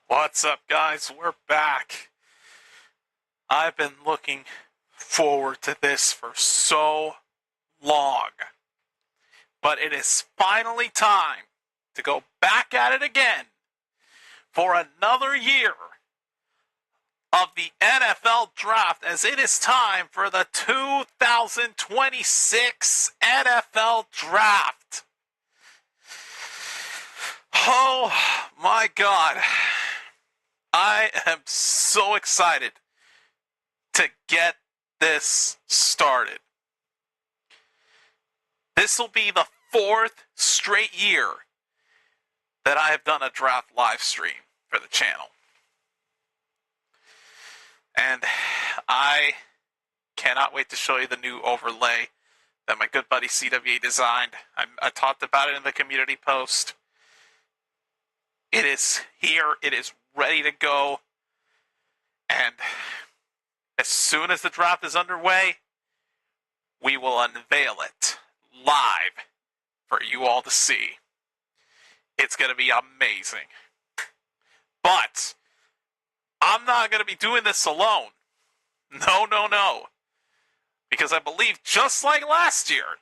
What's up, guys? We're back. I've been looking forward to this for so long. But it is finally time to go back at it again for another year of the NFL Draft, as it is time for the 2026 NFL Draft. Oh my God. I am so excited to get this started. This will be the fourth straight year that I have done a draft live stream for the channel. And I cannot wait to show you the new overlay that my good buddy CWA designed. I talked about it in the community post. It is here. It is ready to go. And as soon as the draft is underway, we will unveil it live for you all to see. It's going to be amazing. But I'm not going to be doing this alone. No. Because I believe, just like last year,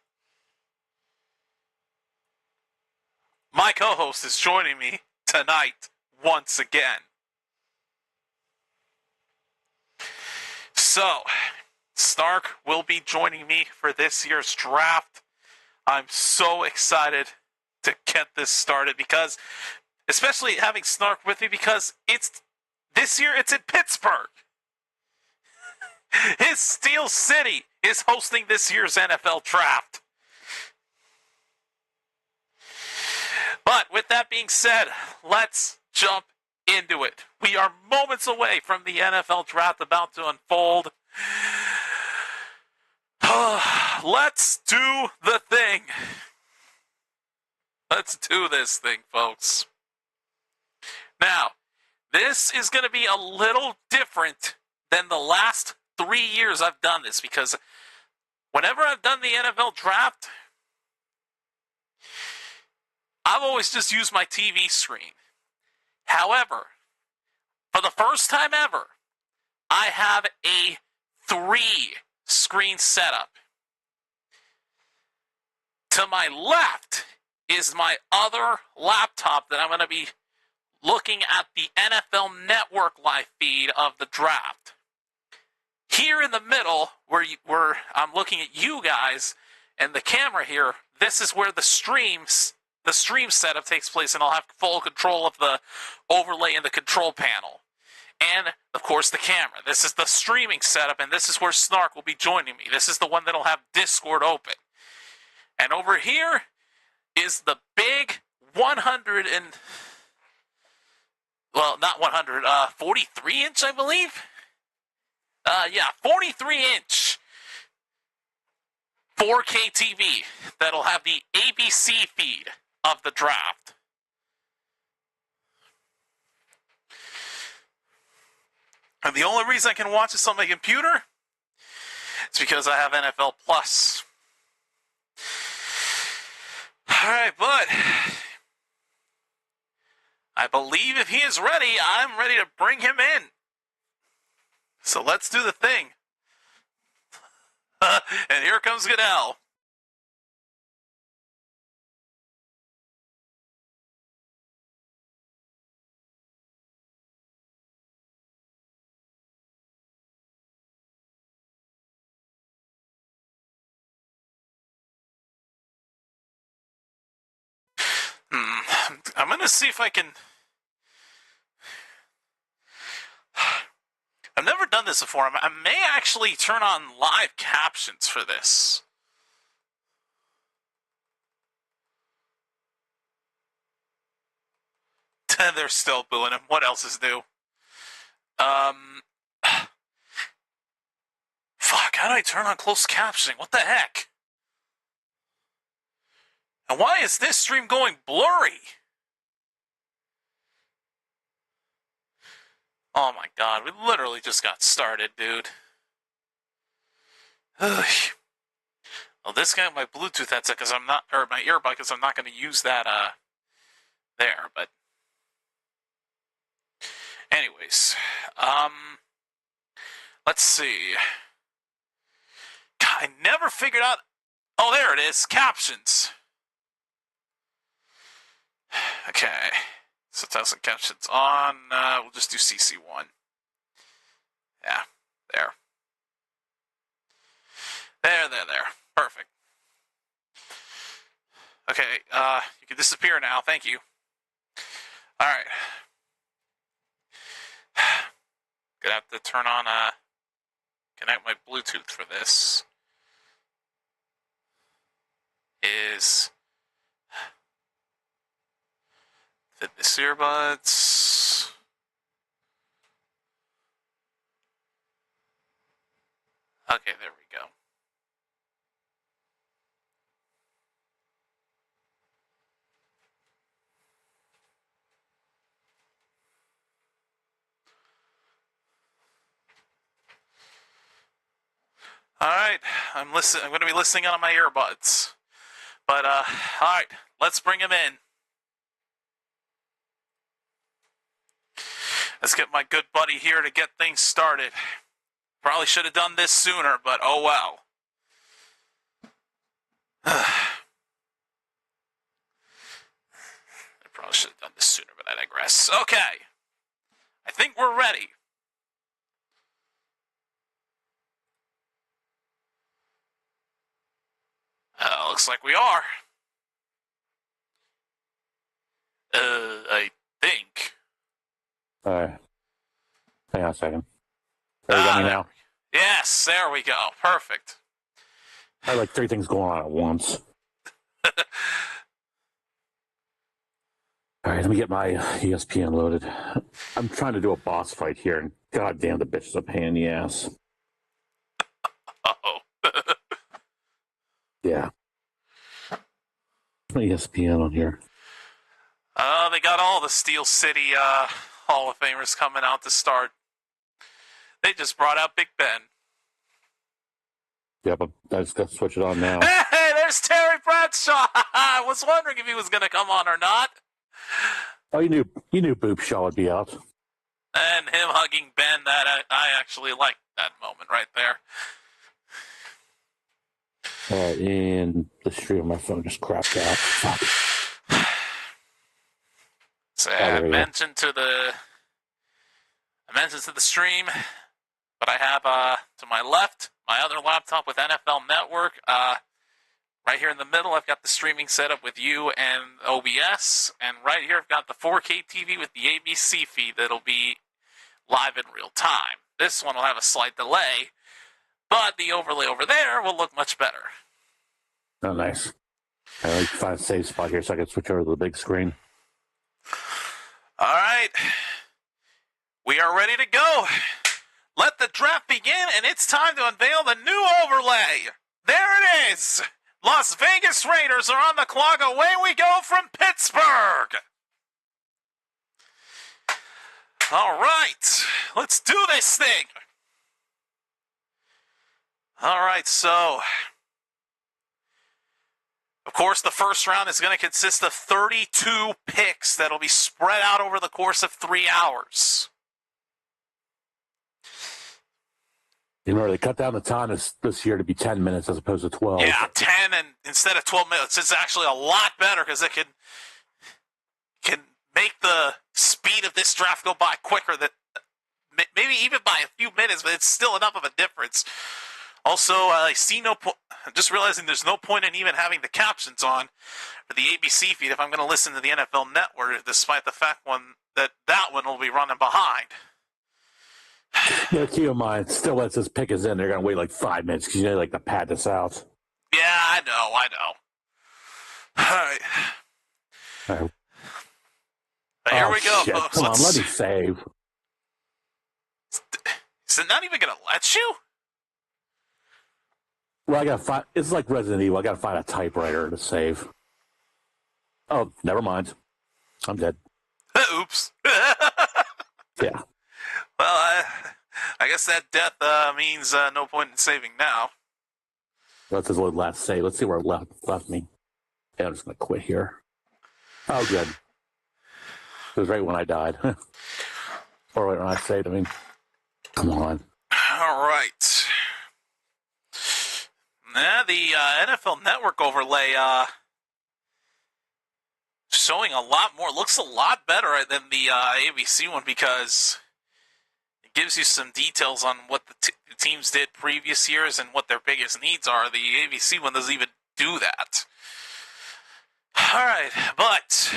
my co-host is joining me tonight once again. So, Snark will be joining me for this year's draft. I'm so excited to get this started, because, especially having Snark with me, because this year it's in Pittsburgh. His Steel City is hosting this year's NFL Draft. But with that being said, let's jump into it. We are moments away from the NFL Draft about to unfold. Let's do the thing. Let's do this thing, folks. Now, this is going to be a little different than the last 3 years I've done this, because whenever I've done the NFL Draft, I've always just used my TV screen. However, for the first time ever, I have a 3-screen setup. To my left is my other laptop that I'm going to be looking at the NFL Network live feed of the draft. Here in the middle, where I'm looking at you guys and the camera here, this is where the stream setup takes place, and I'll have full control of the overlay in the control panel. And, of course, the camera. This is the streaming setup, and this is where Snark will be joining me. This is the one that'll have Discord open. And over here is the big 43-inch, I believe? 43-inch 4K TV that'll have the ABC feed of the draft. And the only reason I can watch this on my computer is because I have NFL Plus. Alright, bud. I believe if he is ready, I'm ready to bring him in. So let's do the thing. And here comes Goodell. I'm going to see if I can... I've never done this before. I may actually turn on live captions for this. They're still booing him. What else is new? Fuck, how do I turn on closed captioning? What the heck? And why is this stream going blurry? Oh my God, we literally just got started, dude. Ugh. Well, this guy, my Bluetooth headset, because I'm not, or my earbud, because I'm not going to use that, there, but Anyways, let's see. God, I never figured out. Oh, there it is. Captions. Okay. So 1,000 captions on. We'll just do CC1. Yeah, there. There. Perfect. Okay, you can disappear now. Thank you. All right. Gonna have to turn on, connect my Bluetooth for this. Is fitness earbuds. Okay, there we go. All right, I'm going to be listening on my earbuds. But all right, let's bring him in. Let's get my good buddy here to get things started. Probably should have done this sooner, but oh well. I probably should have done this sooner, but I digress. Okay. I think we're ready. Looks like we are. I think. Hang on a second. There you got me now. Yes, there we go. Perfect. I had like 3 things going on at once. All right, let me get my ESPN loaded. I'm trying to do a boss fight here, and goddamn, the bitch is a pain in the ass. Uh-oh. Yeah. My ESPN on here. They got all the Steel City Hall of Famers coming out to start. They just brought out Big Ben. Yeah, but I just got to switch it on now. Hey, there's Terry Bradshaw. I was wondering if he was going to come on or not. Oh, you knew Boop Shaw would be out. And him hugging Ben, that I actually liked that moment right there. All right, and the stream on my phone just crapped out. Fuck. So I mentioned to the stream, but I have to my left my other laptop with NFL Network. Right here in the middle, I've got the streaming setup with you and OBS, and right here I've got the 4K TV with the ABC feed that'll be live in real time. This one will have a slight delay, but the overlay over there will look much better. Oh, nice. I like to find a safe spot here so I can switch over to the big screen. All right. We are ready to go. Let the draft begin, and it's time to unveil the new overlay. There it is. Las Vegas Raiders are on the clock. Away we go from Pittsburgh. All right. Let's do this thing. All right, so of course, the first round is going to consist of 32 picks that'll be spread out over the course of 3 hours. You know, they cut down the time this year to be 10 minutes as opposed to 12. Yeah, 10 and instead of 12 minutes. It's actually a lot better because it can make the speed of this draft go by quicker than maybe even by a few minutes, but it's still enough of a difference. Also, I see no point. I'm just realizing there's no point in even having the captions on for the ABC feed if I'm going to listen to the NFL Network, despite the fact that one will be running behind. Yeah, keep in mind, still lets this pick is in. They're going to wait like 5 minutes because you know, like to pad this out. Yeah, I know. All right. But here we go, shit. folks. Come on, let me save. Is it not even going to let you? Well, I got to find. It's like Resident Evil. I got to find a typewriter to save. Oh, never mind. I'm dead. Oops. Yeah. Well, I guess that death means no point in saving now. That's his last save. Let's see where it left me. Yeah, I'm just going to quit here. Oh, good. It was right when I died. Or when I say it, I mean, come on. All right. The NFL Network overlay showing a lot more, looks a lot better than the ABC one because it gives you some details on what the teams did previous years and what their biggest needs are. The ABC one doesn't even do that. All right, but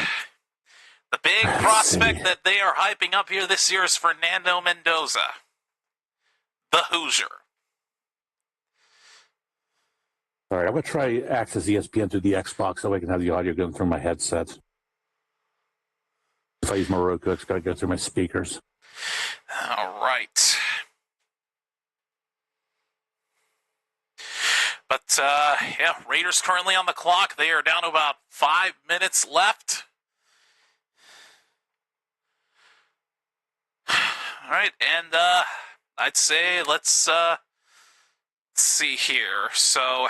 the big prospect that they are hyping up here this year is Fernando Mendoza, the Hoosier. All right, I'm going to try access ESPN through the Xbox so I can have the audio going through my headset. If I use my Roku, it's got to go through my speakers. All right. But, yeah, Raiders currently on the clock. They are down to about 5 minutes left. All right, and I'd say let's see here. So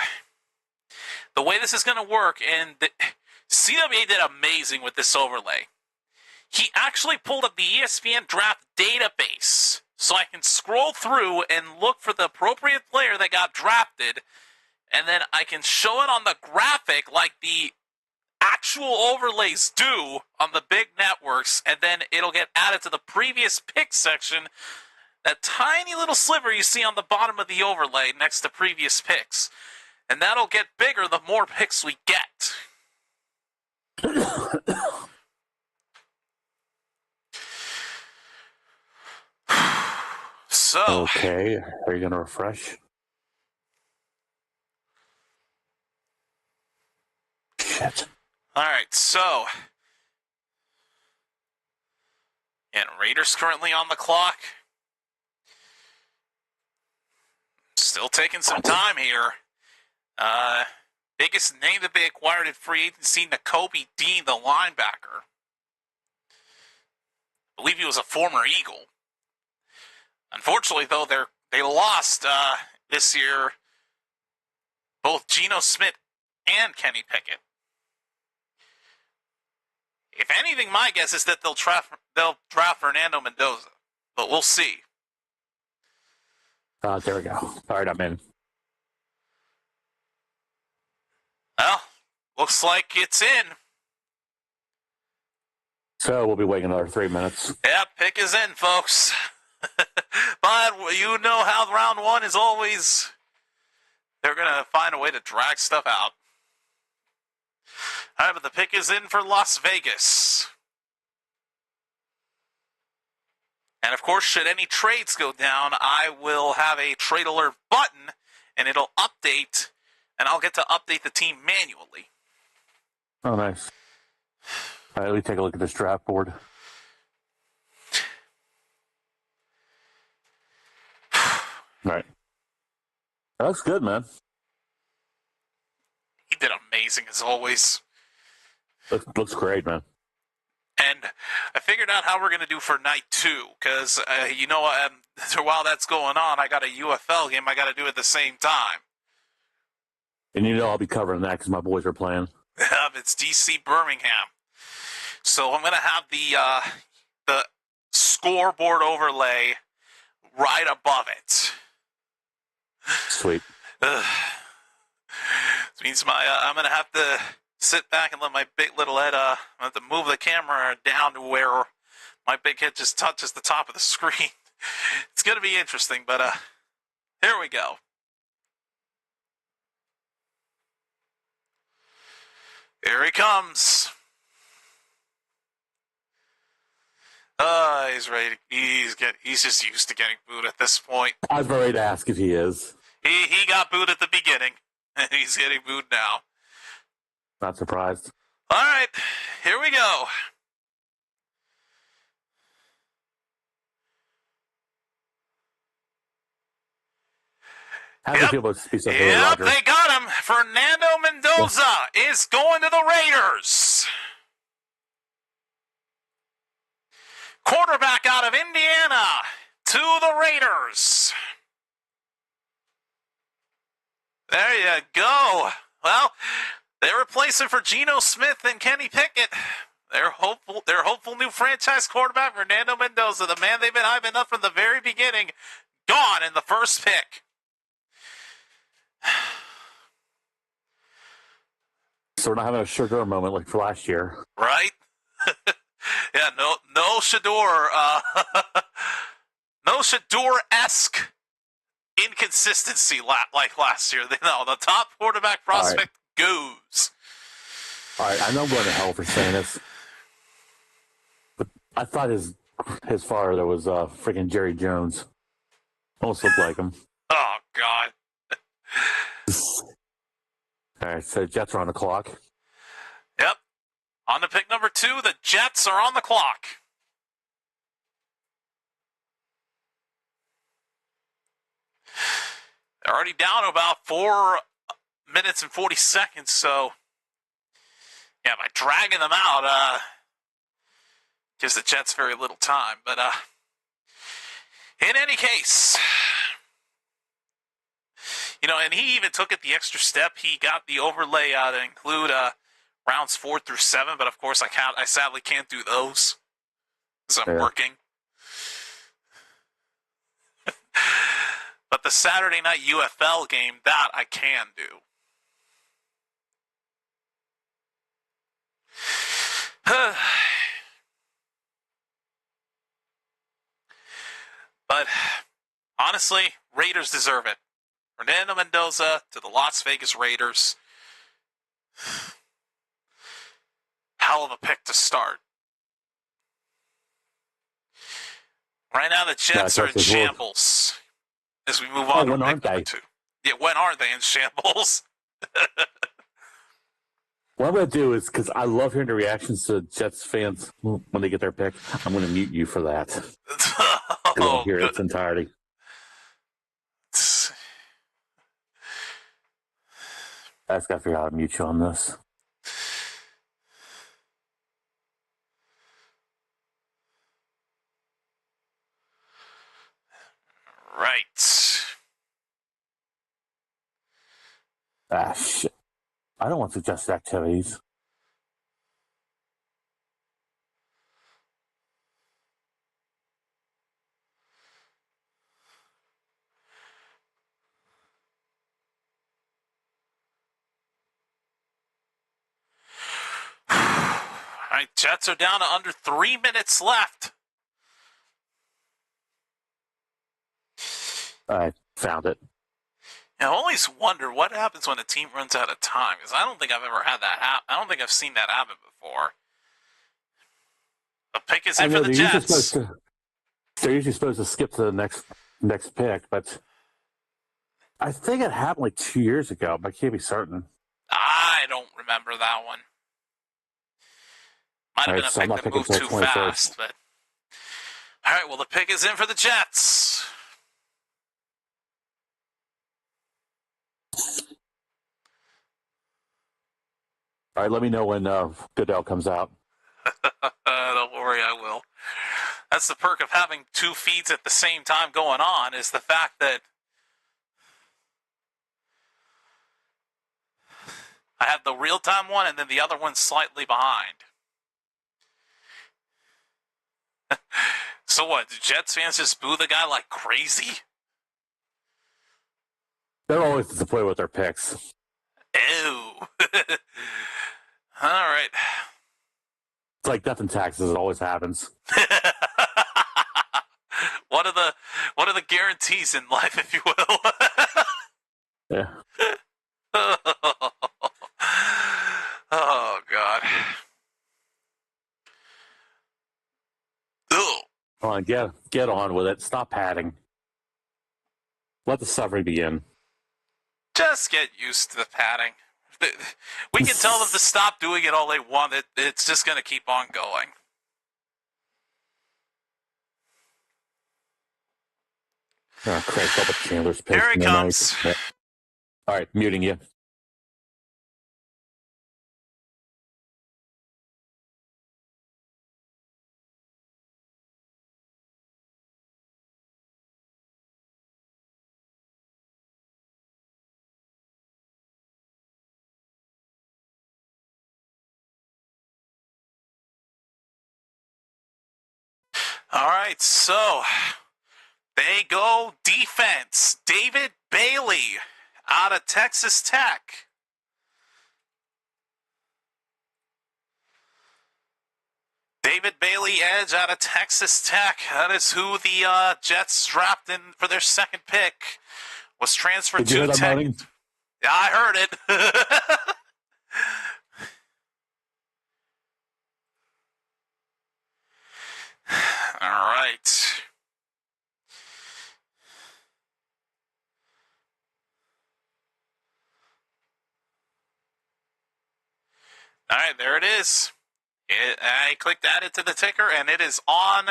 the way this is going to work, and CWA did amazing with this overlay. He actually pulled up the ESPN draft database so I can scroll through and look for the appropriate player that got drafted, and then I can show it on the graphic like the actual overlays do on the big networks, and then it'll get added to the previous pick section, that tiny little sliver you see on the bottom of the overlay next to previous picks. And that'll get bigger the more picks we get. So. Okay, are you going to refresh? Shit. All right, so. And Raiders currently on the clock. Still taking some time here. Biggest name that they acquired in free agency, Nakobe Dean, the linebacker. I believe he was a former Eagle. Unfortunately, though, they lost this year both Geno Smith and Kenny Pickett. If anything, my guess is that they'll draft Fernando Mendoza, but we'll see. There we go. All right, I'm in. Well, looks like it's in. So we'll be waiting another 3 minutes. Yeah, pick is in, folks. But you know how round one is always, they're going to find a way to drag stuff out. All right, but the pick is in for Las Vegas. And of course, should any trades go down, I will have a trade alert button, and it'll update, and I'll get to update the team manually. Oh, nice. All right, let me take a look at this draft board. All right. That looks good, man. He did amazing, as always. Looks great, man. And I figured out how we're going to do for night two, because, while that's going on, I got a UFL game I got to do at the same time. And I'll be covering that because my boys are playing. It's DC Birmingham. So I'm going to have the scoreboard overlay right above it. Sweet. This means I'm going to have to sit back and let my big little head, I have to move the camera down to where my big head just touches the top of the screen. It's going to be interesting, but here we go. Here he comes. He's ready. He's just used to getting booed at this point. I was ready to ask if he is. He got booed at the beginning, and he's getting booed now. Not surprised. All right, here we go. How do you feel about Speed Stuff? Yep, they got him. Fernando Mendoza is going to the Raiders. Quarterback out of Indiana to the Raiders. There you go. Well, they replace him for Geno Smith and Kenny Pickett. Their hopeful new franchise quarterback, Fernando Mendoza, the man they've been hyping up from the very beginning, gone in the first pick. So we're not having a Shador moment like for last year. Right? Yeah, no Shador, no Shador-esque inconsistency like last year. No, the top quarterback prospect goes. All right, I know I'm going to hell for saying this, but I thought his father was freaking Jerry Jones. Almost looked like him. Oh, God. All right, so Jets are on the clock. Yep. On to pick number 2, the Jets are on the clock. They're already down about 4 minutes and 40 seconds, so yeah, by dragging them out, gives the Jets very little time. But in any case, and he even took it the extra step. He got the overlay to include rounds 4 through 7, but of course I sadly can't do those because I'm working. But the Saturday night UFL game, that I can do. But honestly, Raiders deserve it. Fernando Mendoza to the Las Vegas Raiders. Hell of a pick to start. Right now, the Jets are in shambles as we move on to pick number 2. Yeah, when aren't they in shambles? What I'm going to do is, because I love hearing the reactions to Jets fans when they get their pick, I'm going to mute you for that. I'll hear its entirety. I just got to figure out how to mute you on this. Right. Ah, shit. I don't want suggested activities. All right, Jets are down to under 3 minutes left. I found it. I always wonder what happens when a team runs out of time, because I don't think I've ever had that happen. I don't think I've seen that happen before. The pick is in for the Jets. They're usually supposed to skip to the next pick, but I think it happened like 2 years ago, but I can't be certain. I don't remember that one. Might have been a pick that moved too fast, but all right, well, the pick is in for the Jets. All right, let me know when Goodell comes out. Don't worry, I will. That's the perk of having 2 feeds at the same time going on, is the fact that I have the real-time one and then the other one's slightly behind. So what, do Jets fans just boo the guy like crazy? They're always disappointed with their picks. Ew. All right. It's like death and taxes. It always happens. What are the guarantees in life, if you will? Yeah. Oh, God. Ugh. Come on, get on with it. Stop padding. Let the suffering begin. Just get used to the padding. We can tell them to stop doing it all they want. It's just going to keep on going. Oh, Craig Public Chandler's pick. Here he comes. All right, muting you. All right, so they go defense. David Bailey out of Texas Tech. David Bailey, edge out of Texas Tech. That is who the Jets drafted in for their second pick. Was transferred Did you hear to that Tech. moaning? Yeah, I heard it. All right. All right, there it is. I clicked add it to the ticker, and it is on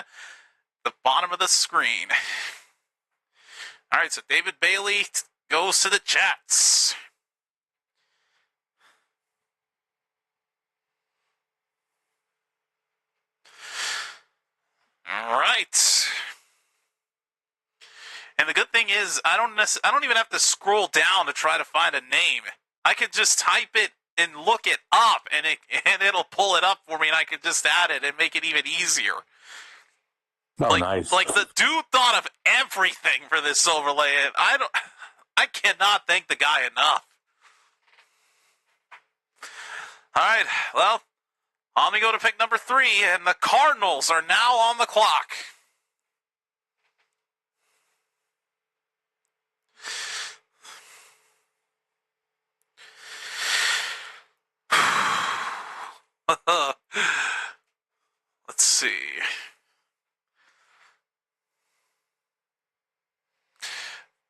the bottom of the screen. All right, so David Bailey goes to the Jets. All right. And the good thing is, I don't even have to scroll down to try to find a name. I could just type it and look it up, and it'll pull it up for me, and I could just add it and make it even easier. Oh, nice. Like the dude thought of everything for this overlay. And I cannot thank the guy enough. All right, well, let me go to pick number 3, and the Cardinals are now on the clock. Let's see.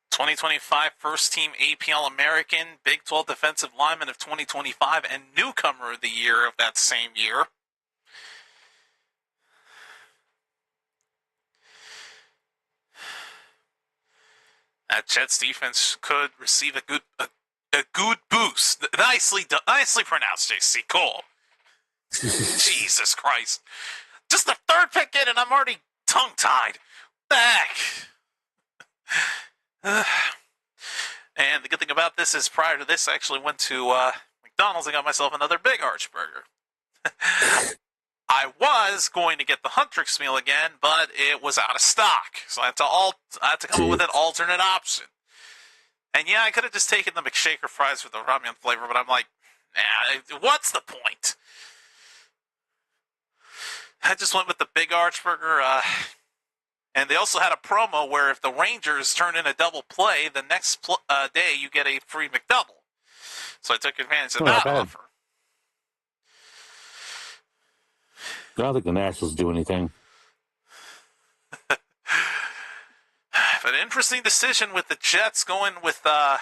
'25 first team APL American, Big 12 defensive lineman of 2025, and newcomer of the year of that same year. That Jets defense could receive a good boost. Nicely pronounced, JC. Cool. Jesus Christ. Just the third pick in, and I'm already tongue-tied. Back. And the good thing about this is prior to this, I actually went to McDonald's and got myself another Big Arch burger. I was going to get the Huntrix meal again, but it was out of stock. So I had to come up with an alternate option. And yeah, I could have just taken the McShaker fries with the ramen flavor, but I'm like, nah, what's the point? I just went with the Big Arch burger. And they also had a promo where if the Rangers turn in a double play, the next day you get a free McDouble. So I took advantage of that offer. I don't think the Nationals do anything. But an interesting decision with the Jets going with an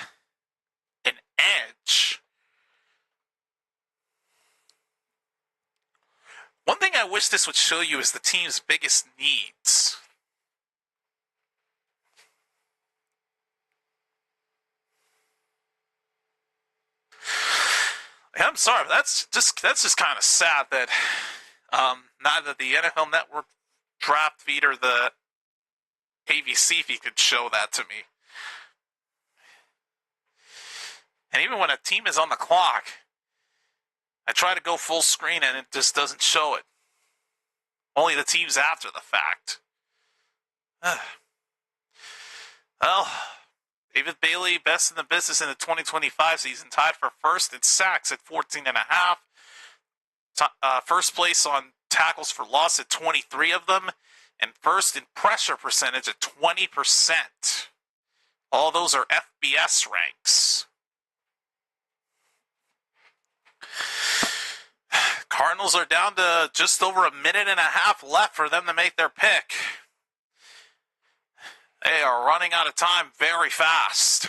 edge. One thing I wish this would show you is the team's biggest needs. I'm sorry, that's just kind of sad that neither the NFL Network draft feed or the AVC feed could show that to me. And even when a team is on the clock, I try to go full screen and it just doesn't show it. Only the teams after the fact. Well, David Bailey, best in the business in the 2025 season, tied for first in sacks at 14.5. First place on tackles for loss at 23 of them, and first in pressure percentage at 20%. All those are FBS ranks. Cardinals are down to just over a minute and a half left for them to make their pick. They are running out of time very fast.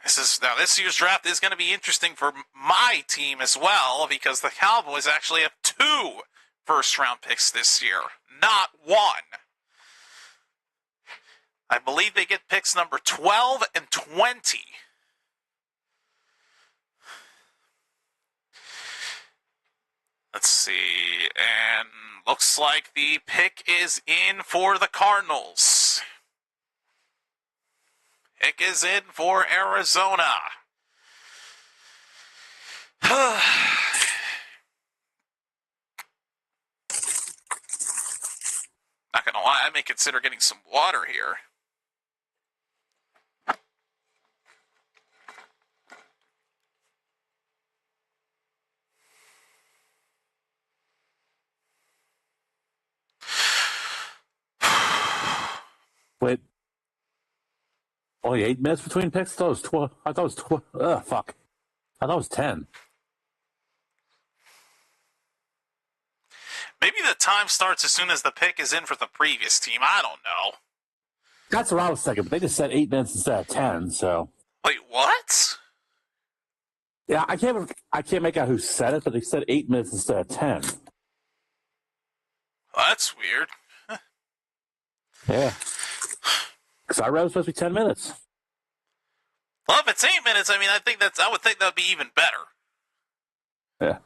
This year's draft is going to be interesting for my team as well, because the Cowboys actually have 2 first-round picks this year, not 1. I believe they get picks number 12 and 20. Let's see, and looks like the pick is in for the Cardinals. Pick is in for Arizona. not going to lie, I may consider getting some water here. Wait. Only 8 minutes between picks? I thought it was 12. I thought it was 12. Ugh, fuck. I thought it was 10. Maybe the time starts as soon as the pick is in for the previous team. I don't know. That's what I was thinking, but they just said 8 minutes instead of 10, so. Wait, what? Yeah, I can't make out who said it, but they said 8 minutes instead of 10. Well, that's weird. Yeah. Because I read it was supposed to be 10 minutes. Well, if it's 8 minutes, I mean, I would think that would be even better. Yeah.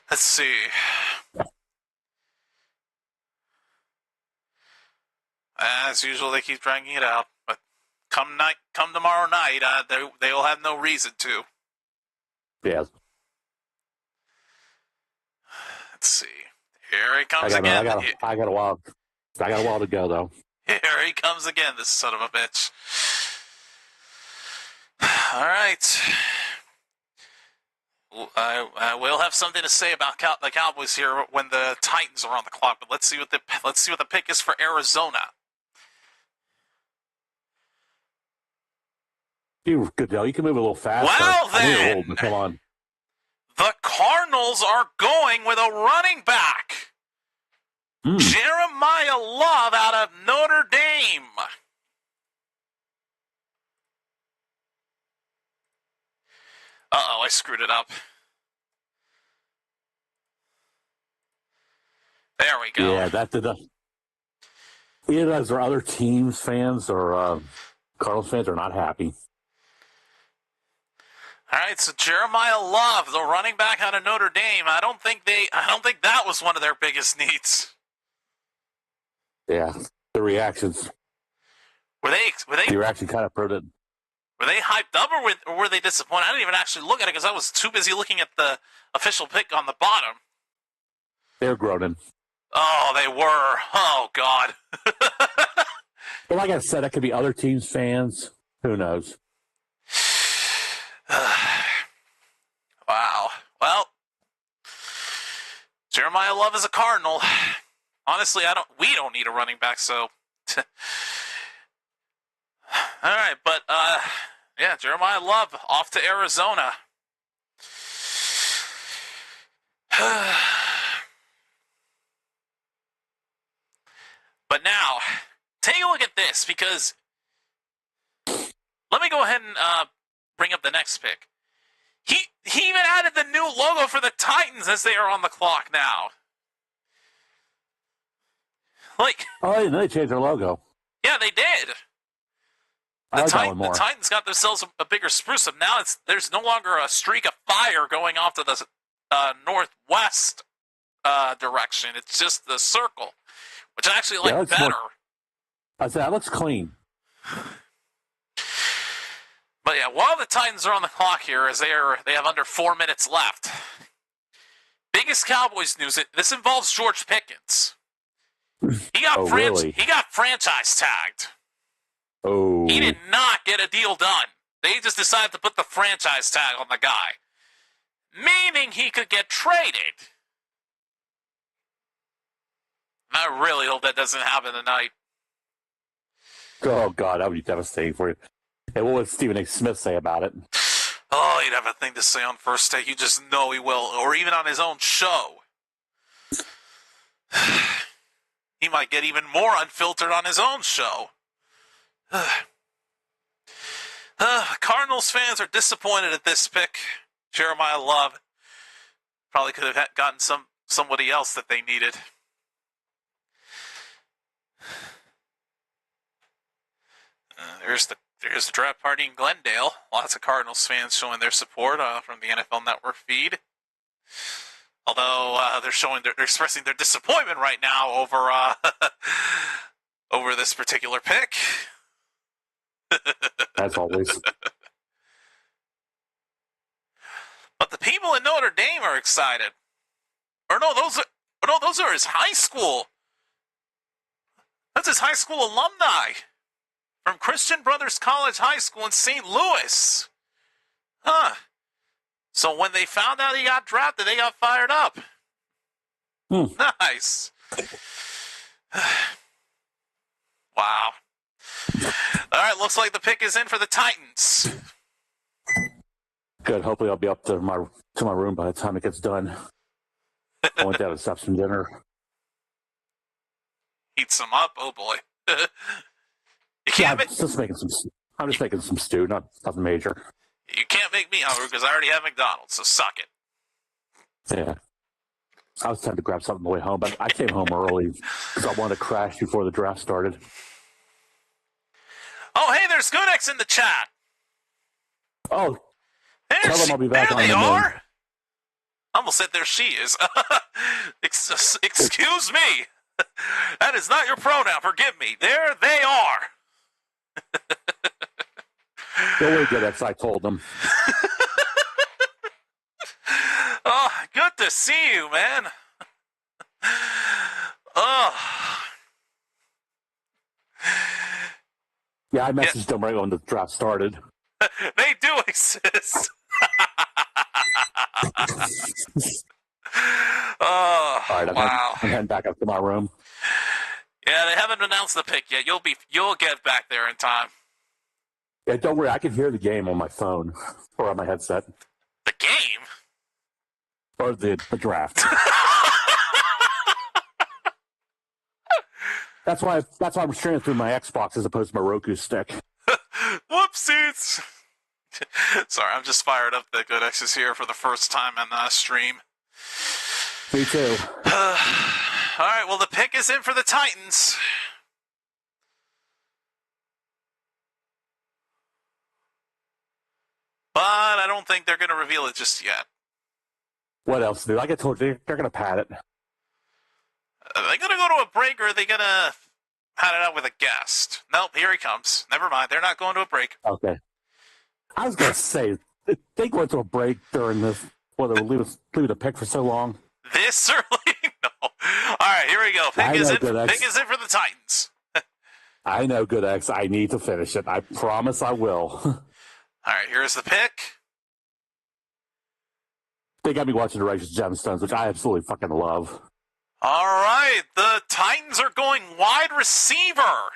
Let's see. As usual, they keep dragging it out, but come tomorrow night, they will have no reason to. Yeah. Let's see. Here he comes again. I got a while to go, though. Here he comes again, this son of a bitch. All right. I will have something to say about the Cowboys here when the Titans are on the clock, but let's see what the pick is for Arizona. Good deal. You can move a little faster. Well, then. Old, but come on. The Cardinals are going with a running back. Jeremiah Love out of Notre Dame. Uh-oh, I screwed it up. There we go. Yeah, that did. Either as our other teams fans or Cardinals fans are not happy. All right, so Jeremiah Love, the running back out of Notre Dame. I don't think that was one of their biggest needs. Yeah, the reactions. Were they? The reaction kind of proved it. Were they hyped up or were they disappointed? I didn't even actually look at it because I was too busy looking at the official pick on the bottom. They're groaning. Oh, they were. Oh, God. But like I said, that could be other teams' fans. Who knows? Wow. Well, Jeremiah Love is a Cardinal. Honestly, we don't need a running back, so. All right, but yeah, Jeremiah Love off to Arizona. But now, take a look at this, because let me go ahead and bring up the next pick. He even added the new logo for the Titans as they are on the clock now. Like, oh, they changed their logo. Yeah, they did. The Titans got themselves a bigger spruce up. Now there's no longer a streak of fire going off to the northwest direction. It's just the circle, which I actually like better. I said that looks clean. But yeah, while the Titans are on the clock here, as they have under 4 minutes left. Biggest Cowboys news. This involves George Pickens. He got really? He got franchise tagged. Oh. He did not get a deal done. They just decided to put the franchise tag on the guy, meaning he could get traded. I really hope that doesn't happen tonight. Oh, God, that would be devastating for you. And what would Stephen A. Smith say about it? Oh, he'd have a thing to say on first take. You just know he will. Or even on his own show. He might get even more unfiltered on his own show. Cardinals fans are disappointed at this pick. Jeremiah Love probably could have gotten somebody else that they needed. There's the draft party in Glendale. Lots of Cardinals fans showing their support from the NFL Network feed. Although they're expressing their disappointment right now over over this particular pick. As always. But the people in Notre Dame are excited. Or no, Oh, no, those are his high school. That's his high school alumni from Christian Brothers College High School in St. Louis. Huh. So when they found out he got drafted, they got fired up. Nice. Wow. All right, looks like the pick is in for the Titans. Good. Hopefully, I'll be up to my room by the time it gets done. I went down to have some dinner. Eat some up? Oh boy. You Yeah, can't I'm just making some stew, nothing major. You can't make me hungry because I already have McDonald's, so suck it. Yeah. I was trying to grab something on the way home, but I came home early because I wanted to crash before the draft started. Oh, hey, there's Goodex in the chat. Oh, tell them I'll be back there on they the moon. are. I almost said there she is. Excuse me. That is not your pronoun. Forgive me. There they are. Don't wait, Goodex. I told them. Oh, good to see you, man. Oh. Yeah, I messaged them right when the draft started. They do exist. Oh, All right, wow. I'm heading back up to my room. Yeah, they haven't announced the pick yet. You'll get back there in time. Yeah, don't worry. I can hear the game on my phone or on my headset. The game? Or the draft. That's why I'm streaming through my Xbox as opposed to my Roku stick. Whoopsies. Sorry, I'm just fired up that Goodex is here for the first time on the stream. Me too. All right, well, the pick is in for the Titans. But I don't think they're going to reveal it just yet. What else, dude? Like I told you, they're going to pad it. Are they going to go to a break, or are they going to pad it out with a guest? Nope, here he comes. Never mind, they're not going to a break. Okay. I was going to say, they went to a break during this. Well, they were leaving the pick for so long. This early? No. All right, here we go. Pick is in for the Titans. I know, Goodex. I need to finish it. I promise I will. All right, here's the pick. They got me watching The Righteous Gemstones, which I absolutely fucking love. All right, the Titans are going wide receiver.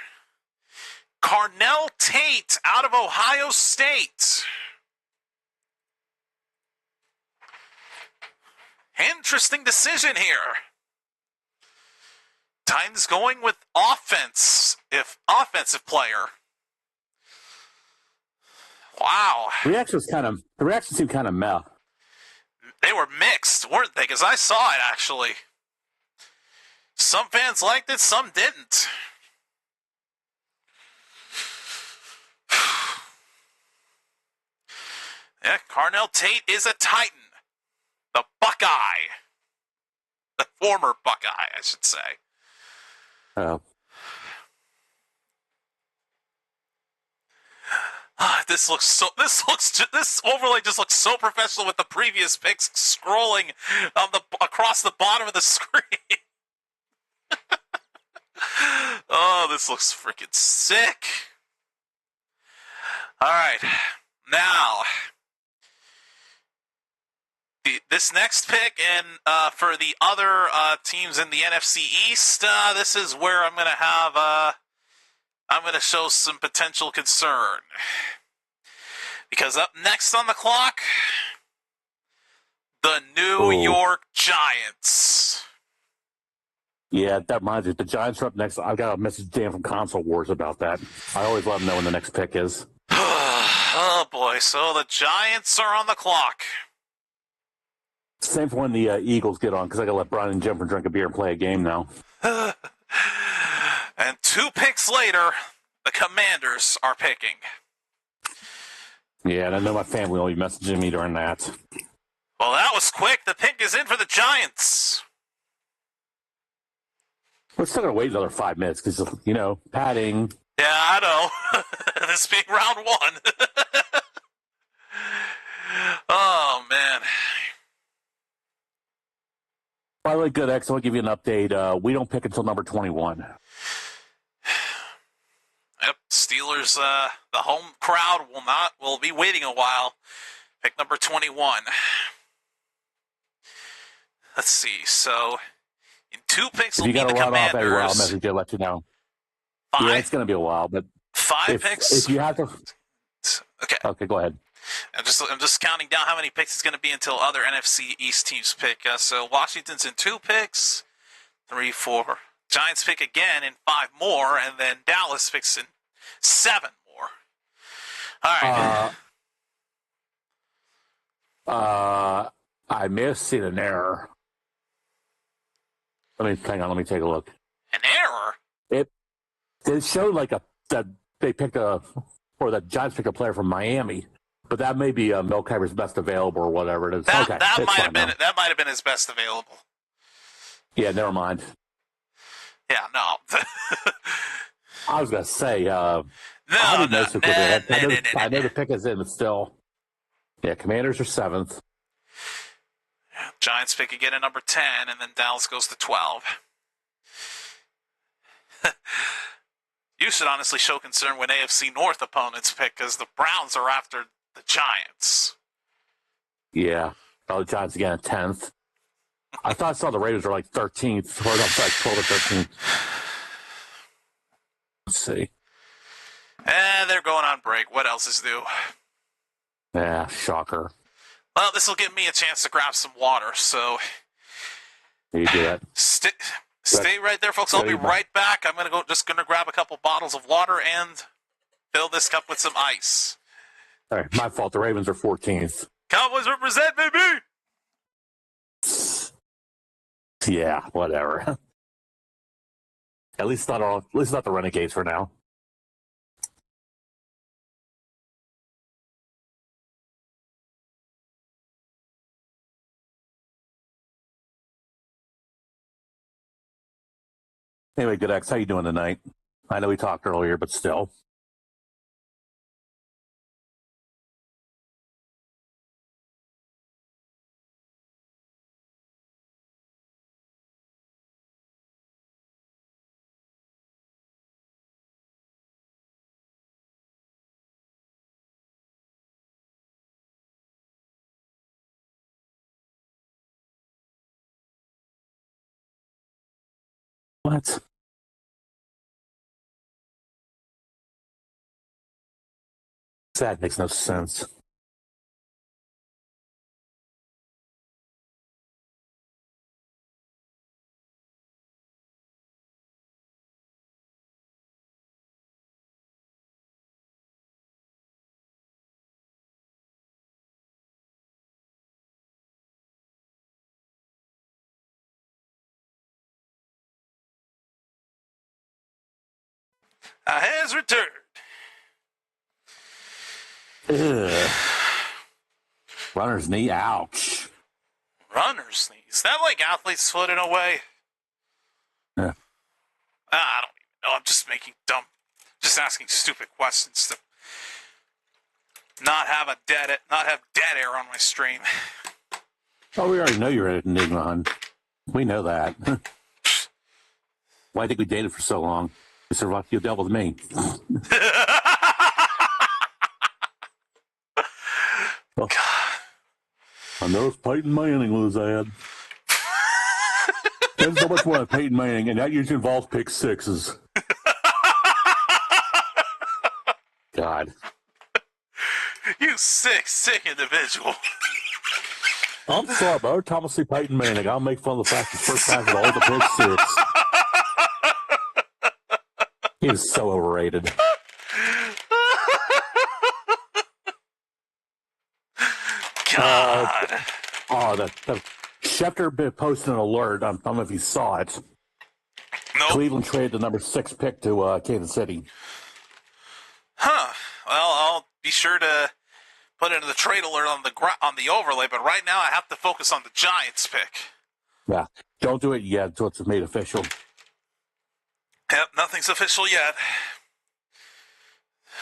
Carnell Tate out of Ohio State. Interesting decision here. Titans going with offensive player. Wow. The reaction seemed kind of meh. They were mixed, weren't they? Because I saw it, actually. Some fans liked it, some didn't. Yeah, Carnell Tate is a Titan. The Buckeye. The former Buckeye, I should say. Oh. This overlay just looks so professional with the previous picks scrolling across the bottom of the screen. Oh, this looks freaking sick. All right, now this next pick, and for the other teams in the NFC East, this is where I'm going to show some potential concern. Because up next on the clock, the New York Giants. Yeah, that reminds me. The Giants are up next. I've got a message Dan from Console Wars about that. I always let them know when the next pick is. Oh, boy. So the Giants are on the clock. Same for when the Eagles get on, because I got to let Brian and Jennifer drink a beer and play a game now. And 2 picks later, the Commanders are picking. Yeah, and I know my family will be messaging me during that. Well, that was quick. The pick is in for the Giants. We're still going to wait another 5 minutes because, padding. Yeah, I know. This being round 1. Oh, man. By the way, good X, I'll give you an update. We don't pick until number 21. Yep, Steelers, the home crowd will be waiting a while. Pick number 21. Let's see. So, in 2 picks, If will you be got the to run off everywhere, I'll Commanders. message you, let you know. 5? Yeah, it's going to be a while, but 5 picks? If you have to... Okay, go ahead. I'm just counting down how many picks it's going to be until other NFC East teams pick. So, Washington's in 2 picks. 3, 4. Giants pick again in 5 more, and then Dallas picks in 7 more. All right. I may have seen an error. Hang on. Let me take a look. An error? It showed that they picked or that Giants picked a player from Miami, but that may be Melkiver's best available or whatever it is. That might have been his best available. Yeah, never mind. Yeah, no. I was gonna say, I know the pick is in, but still. Yeah, Commanders are 7th. Giants pick again at number 10, and then Dallas goes to 12. You should honestly show concern when AFC North opponents pick, because the Browns are after the Giants. Yeah, the Giants again at 10th. I thought I saw the Raiders are 13th, or I'm sorry, 12 or 13th. Let's see. And they're going on break. What else is new? Yeah, shocker. Well, this will give me a chance to grab some water, so... You do that. Stay right there, folks. I'll be right back. I'm just gonna grab a couple bottles of water and fill this cup with some ice. All right, my fault. The Ravens are 14th. Cowboys represent, baby! Yeah, whatever. At least not the Renegades for now. Anyway, good X, how you doing tonight? I know we talked earlier, but still. What? That makes no sense. Has returned. Ugh. Runner's knee, ouch. Runner's knee? Is that like athlete's foot in a way? Yeah. I don't even know. I'm just just asking stupid questions to not have dead air on my stream. Oh, we already know you're an enigma, hon. We know that. Why do you think we dated for so long? You dealt with me. Well, I know it's Peyton Manning was ad. Depends how much more of Peyton Manning, and that usually involves pick sixes. God. You sick individual. I'm sorry, but every time I see Peyton Manning, I'll make fun of the fact his first pass is always a pick six. He is so overrated. God. The Schefter posted an alert. I don't know if you saw it. Nope. Cleveland traded the number 6 pick to Kansas City. Huh. Well, I'll be sure to put it in the trade alert on the overlay, but right now I have to focus on the Giants pick. Yeah. Don't do it yet until it's made official. Yep, nothing's official yet.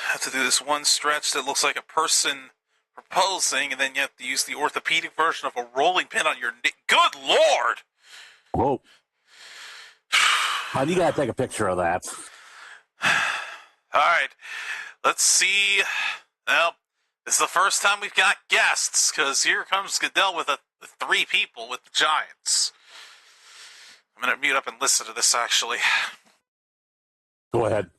I have to do this one stretch that looks like a person proposing, and then you have to use the orthopedic version of a rolling pin on your knee. Good Lord! Whoa. You got to take a picture of that. All right. Let's see. Well, this is the first time we've got guests, because here comes Goodell with the 3 people with the Giants. I'm going to mute up and listen to this, actually. Go ahead.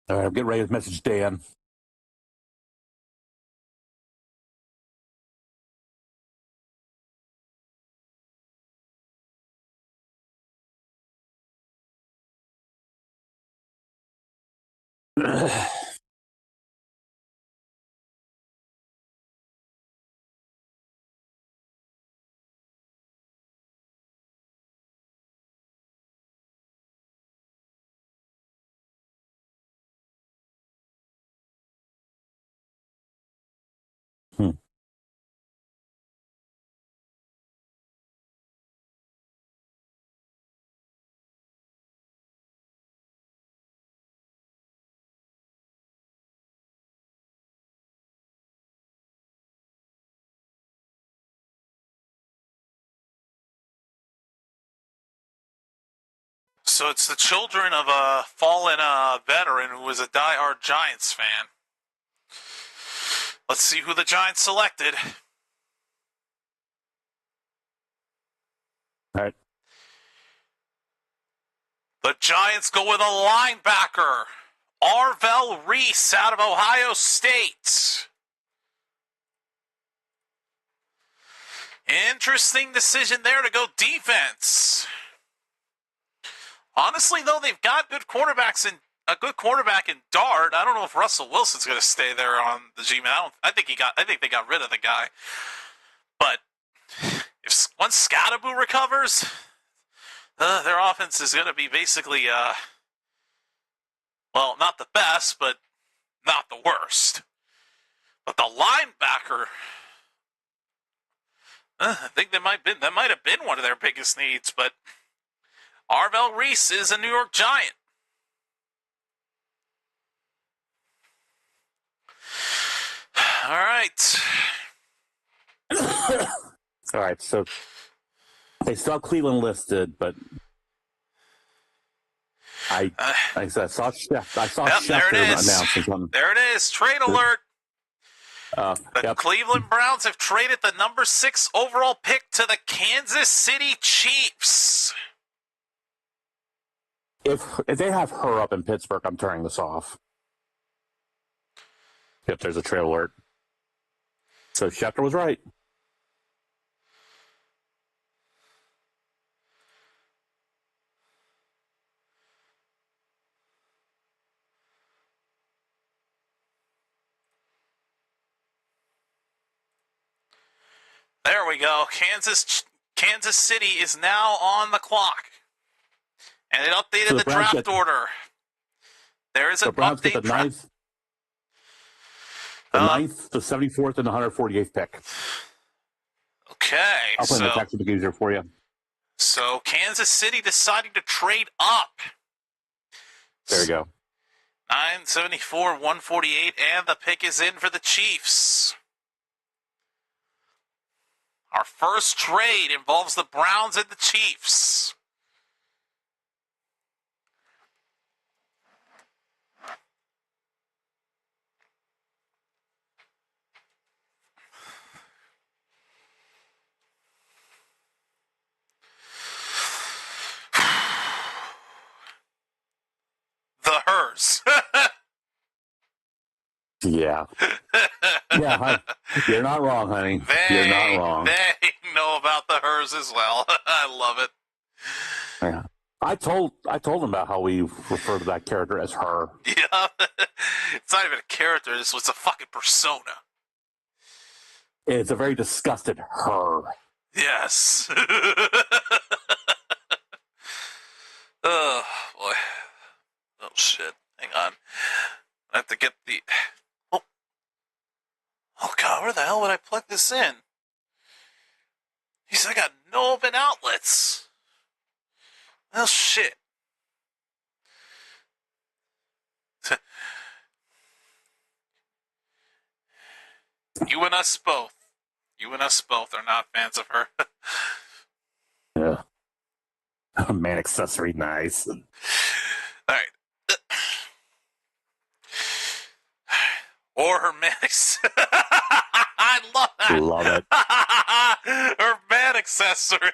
All right, I'm getting ready to message Dan. So it's the children of a fallen veteran who was a die-hard Giants fan. Let's see who the Giants selected. All right. The Giants go with a linebacker, Arvell Reese out of Ohio State. Interesting decision there to go defense. Honestly, though, they've got good quarterbacks and a good quarterback in Dart. I don't know if Russell Wilson's going to stay there on the G-Man. I think they got rid of the guy. But if once Scottaboo recovers, their offense is going to be basically, well, not the best, but not the worst. But the linebacker, I think that might have been one of their biggest needs. But Arvell Reese is a New York Giant. All right. All right, so they still have Cleveland listed, but I saw Schefter announcing something. There it is. Trade alert. The Yep. Cleveland Browns have traded the number 6 overall pick to the Kansas City Chiefs. If they have her up in Pittsburgh, I'm turning this off. Yep, there's a trade alert. So Schefter was right. There we go. Kansas City is now on the clock. And it updated the draft order. There is an update. The ninth, the 74th, and the 148th pick. Okay. I'll play the text to make it easier for you. So Kansas City deciding to trade up. There you go. 974, 148, and the pick is in for the Chiefs. Our first trade involves the Browns and the Chiefs. The Hers. Yeah. Yeah, you're not wrong, honey. You're not wrong. They know about the Hers as well. I love it. Yeah. I told them about how we refer to that character as her. Yeah. It's not even a character. It's a fucking persona. It's a very disgusted her. Yes. Oh, boy. Oh, shit. Hang on. I have to get the... Oh, God, where the hell would I plug this in? He said I got no open outlets. Well, shit. You and us both. You and us both are not fans of her. Yeah. Man accessory, nice. All right. Or her man. I love that. Love it. Her man accessory.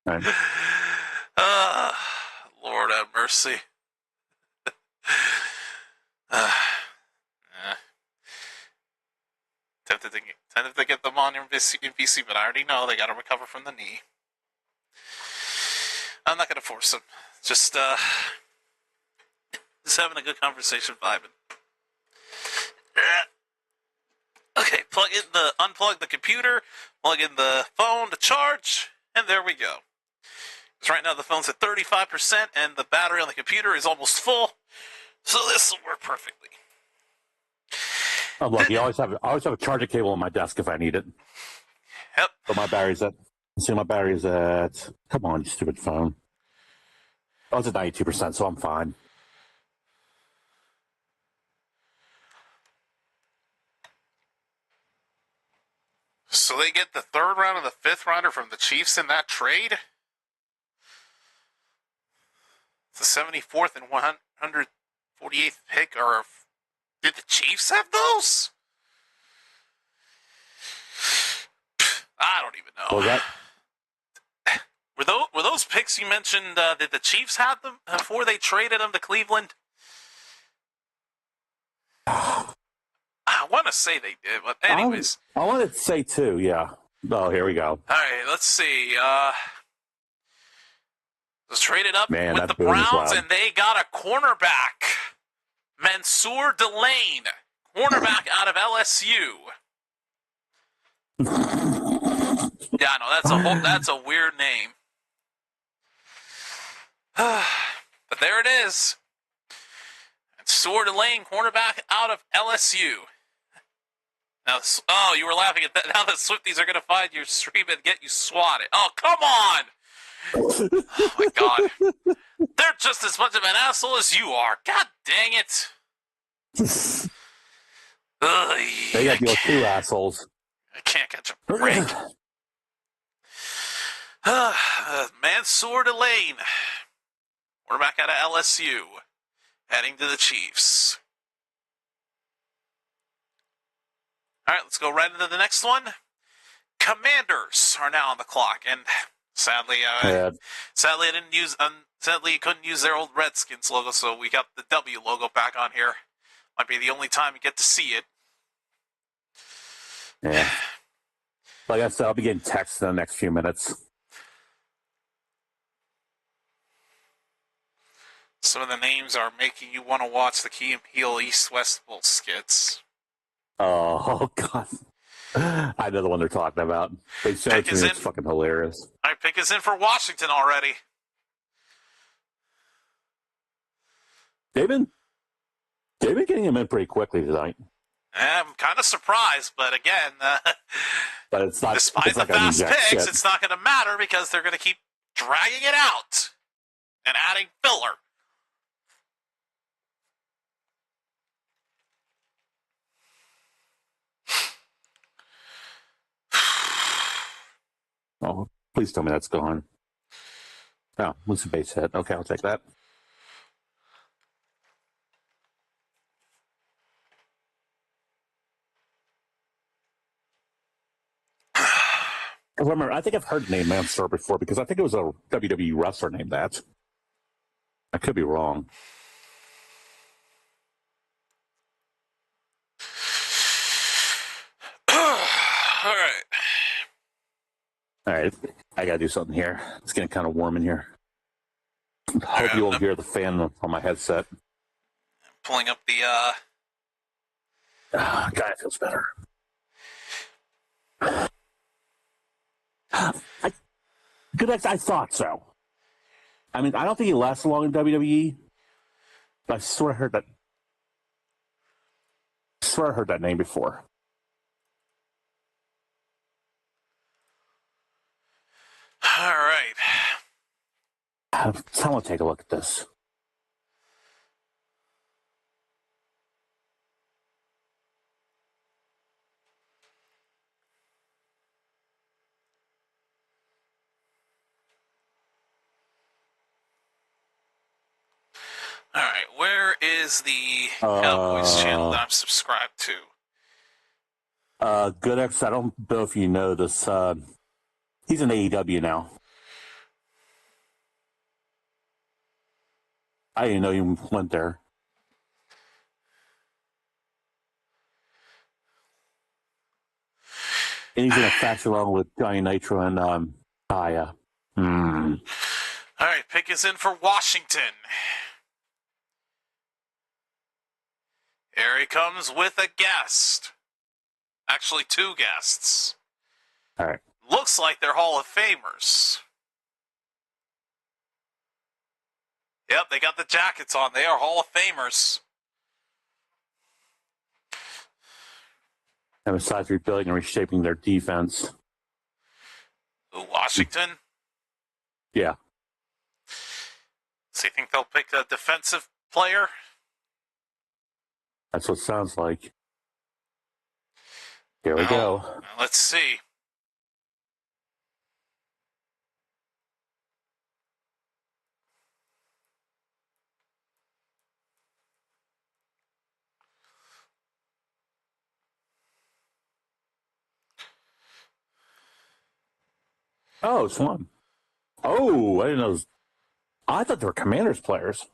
Right. Lord have mercy. Eh. Tempted to get them on in VC, but I already know they got to recover from the knee. I'm not going to force them. Just having a good conversation, vibing. Okay, unplug the computer, plug in the phone to charge, and there we go. Because right now the phone's at 35%, and the battery on the computer is almost full, so this will work perfectly. I'm lucky. I always have a charging cable on my desk if I need it. Yep. But my battery's at. Come on, you stupid phone. I was at 92%, so I'm fine. So they get the third round and the fifth rounder from the Chiefs in that trade? The 74th and 148th pick are... Did the Chiefs have those? I don't even know. Was that? Were those picks you mentioned, did the Chiefs have them before they traded them to Cleveland? I want to say they did, but anyways. I wanted to say two, yeah. Oh, here we go. All right, let's see. Was traded up with the boom is Browns, loud. and they got a cornerback. Mansour Delane, cornerback out of LSU. Yeah, I know, that's a weird name. But there it is. Mansour Delane, cornerback out of LSU. Now, you were laughing at that. Now the Swifties are going to find your stream and get you swatted. Oh, come on! Oh, my God. They're just as much of an asshole as you are. God dang it. They got those two assholes. I can't catch a break. Mansour Delane, quarterback out of LSU, heading to the Chiefs. All right, let's go right into the next one. Commanders are now on the clock, and sadly, I didn't use. Sadly, couldn't use their old Redskins logo, so we got the W logo back on here. Might be the only time you get to see it. Yeah. Like I said, I'll be getting texts in the next few minutes. Some of the names are making you want to watch the Key and Peele East-West Bowl skits. Oh, God. I know the one they're talking about. They showed it to me. It's fucking hilarious. All right, pick is in for Washington already. They've been getting him in pretty quickly tonight. I'm kind of surprised, but again, but it's not. Despite the fast picks, it's not going to matter because they're going to keep dragging it out and adding filler. Oh, please tell me that's gone. Oh, what's the base hit? Okay, I'll take that. I remember, I think I've heard the name Mansour before because I think it was a WWE wrestler named that. I could be wrong. All right. I got to do something here. It's getting kind of warm in here. I hope you won't hear the fan on my headset. Pulling up the, God, it feels better. I thought so. I mean, I don't think he lasted long in WWE, but I swear I heard that name before. All right. Someone take a look at this. All right, where is the Cowboys channel that I'm subscribed to? Good X, I don't know if you know this. He's in AEW now. I didn't know you went there. And he's in a faction along with Johnny Nitro and Kaya. All right, pick is in for Washington. Here he comes with a guest. Actually, two guests. All right. Looks like they're Hall of Famers. Yep, they got the jackets on. They are Hall of Famers. And besides rebuilding and reshaping their defense. Ooh, Washington? Yeah. So you think they'll pick a defensive player? That's what it sounds like. Here we go. Let's see. Oh, Swan. Oh, I didn't know. I thought they were Commanders players.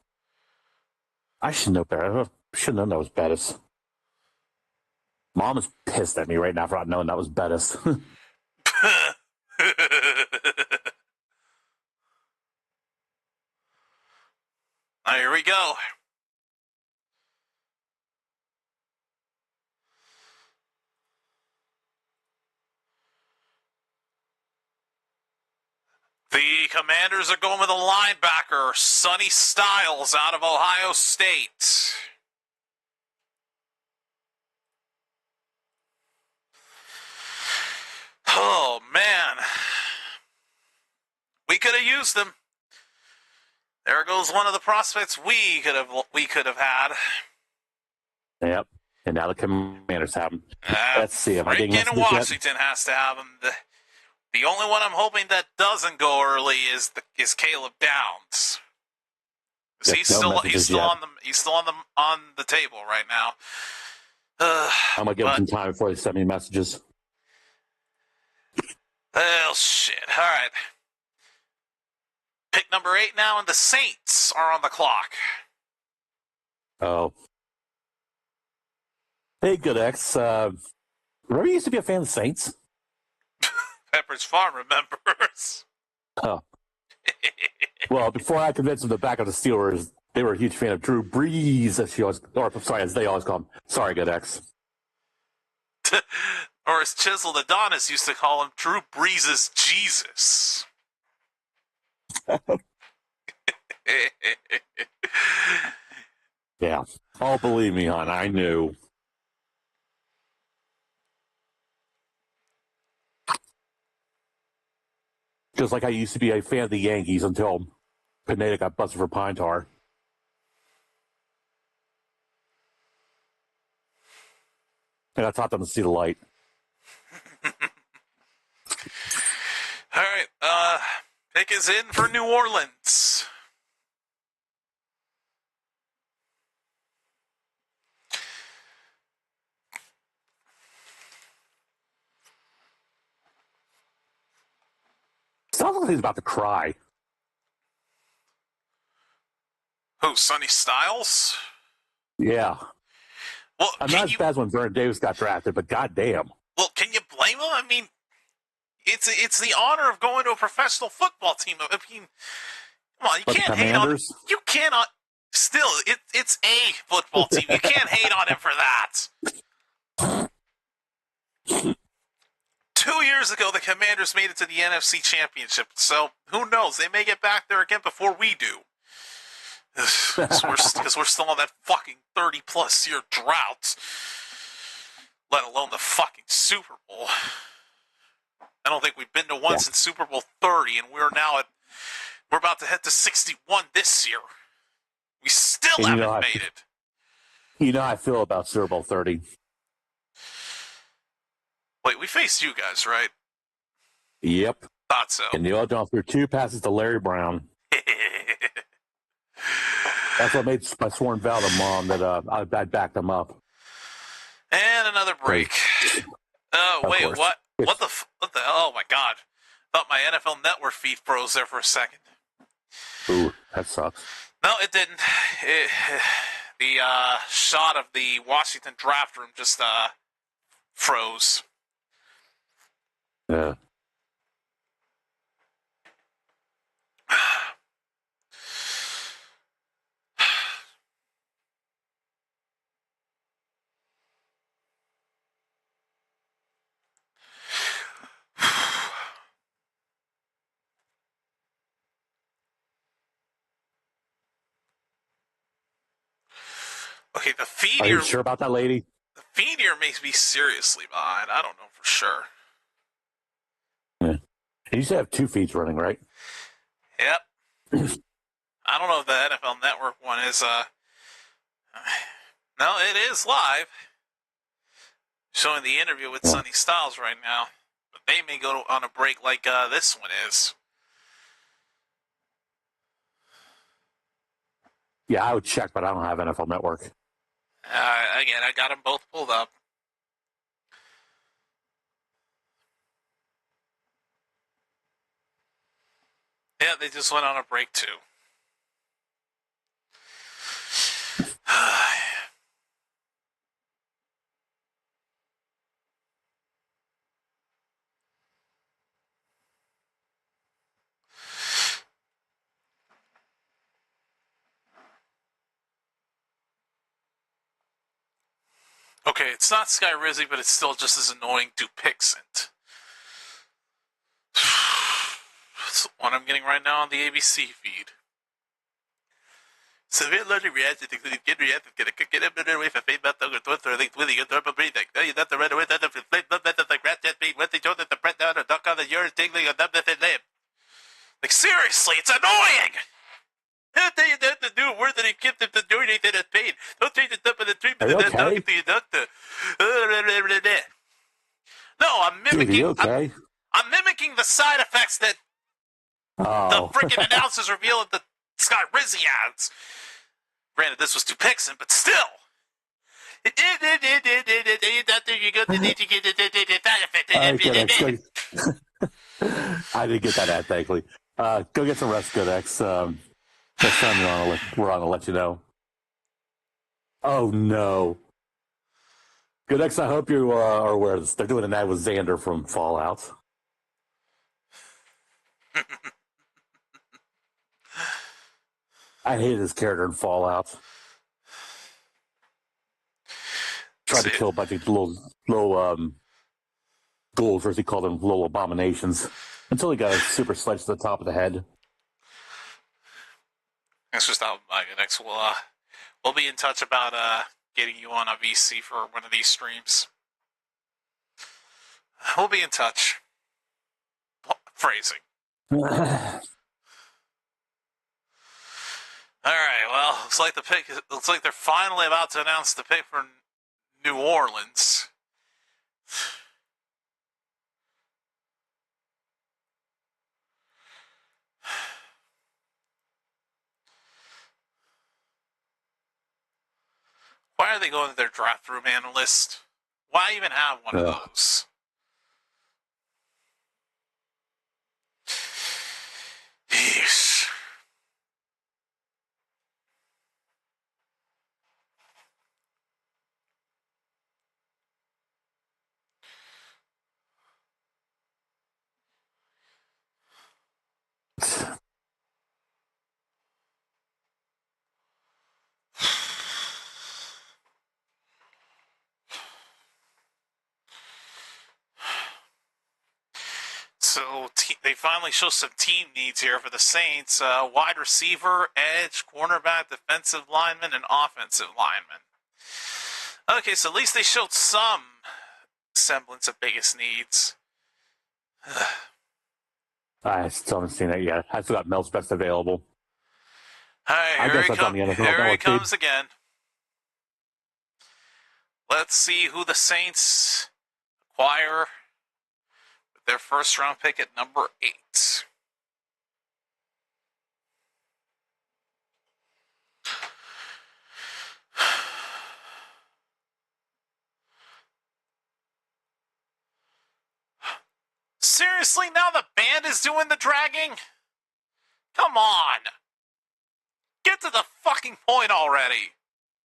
I should know better. I should have known that was Bettis. Mom is pissed at me right now for not knowing that was Bettis. Here we go. The Commanders are going with a linebacker, Sonny Styles, out of Ohio State. Oh, man. We could have used him. There goes one of the prospects we could have had. Yep. And now the Commanders have him. Let's see if I can get Washington has to have him. The only one I'm hoping that doesn't go early is Caleb Downs. Yep, he's still on the table right now. I'm gonna give him some time before they send me messages. Well, shit. All right. Pick number 8 now, and the Saints are on the clock. Oh. Hey, Good X. Remember you used to be a fan of the Saints? Pepperidge Farm remembers. Oh. Well, before I convinced them to back up the Steelers, they were a huge fan of Drew Brees, as they always call him. Sorry, Good X. Or as Chiseled Adonis used to call him, Drew Brees' Jesus. Yeah. Oh, believe me, hon, I knew. Just like I used to be a fan of the Yankees until Pineda got busted for pine tar. And I taught them to see the light. All right. Pick is in for New Orleans. Sounds like he's about to cry. Who, Sonny Styles? Yeah. Well, I'm not as bad as when Vernon Davis got drafted, but goddamn. Well, can you blame him? I mean, it's the honor of going to a professional football team. I mean, come on, you can't hate on. You cannot. Still, it's a football team. You can't hate on him for that. 2 years ago, the Commanders made it to the NFC Championship, so who knows? They may get back there again before we do. Because we're still on that fucking 30-plus year drought, let alone the fucking Super Bowl. I don't think we've been to one since Super Bowl 30, and we're about to head to 61 this year. We still haven't made it. You know how I feel about Super Bowl 30. Wait, we faced you guys, right? Yep. Thought so. And the other threw 2 passes to Larry Brown. That's what made my sworn vow to Mom that I'd back them up. And another break. Oh, wait, course. what? What the? Oh my God! Thought my NFL Network feed froze there for a second. Ooh, that sucks. No, it didn't. The shot of the Washington draft room just froze. Yeah. Okay, the feed Are you here. sure about that, lady? The feed here makes me seriously behind. I don't know for sure. Yeah. You used to have 2 feeds running, right? Yep. I don't know if the NFL Network one is. No, it is live. Showing the interview with Sonny Styles right now. But they may go on a break like this one is. Yeah, I would check, but I don't have NFL Network. Again, I got them both pulled up. Yeah, they just went on a break too. Okay, it's not Sky Rizzy, but it's still just as annoying to Pixent. That's the one I'm getting right now on the ABC feed. Severe allergic reaction to get reacted, get a away for faith, not the Twitter, like with the turbo breathing. You not the red away, that the flame, not that the rat jet beat, what they told that the breath down, a duck on the urine, tingling, a numb nothing lip. Like, seriously, it's annoying! Don't tell you that to do a word that he kept him to do anything that's pain. Don't change the top of the treatment and then talking to your doctor. No, I'm mimicking. Dude, okay? I'm mimicking the side effects that the freaking announcers revealed at the Scott Rizzi ads. Granted, this was to Pixen, but still. I didn't get that ad, thankfully. Go get some rest, Good X. Next time we're on to let you know. Oh, no. Good X, I hope you are aware of this. They're doing an ad with Xander from Fallout. I hated his character in Fallout. Tried to kill a bunch of little ghouls, or as he called them, little abominations, until he got a super sledge to the top of the head. That's just out by the next. We'll be in touch about getting you on a VC for one of these streams. We'll be in touch. Phrasing. All right. Well, looks like they're finally about to announce the pick for New Orleans. Why are they going to their draft room analyst? Why even have one of those? Yeesh. So they finally show some team needs here for the Saints. Wide receiver, edge, cornerback, defensive lineman, and offensive lineman. Okay, so at least they showed some semblance of biggest needs. I still haven't seen it yet. I still got Mel's best available. All right, here he comes again. Let's see who the Saints acquire with their first round pick at number 8. seriously? Now the band is doing the dragging? Come on. Get to the fucking point already.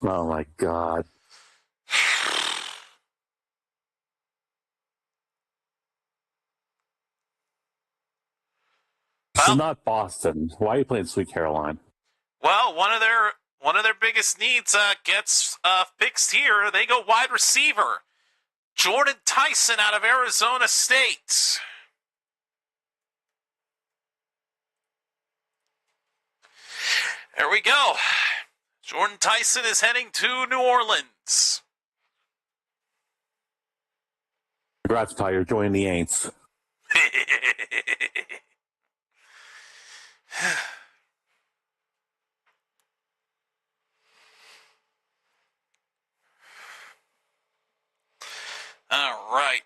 Oh my god. This is not Boston. Why are you playing Sweet Caroline? Well, one of their biggest needs gets fixed here. They go wide receiver. Jordan Tyson out of Arizona State. There we go. Jordan Tyson is heading to New Orleans. Congrats, Ty. You're joining the Aints. All right.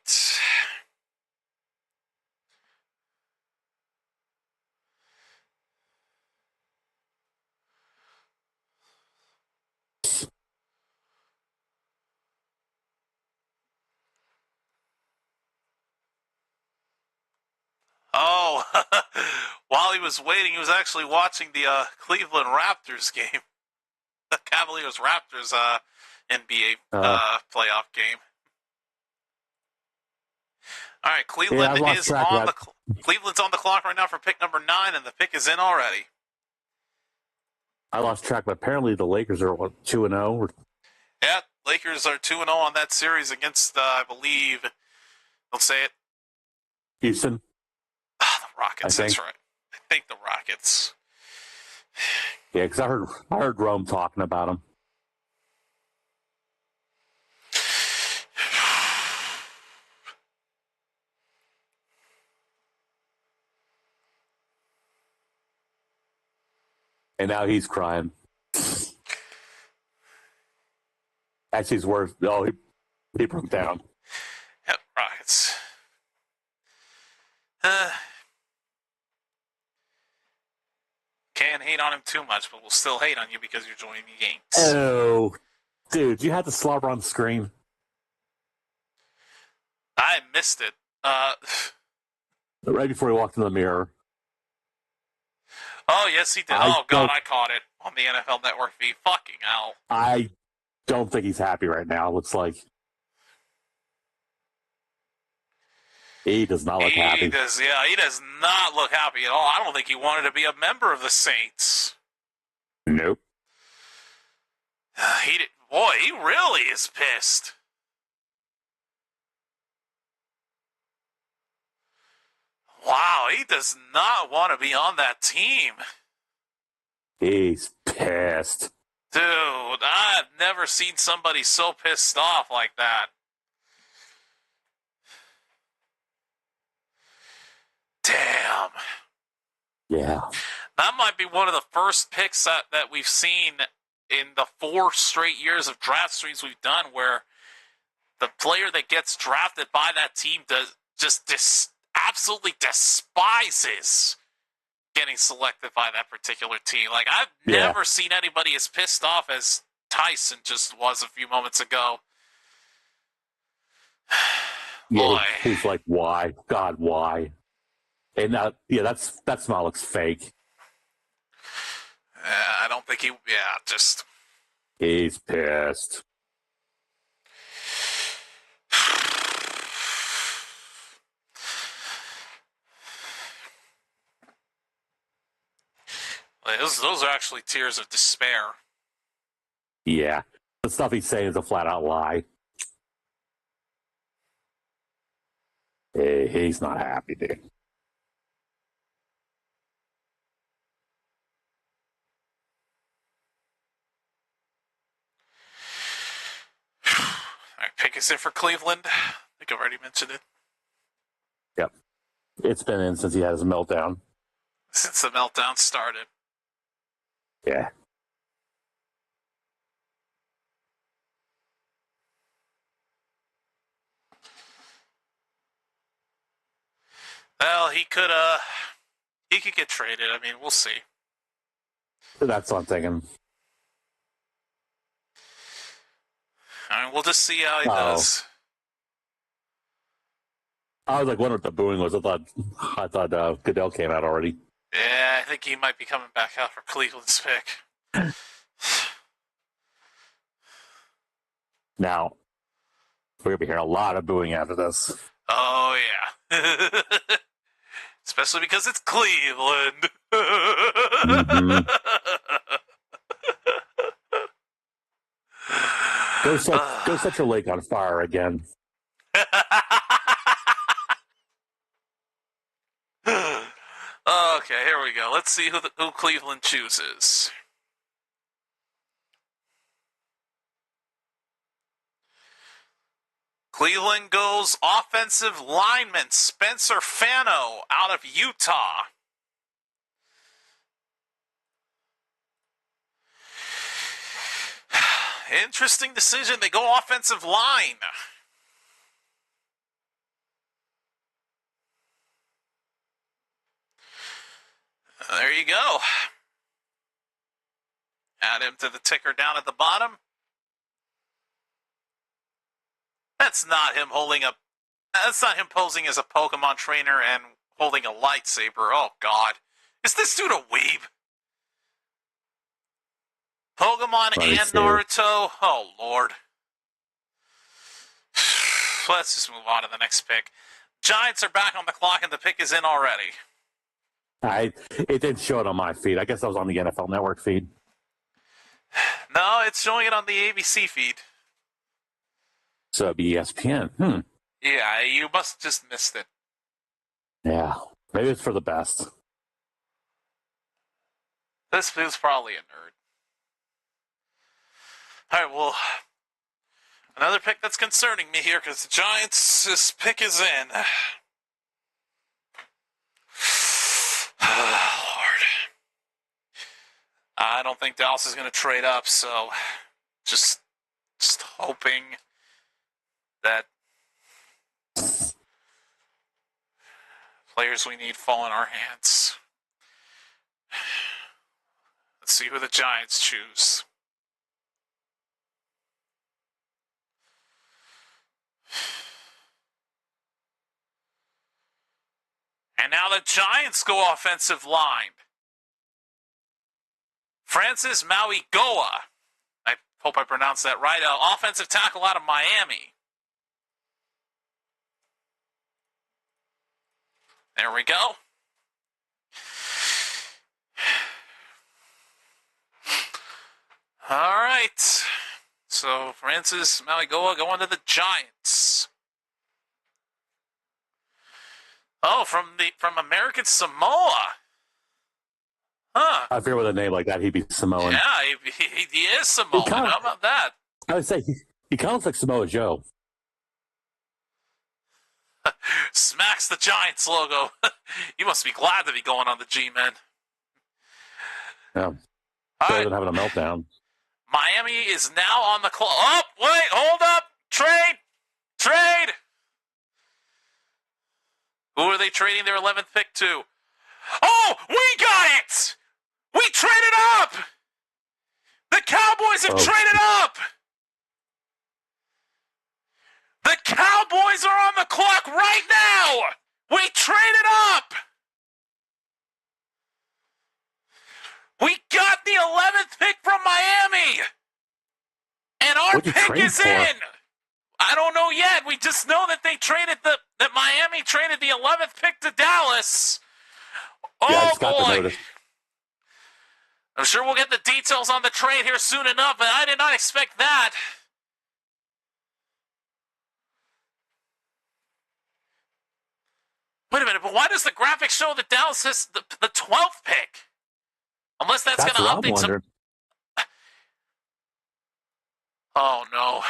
Oh, while he was waiting, he was actually watching the Cleveland Raptors game. The Cavaliers-Raptors NBA playoff game. All right, Cleveland is on Cleveland's on the clock right now for pick number 9, and the pick is in already. I lost track, but apparently the Lakers are, 2-0? Yeah, Lakers are 2-0 on that series against, I believe, let's say it. Houston? The Rockets, that's right. I think the Rockets. Yeah, because I heard Rome talking about them. And now he's crying. Actually, he's worse. Oh, he broke down. Yep, Rockets. Can't hate on him too much, but we'll still hate on you because you're joining the games. Oh, dude, you had the slobber on the screen. I missed it. Right before he walked in the mirror. Oh, yes, he did. I caught it on the NFL Network feed. Fucking hell. I don't think he's happy right now. It looks like he does not look happy. He does not look happy at all. I don't think he wanted to be a member of the Saints. Nope. He really is pissed. Wow, he does not want to be on that team. He's pissed. Dude, I've never seen somebody so pissed off like that. Damn. Yeah. That might be one of the first picks that we've seen in the 4 straight years of draft streams we've done where the player that gets drafted by that team absolutely despises getting selected by that particular team. Like, I've never seen anybody as pissed off as Tyson just was a few moments ago. Yeah, he's like, why? God, why? And that smile looks fake. I don't think He's pissed. Those are actually tears of despair. Yeah. The stuff he's saying is a flat-out lie. He's not happy, dude. All right, pick is in for Cleveland. I think I've already mentioned it. Yep. It's been in since he had his meltdown. Since the meltdown started. Yeah. Well, he could get traded. I mean, we'll see. That's what I'm thinking. I mean, we'll just see how he does. I was like wondering what the booing was. I thought Goodell came out already. Yeah, I think he might be coming back out for Cleveland's pick. Now, we're going to be hearing a lot of booing after this. Oh, yeah. Especially because it's Cleveland. Mm-hmm. Go set your lake on fire again. Okay, here we go. Let's see who Cleveland chooses. Cleveland goes offensive lineman Spencer Fano out of Utah. Interesting decision. They go offensive line. There you go. Add him to the ticker down at the bottom. That's not him posing as a Pokemon trainer and holding a lightsaber. Oh, God. Is this dude a weeb? Pokemon and Naruto? Oh, Lord. Let's just move on to the next pick. Giants are back on the clock and the pick is in already. It didn't show it on my feed. I guess I was on the NFL Network feed. No, it's showing it on the ABC feed. So it'd be ESPN. Yeah, you must just missed it. Yeah, maybe it's for the best. This is probably a nerd. All right, well, another pick that's concerning me here because the Giants' pick is in. Oh, Lord. I don't think Dallas is going to trade up, so just hoping that players we need fall in our hands. Let's see who the Giants choose. And now the Giants go offensive line. Francis Mauigoa. I hope I pronounced that right. Offensive tackle out of Miami. There we go. All right. So Francis Mauigoa going to the Giants. Oh, from American Samoa. Huh. I figure with a name like that, he'd be Samoan. Yeah, he is Samoan. How about that? I would say he kind of looks like Samoa Joe. Smacks the Giants logo. You must be glad to be going on the G-Men. Yeah. Better than having a meltdown. Miami is now on the clock. Oh, wait, hold up. Trade. Who are they trading their 11th pick to? Oh, we got it! We traded up! The Cowboys have traded up! The Cowboys are on the clock right now! We traded up! We got the 11th pick from Miami! And our pick is in! I don't know yet. We just know that they traded that Miami traded the 11th pick to Dallas. Oh, boy. I'm sure we'll get the details on the trade here soon enough, but I did not expect that. Wait a minute, but why does the graphic show that Dallas has the 12th pick? Unless that's going to update some... Oh, no.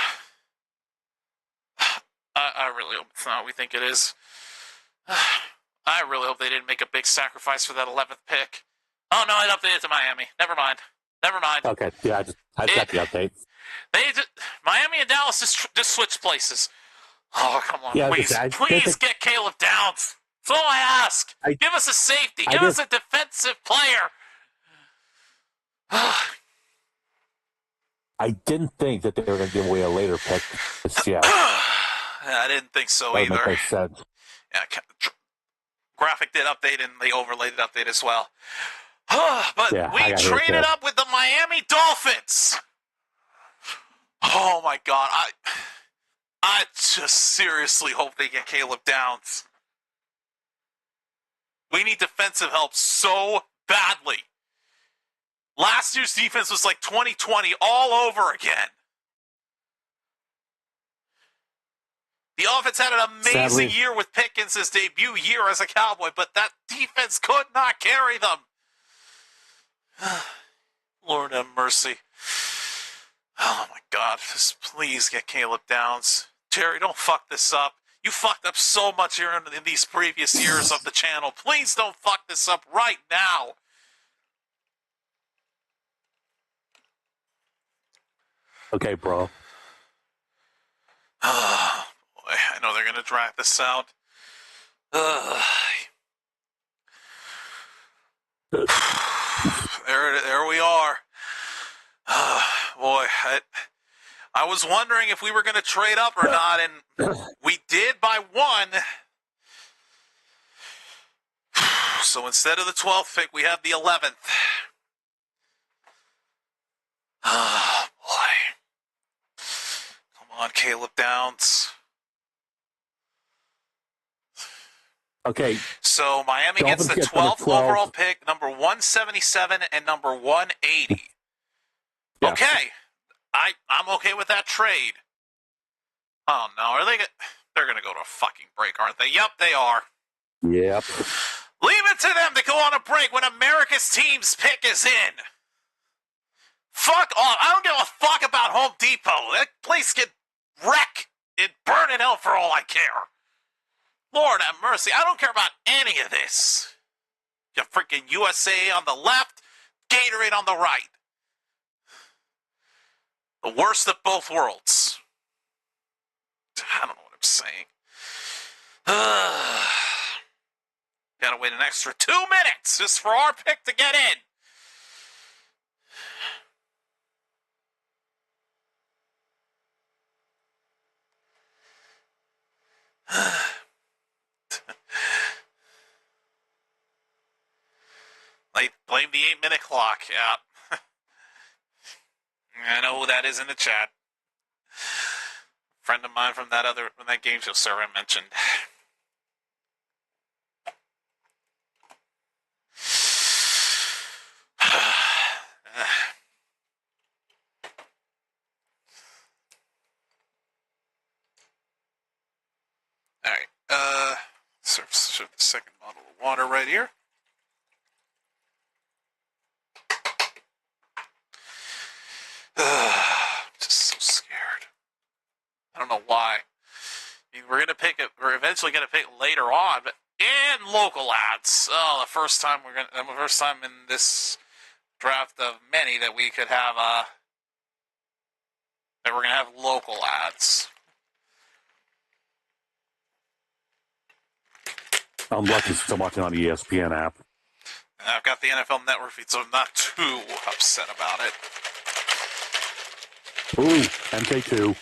I really hope it's not. We think it is. I really hope they didn't make a big sacrifice for that 11th pick. Oh, no, it updated to Miami. Never mind. Okay, yeah, I just got the update. Miami and Dallas just switched places. Oh, come on. Yeah, please get Caleb Downs. That's all I ask. Give us a safety. Give us a defensive player. I didn't think that they were going to give away a later pick just yet. I didn't think so That would make either. no sense. Yeah, graphic did update and the overlay did update as well. But Yeah, we I got hit traded too. up with the Miami Dolphins. Oh my God, I just seriously hope they get Caleb Downs. We need defensive help so badly. Last year's defense was like 2020 all over again. The offense had an amazing year with Pickens' his debut year as a Cowboy, but that defense could not carry them. Lord have mercy. Oh my God, just please get Caleb Downs. Terry, don't fuck this up. You fucked up so much here in these previous years of the channel. Please don't fuck this up right now. Okay, bro. Oh, boy, I know they're going to drag this out. There we are. Boy, I was wondering if we were going to trade up or not, and we did by one. So instead of the 12th pick, we have the 11th. Oh, boy. Come on, Caleb Downs. Okay. So Miami gets the 12th overall pick, number 177 and number 180. Yeah. Okay. I'm okay with that trade. Oh, no. Are they? They're going to go to a fucking break, aren't they? Yep, they are. Yep. Leave it to them to go on a break when America's team's pick is in. Fuck off. I don't give a fuck about Home Depot. That place can wreck and burn in hell for all I care. Lord have mercy. I don't care about any of this. You freaking USA on the left, Gatorade on the right. The worst of both worlds. I don't know what I'm saying. Gotta wait an extra 2 minutes just for our pick to get in. Like, blame the 8-minute clock, yeah. I know who that is in the chat. Friend of mine from that game show server I mentioned. All right. Serve the second bottle of water right here. I'm just so scared. I don't know why. I mean, we're eventually gonna pick later on, but and local ads. Oh, the first time in this draft of many that we could have that we're gonna have local ads. I'm lucky since I'm watching on the ESPN app. I've got the NFL Network feed, so I'm not too upset about it. Ooh, MK2.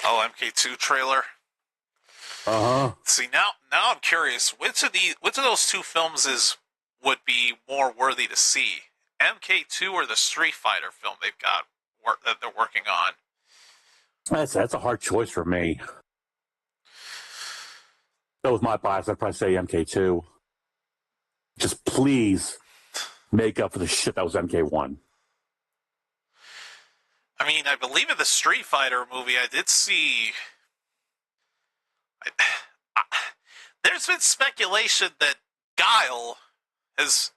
Oh, MK2 trailer. See, now I'm curious. Which of those two films would be more worthy to see? MK2 or the Street Fighter film they've got that they're working on? That's a hard choice for me. That was my bias. I'd probably say MK2. Just please make up for the shit that was MK1. I mean, I believe in the Street Fighter movie, I did see. There's been speculation that Guile is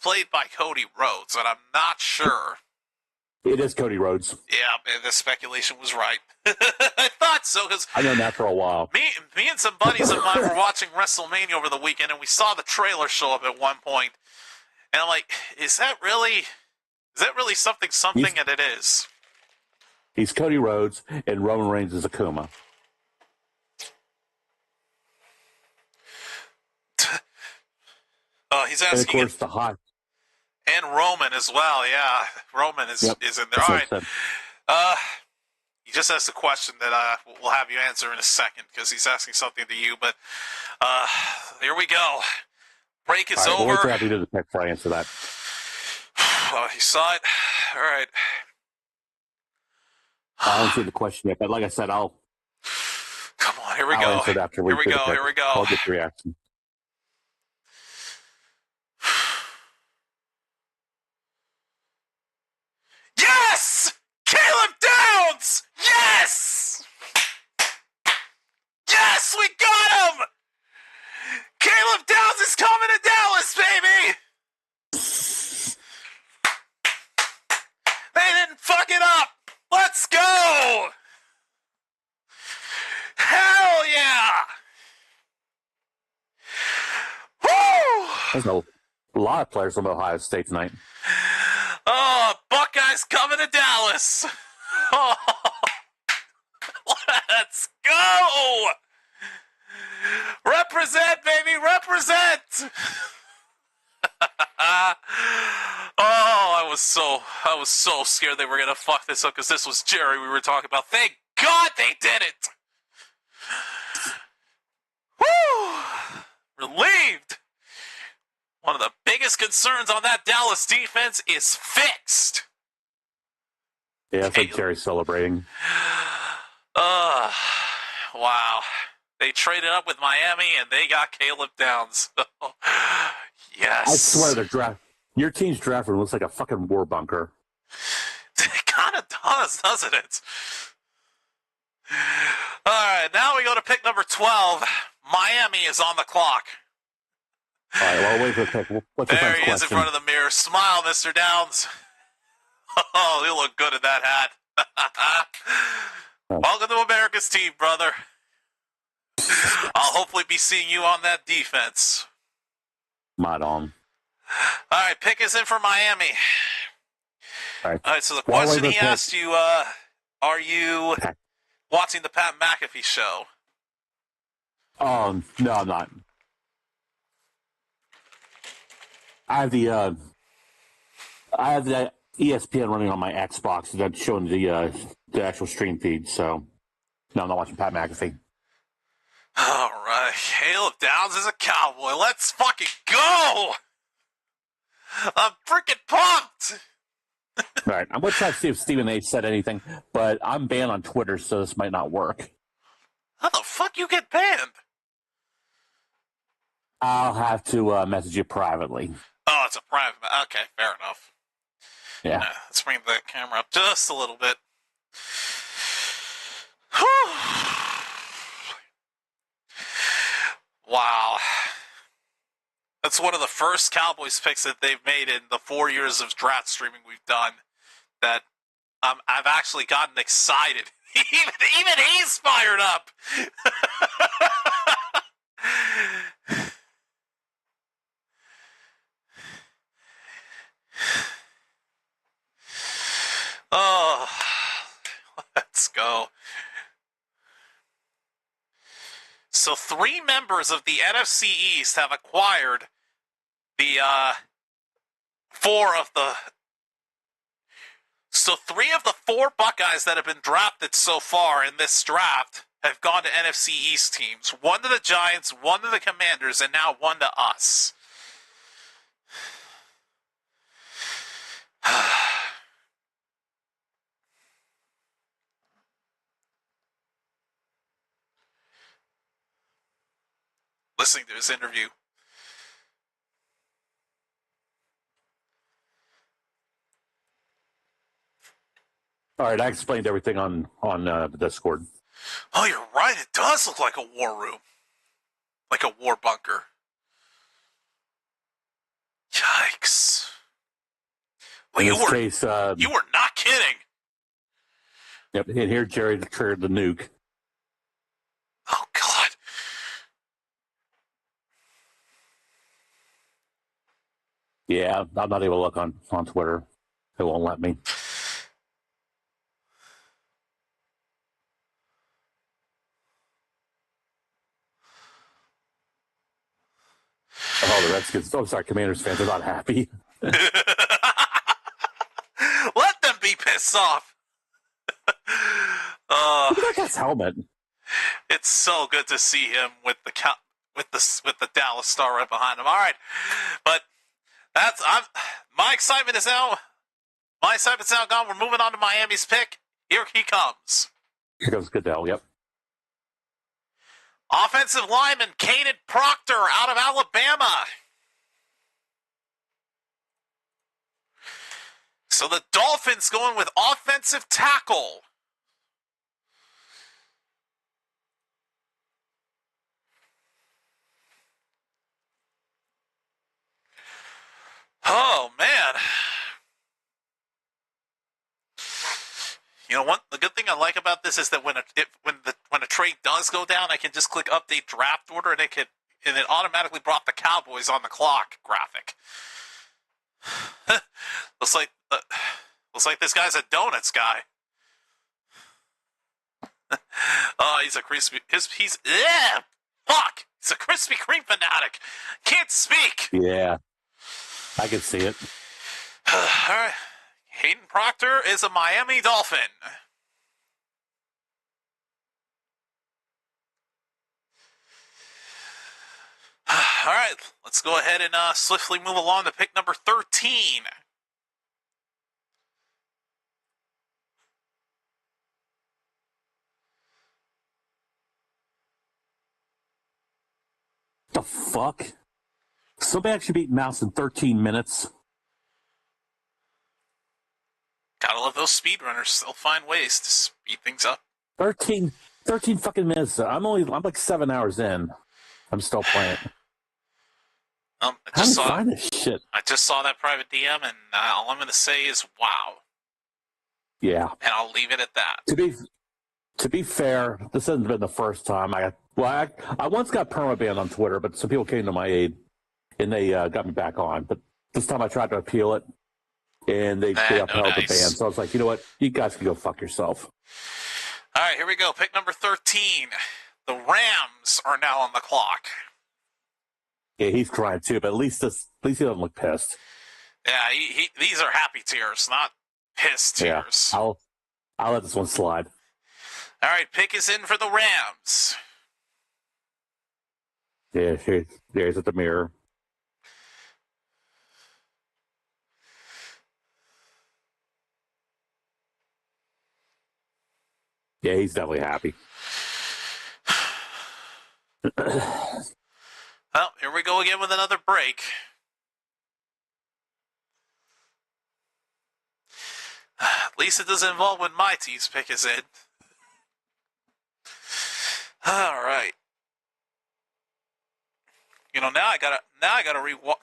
played by Cody Rhodes, and I'm not sure. It is Cody Rhodes. Yeah, the speculation was right. I thought so, because I know that for a while. Me and some buddies of mine were watching WrestleMania over the weekend, and we saw the trailer show up at one point, and I'm like, is that really something? And it is. He's Cody Rhodes, and Roman Reigns is Akuma. He's asking. And of course, and Roman as well. Yeah, Roman is in there. All right. he just asked a question that we'll have you answer in a second because he's asking something to you. But here we go. Break is over. We'll wait till after you do the pick before I answer that. Oh, he saw it. All right. I don't see the question yet, but like I said, Come on, here we I'll go. answer it after we Here we go. Here we go. I'll get the reaction. Yes! Caleb Downs! Yes! Yes, we got him! Caleb Downs is coming to Dallas, baby! They didn't fuck it up! Let's go! Hell yeah! Woo! There's a lot of players from Ohio State tonight. Oh, Buckeyes coming to Dallas. Oh, let's go. Represent, baby, represent. I was so scared they were going to fuck this up because this was Jerry we were talking about. Thank God they did it. Woo! Relieved. One of the biggest concerns on that Dallas defense is fixed. Yeah, it's like Jerry's celebrating. Wow. They traded up with Miami and they got Caleb Downs. Yes. I swear your team's draft room looks like a fucking war bunker. It kind of does, doesn't it? All right, now we go to pick number 12. Miami is on the clock. All right, well, wait for the pick. What's the There first he question? is in front of the mirror. Smile, Mr. Downs. Oh, you look good in that hat. Welcome to America's team, brother. I'll hopefully be seeing you on that defense. Mod on. All right, pick is in for Miami. All right, so the question he asked you, are you watching the Pat McAfee show? No, I'm not. I have the ESPN running on my Xbox that's showing the actual stream feed. So, no, I'm not watching Pat McAfee. All right, Caleb Downs is a Cowboy. Let's fucking go! I'm freaking pumped! All right, I'm going to try to see if Stephen A. said anything, but I'm banned on Twitter, so this might not work. How the fuck you get banned? I'll have to message you privately. Oh, it's a private. Okay, fair enough. Yeah. Let's bring the camera up just a little bit. Wow. That's one of the first Cowboys picks that they've made in the 4 years of draft streaming we've done that I've actually gotten excited. Even he's fired up. Oh, let's go. So 3 members of the NFC East have acquired the 4 of the... So 3 of the 4 Buckeyes that have been drafted so far in this draft have gone to NFC East teams. 1 to the Giants, 1 to the Commanders, and now 1 to us. Listening to his interview. All right, I explained everything on the Discord. Oh, you're right. It does look like a war room. Like a war bunker. Yikes. Well, you were not kidding. Yep, and here Jerry triggered the nuke. Oh, God. Yeah, I'm not able to look on Twitter. It won't let me. Oh, the Redskins. Oh, sorry, Commanders fans are not happy. Let them be pissed off. Look at that guy's helmet. It's so good to see him with the Dallas Star right behind him. All right, but my excitement is now gone. We're moving on to Miami's pick. Here he comes. Here goes Goodell. Yep. Offensive lineman Caden Proctor out of Alabama. So the Dolphins going with offensive tackle. Oh man. You know, the good thing I like about this is that when a trade does go down, I can just click update draft order and it automatically brought the Cowboys on the clock graphic. looks like this guy's a donuts guy. Oh, he's a crispy. He's fuck. He's a Krispy Kreme fanatic. Can't speak. Yeah, I can see it. All right. Hayden Proctor is a Miami Dolphin. All right, let's go ahead and swiftly move along to pick number 13. The fuck? Somebody actually beat Mouse in 13 minutes. Gotta love those speedrunners. They'll find ways to speed things up. 13 fucking minutes. I'm like 7 hours in. I'm still playing. I How do you find this shit? I just saw that private DM, and all I'm going to say is, wow. Yeah. And I'll leave it at that. To be fair, this hasn't been the first time I once got permabanned on Twitter, but some people came to my aid, and they got me back on. But this time I tried to appeal it, and they upheld the ban. So I was like, you know what? You guys can go fuck yourself. All right, here we go. Pick number 13. The Rams are now on the clock. Yeah, he's crying too, but at least he doesn't look pissed. Yeah, these are happy tears, not pissed tears. Yeah, I'll let this one slide. All right, pick is in for the Rams. Yeah, there's at the mirror. Yeah, he's definitely happy. Well, here we go again with another break. At least it doesn't involve when my team's pick is in. All right. You know, now I gotta rewatch.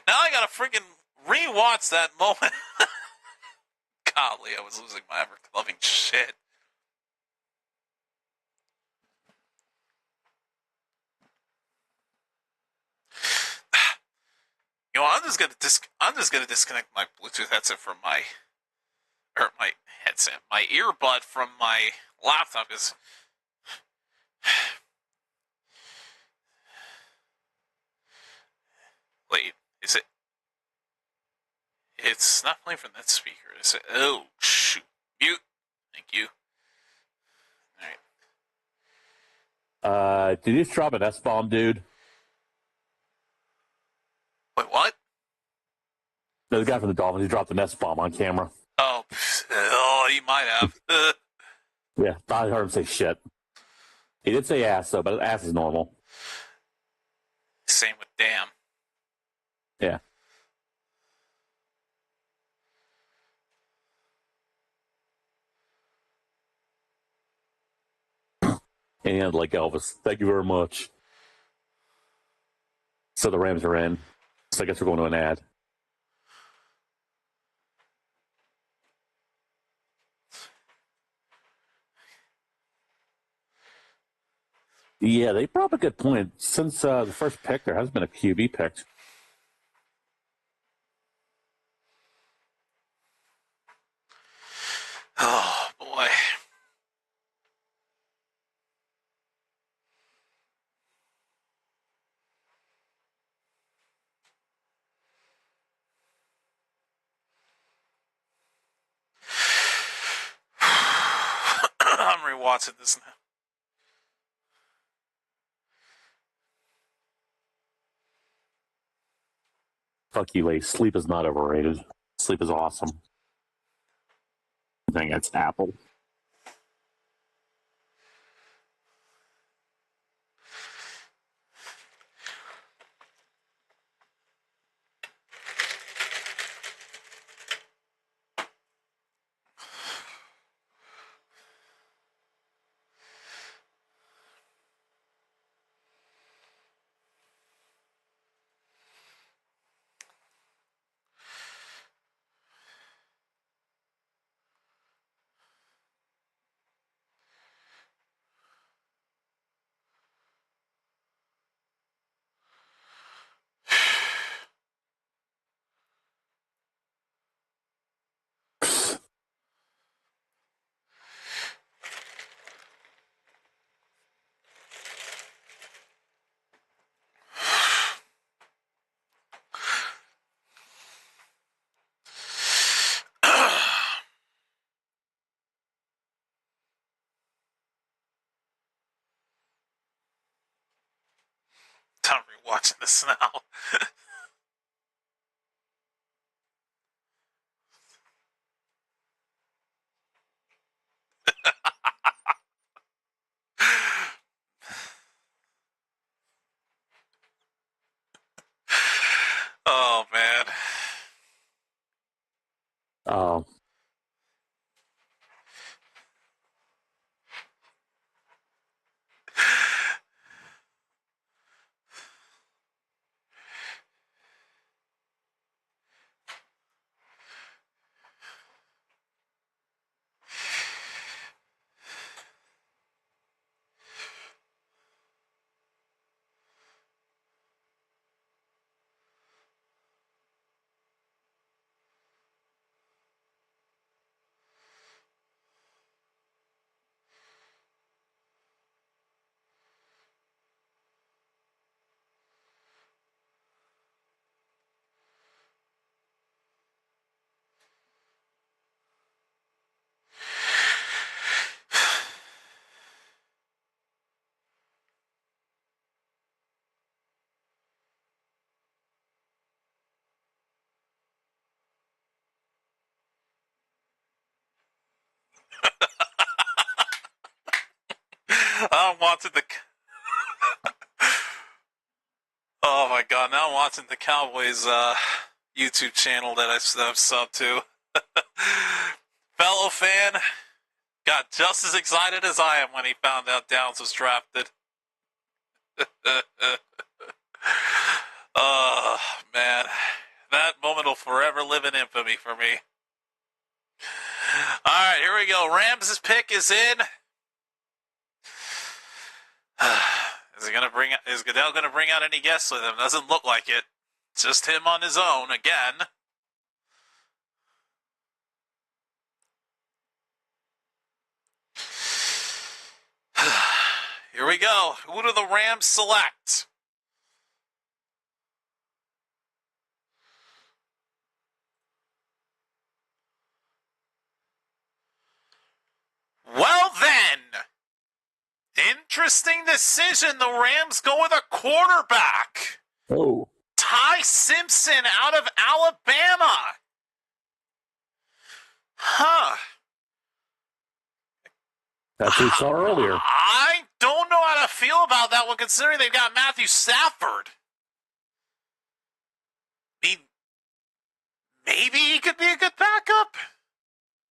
Now I gotta freaking rewatch that moment. Golly, I was losing my ever-loving shit. You know, I'm just gonna disconnect my Bluetooth headset from my earbud from my laptop is. Wait, is it? It's not playing from that speaker, is it? Oh shoot! Mute. Thank you. All right. Did you just drop an S-bomb, dude? Wait, what? No, the guy from the Dolphins, he dropped an S-bomb on camera. Oh, he might have. Yeah, I heard him say shit. He did say ass, though, but ass is normal. Same with damn. Yeah. And like Elvis, thank you very much. So the Rams are in. So I guess we're going to an ad. Yeah, they brought up a good point. Since the first pick, there hasn't been a QB picked. Oh, boy. I'm rewatching this now. Fuck you, Ace. Sleep is not overrated. Sleep is awesome. I think it's Apple. I'm rewatching this now. Oh, man. Oh. I'm watching the. Oh my god! Now I'm watching the Cowboys YouTube channel that I've subbed to. Fellow fan got just as excited as I am when he found out Downs was drafted. Oh man, that moment will forever live in infamy for me. All right, here we go. Rams' pick is in. Is Goodell gonna bring out any guests with him? Doesn't look like it. Just him on his own again. Here we go. Who do the Rams select? Well then, interesting decision. The Rams go with a quarterback. Oh. Ty Simpson out of Alabama. Huh. That's what we saw earlier. I don't know how to feel about that one, considering they've got Matthew Stafford. I mean, maybe he could be a good backup.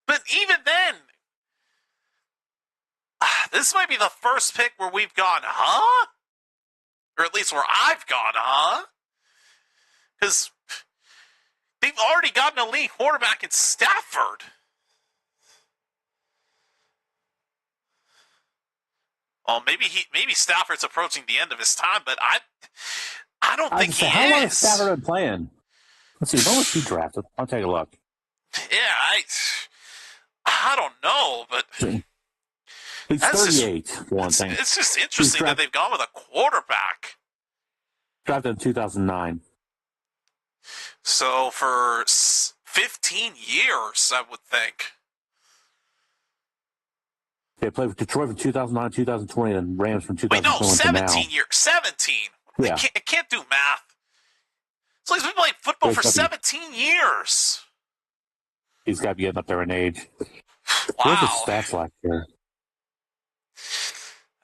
But even then, this might be the first pick where we've gone, huh? Or at least where I've gone, huh? Because they've already got an elite quarterback in Stafford. Well, maybe Stafford's approaching the end of his time, but I don't think he is. How long has Stafford been playing? Let's see. When was he drafted? I'll take a look. Yeah, I don't know, but he's 38. For one thing, it's just interesting that they've gone with a quarterback. Drafted in 2009. So for 15 years, I would think. They played for Detroit from 2009 2020 and Rams from Wait, no, 2021 to now. 17 years. 17. Yeah. I can't do math. So he's been playing football for He's gotta 17 years. He's got to be getting up there in age. Wow. What was his stats last year?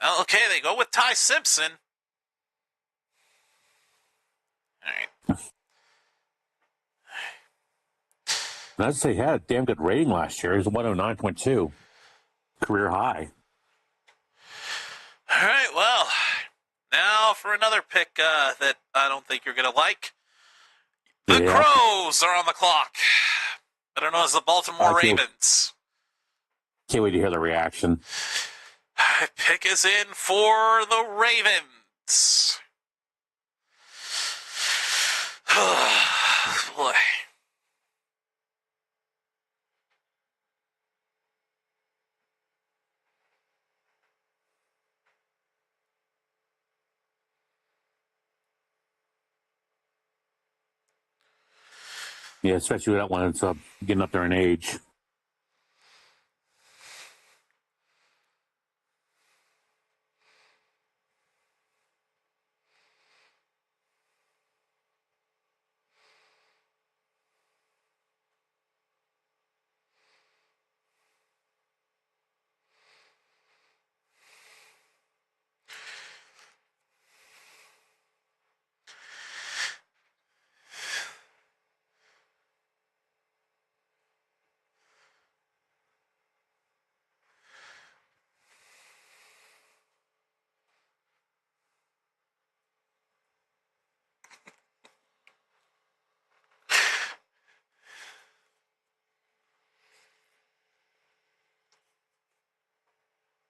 Well, okay, they go with Ty Simpson. All right. I'd say he had a damn good rating last year. He was 109.2. Career high. All right, well, now for another pick that I don't think you're going to like. The Crows are on the clock. Better known as the Baltimore Ravens. Can't wait to hear the reaction. Pick is in for the Ravens. Boy. Yeah, especially with that one. It's getting up there in age.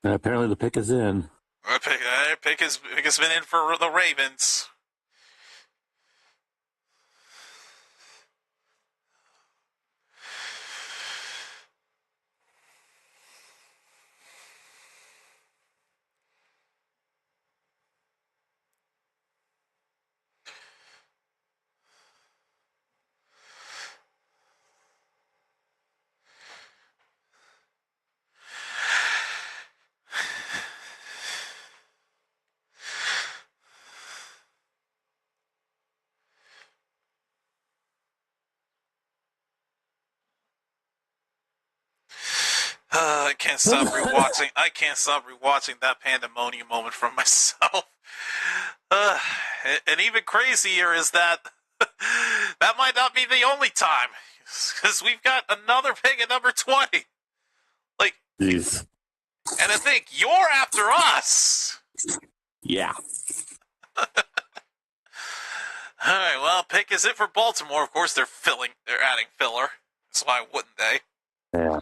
And apparently the pick is in. Pick has been in for the Ravens. I can't stop rewatching. I can't stop rewatching that pandemonium moment from myself. And even crazier is that that might not be the only time, because we've got another pick at number 20. Like, jeez. And I think you're after us. Yeah. All right. Well, pick is it for Baltimore. Of course, they're adding filler. That's why wouldn't they? Yeah.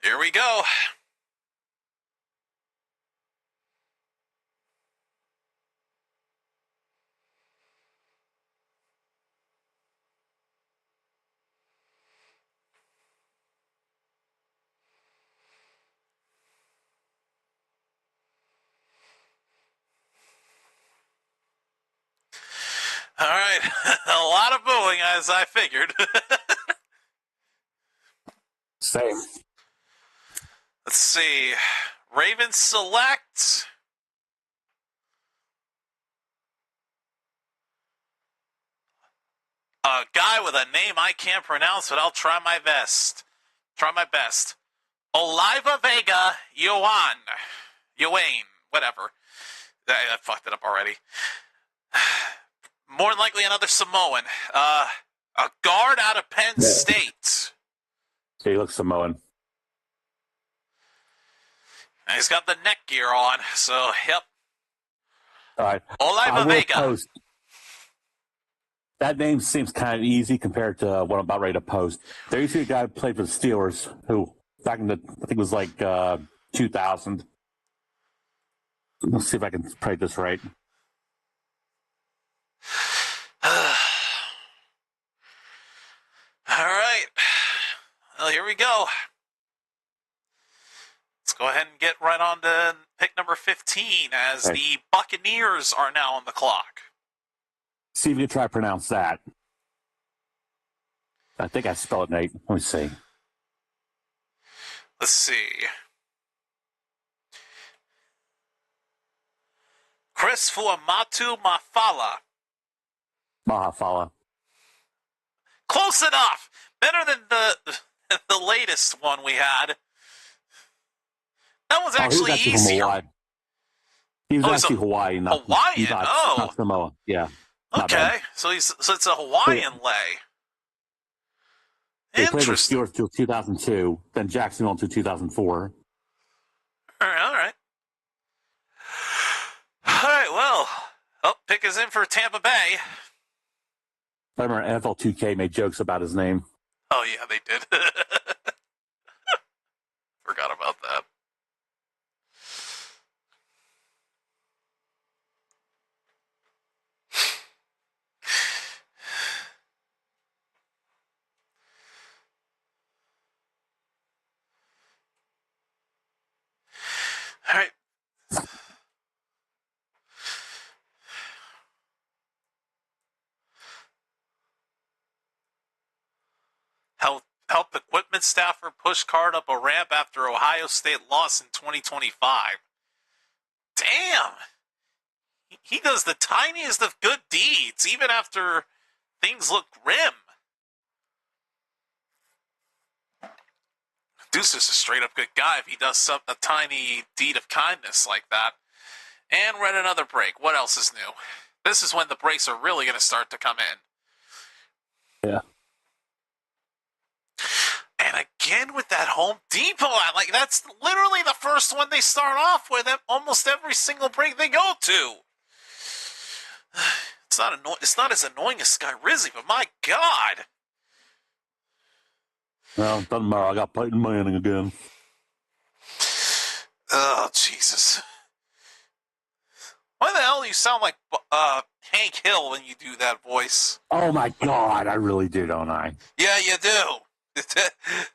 Here we go. All right. A lot of booing, as I figured. Same. Let's see. Ravens select a guy with a name I can't pronounce, but I'll try my best. Oliva Vega Yoane, whatever. I fucked it up already. More than likely another Samoan. A guard out of Penn State. He looks Samoan. And he's got the neck gear on, so yep. All right. Oliva Vega. That name seems kind of easy compared to what I'm about ready to post. There used to be a guy who played for the Steelers who, back in I think it was like 2000. Let's see if I can pray this right. All right. Well, here we go. Let's go ahead and get right on to pick number 15 as Okay. the Buccaneers are now on the clock. See if you can try to pronounce that. I think I spelled it right. Let me see. Let's see. Chris Fuamatu Mafala. Mahafala. Close enough. Better than the latest one we had. That was actually he was easier. From Hawaii. He was actually Hawaii, not Hawaiian. not Samoa. Yeah. Okay, so it's a Hawaiian lay. They played with Interesting. Steelers until 2002, then Jacksonville until 2004. All right. Well, pick is in for Tampa Bay. I remember NFL 2K made jokes about his name. Oh yeah, they did. Forgot about that. All right. Help equipment staffer push cart up a ramp after Ohio State loss in 2025. Damn. He does the tiniest of good deeds, even after things look grim. Deuce is a straight up good guy if he does a tiny deed of kindness like that. And read another break. What else is new? This is when the breaks are really going to start to come in. Yeah. And again with that Home Depot ad, like that's literally the first one they start off with at almost every single break they go to. It's not as annoying as Sky Rizzy, but my God. Well, doesn't matter. I got Peyton Manning again. Oh, Jesus. Why the hell do you sound like Hank Hill when you do that voice? Oh, my God. I really do, don't I? Yeah, you do.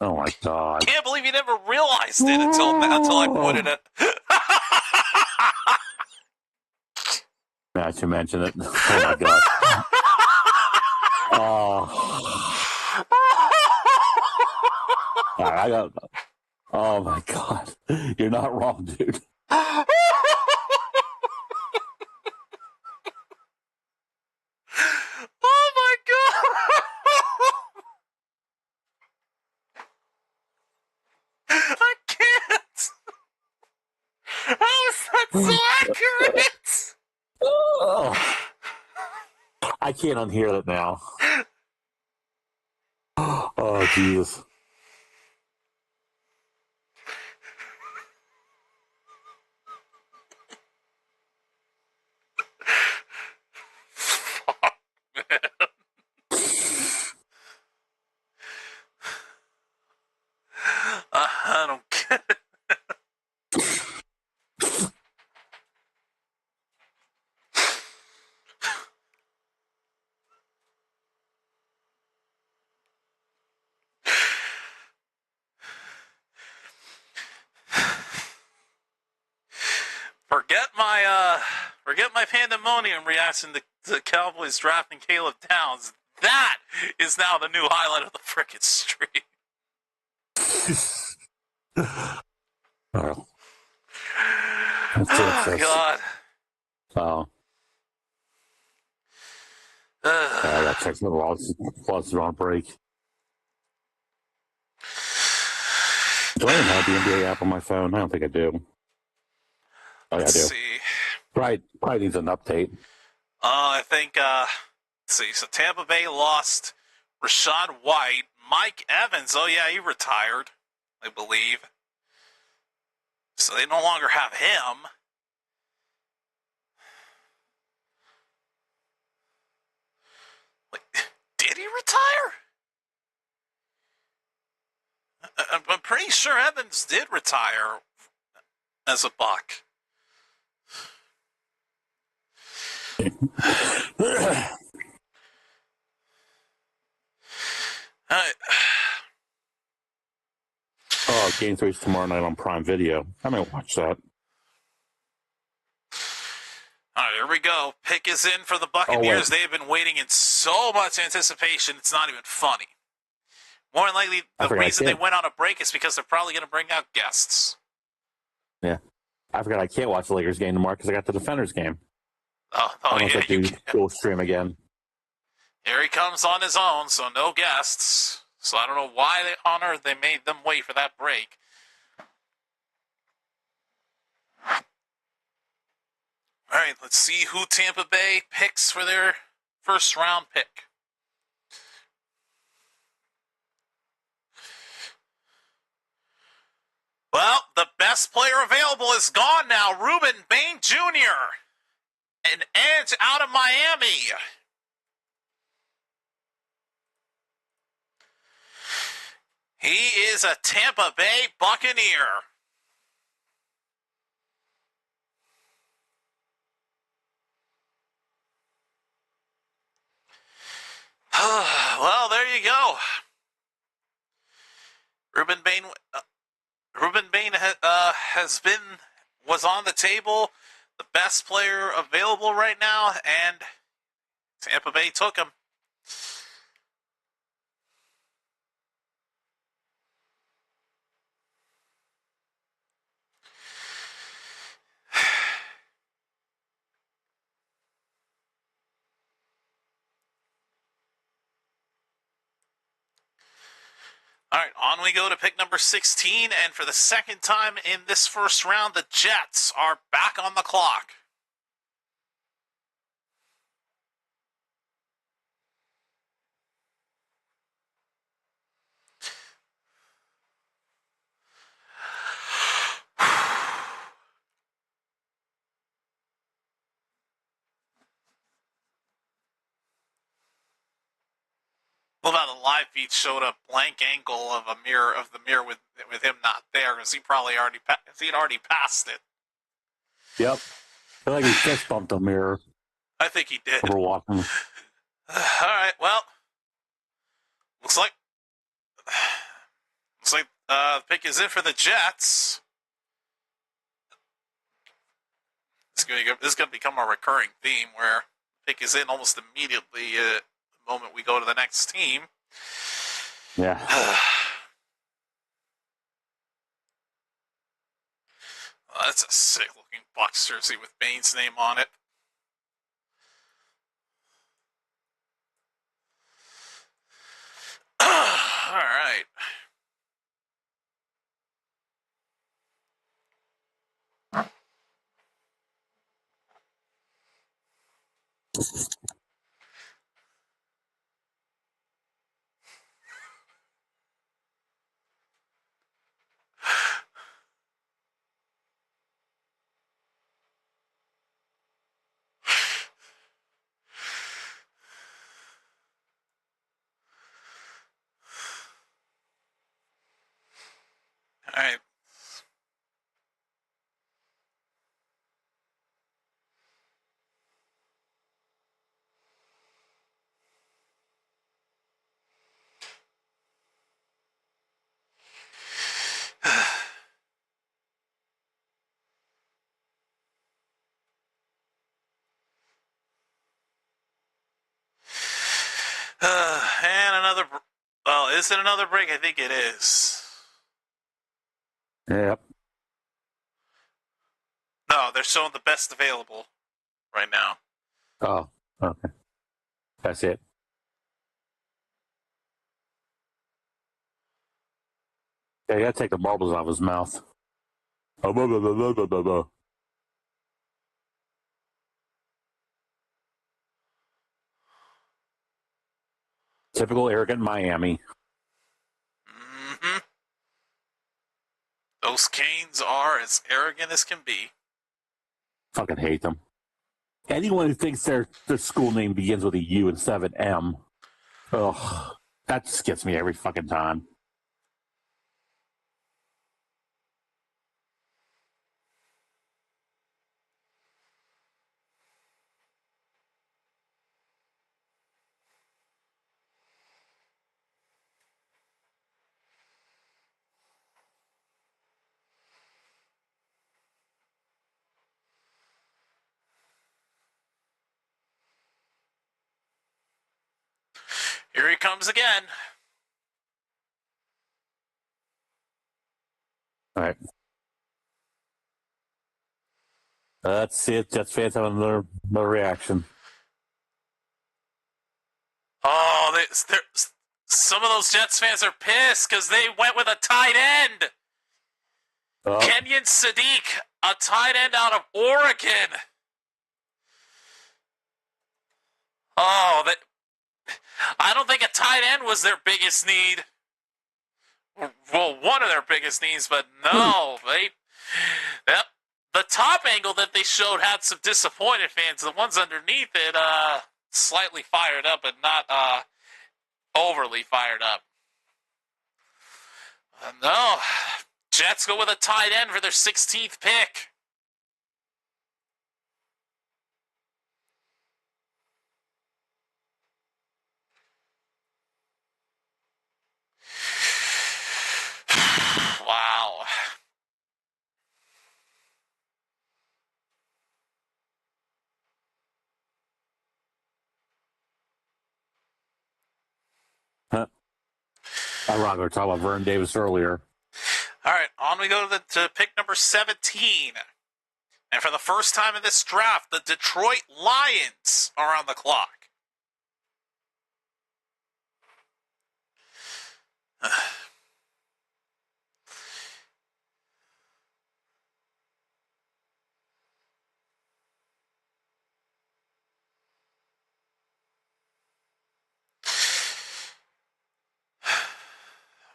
Oh, my God. Can't believe you never realized it until I pointed it. Now you mention it. Oh, my God. All right, I got... Oh, my God. You're not wrong, dude. Oh my God! I can't! How is that so accurate? Oh. I can't unhear it now. Oh, Jesus. I don't get it. Forget my pandemonium reaction to the Cowboys drafting Caleb Towns. That is now the new highlight of the frickin' stream. Oh, God. Oh. I gotta check some laws are on break. Do I even have the NBA app on my phone? I don't think I do. Oh, yeah, I do. Let's see. Probably needs an update. I think, let's see. So Tampa Bay lost Rashad White. Mike Evans, oh yeah, he retired, I believe. So they no longer have him. Wait, did he retire? I'm pretty sure Evans did retire as a Buck. Oh, Game 3 is tomorrow night on Prime Video. I might watch that. All right, here we go. Pick is in for the Buccaneers. They've been waiting in so much anticipation, it's not even funny. More than likely, the reason they went on a break is because they're probably going to bring out guests. Yeah. I forgot I can't watch the Lakers game tomorrow because I got the Defenders game. Oh yeah, you can go stream again. Here he comes on his own, so no guests. So I don't know why on earth they made them wait for that break. All right, let's see who Tampa Bay picks for their first round pick. Well, the best player available is gone now. Ruben Bain Jr., an edge out of Miami. He is a Tampa Bay Buccaneer. Well, there you go. Ruben Bain was on the table, the best player available right now, and Tampa Bay took him. All right, on we go to pick number 16, and for the second time in this first round, the Jets are back on the clock. Well, now the live feed showed a blank angle of the mirror with him not there because he'd already passed it. Yep. I feel like he fist bumped the mirror. I think he did. We're walking. All right. Well, looks like the pick is in for the Jets. This is going to become a recurring theme where pick is in almost immediately the moment we go to the next team. Yeah. That's a sick-looking Bucs jersey with Bain's name on it. All right. All right. And another. Well, is it another break? I think it is. Yep. No, they're showing the best available right now. Oh, okay. That's it. Yeah, you gotta take the marbles out of his mouth. Oh, blah, blah, blah, blah, blah, blah, blah. Typical arrogant Miami. Mm-hmm. Those Canes are as arrogant as can be. Fucking hate them. Anyone who thinks their school name begins with a U instead of an M, ugh, that just gets me every fucking time. Here he comes again. All right. Let's see it. Jets fans have another reaction. Oh, some of those Jets fans are pissed because they went with a tight end. Oh. Kenyon Sadiq, a tight end out of Oregon. Oh, I don't think a tight end was their biggest need. Well, one of their biggest needs, but no. The top angle that they showed had some disappointed fans. The ones underneath it, slightly fired up, but not overly fired up. No. Jets go with a tight end for their 16th pick. Wow. Huh. I wrong. We were talking about Vern Davis earlier. All right, on we go to pick number 17. And for the first time in this draft, the Detroit Lions are on the clock.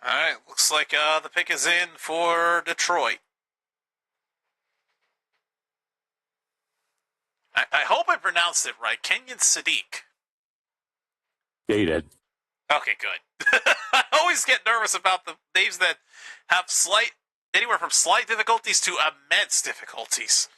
All right, looks like the pick is in for Detroit. I hope I pronounced it right. Kenyon Sadiq. Yeah, you did. Okay, good. I always get nervous about the names that have anywhere from slight difficulties to immense difficulties.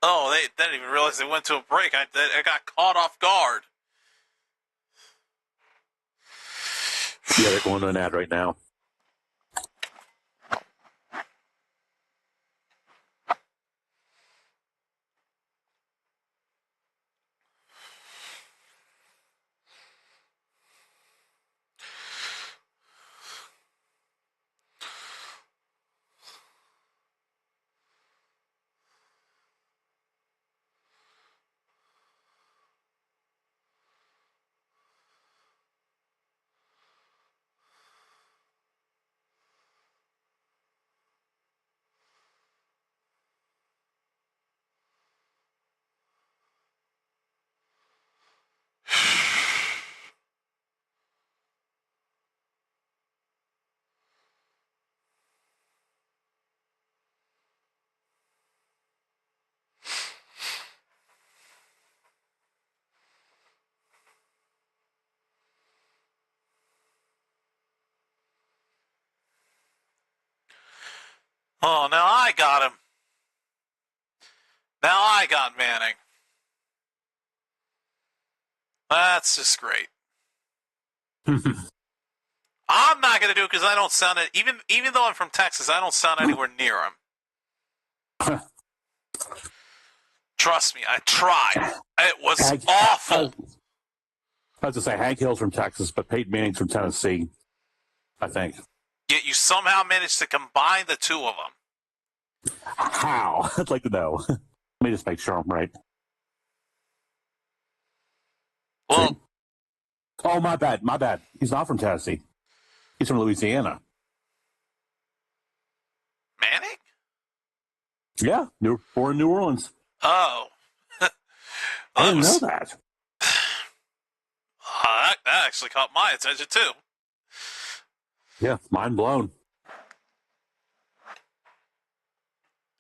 Oh, they didn't even realize they went to a break. I got caught off guard. Yeah, they're going to an ad right now. Oh, now I got him. Now I got Manning. That's just great. I'm not going to do it because I don't sound it. Even though I'm from Texas, I don't sound anywhere near him. Trust me, I tried. It was awful. I was to say Hank Hill's from Texas, but Peyton Manning's from Tennessee, I think. Yet you somehow managed to combine the two of them. How? I'd like to know. Let me just make sure I'm right. Well, see? Oh, my bad. He's not from Tennessee. He's from Louisiana. Manning? Yeah, born in New Orleans. Oh. I didn't know that. That actually caught my attention, too. Yeah, mind blown.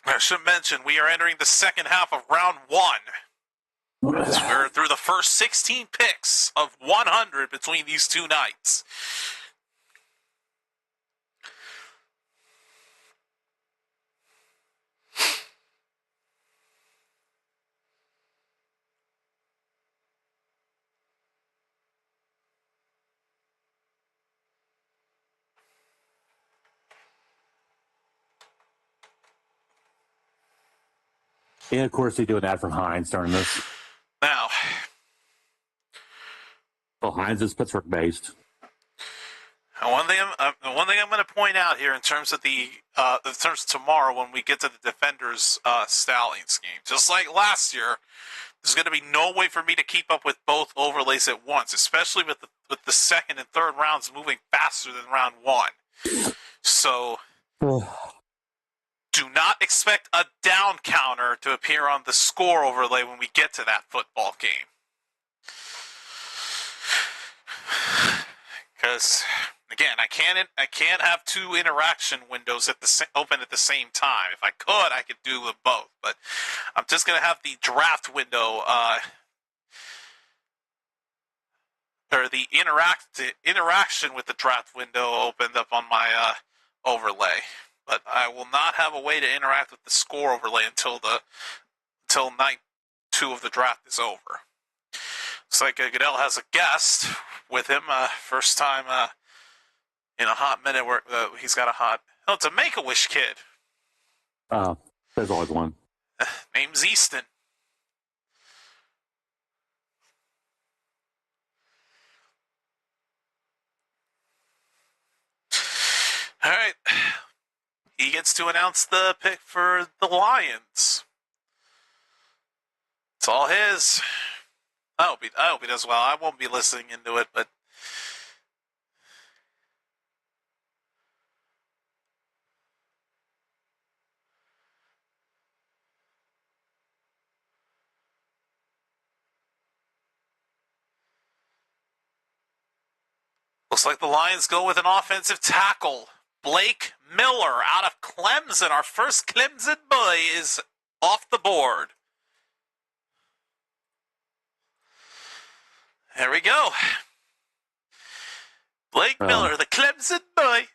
All I should mention, we are entering the second half of round 1. We're through the first 16 picks of 100 between these two nights. And of course, they do an ad from Heinz during this. Now, well, Heinz is Pittsburgh based. one thing I'm going to point out here in terms of tomorrow when we get to the Defenders Stallions game, just like last year, there's going to be no way for me to keep up with both overlays at once, especially with the second and third rounds moving faster than round 1. So. Do not expect a down counter to appear on the score overlay when we get to that football game. Because, again, I can't have two interaction windows open at the same time. If I could, I could do them both. But I'm just going to have the draft window, or the interaction with the draft window opened up on my overlay. But I will not have a way to interact with the score overlay until night 2 of the draft is over. Looks like Goodell has a guest with him. First time in a hot minute where he's got a hot. Oh, it's a Make-A-Wish kid. There's always one. Name's Easton. All right. He gets to announce the pick for the Lions. It's all his. I hope he does well. I won't be listening into it, but looks like the Lions go with an offensive tackle. Blake Miller out of Clemson. Our first Clemson boy is off the board. There we go. Blake Miller, the Clemson boy.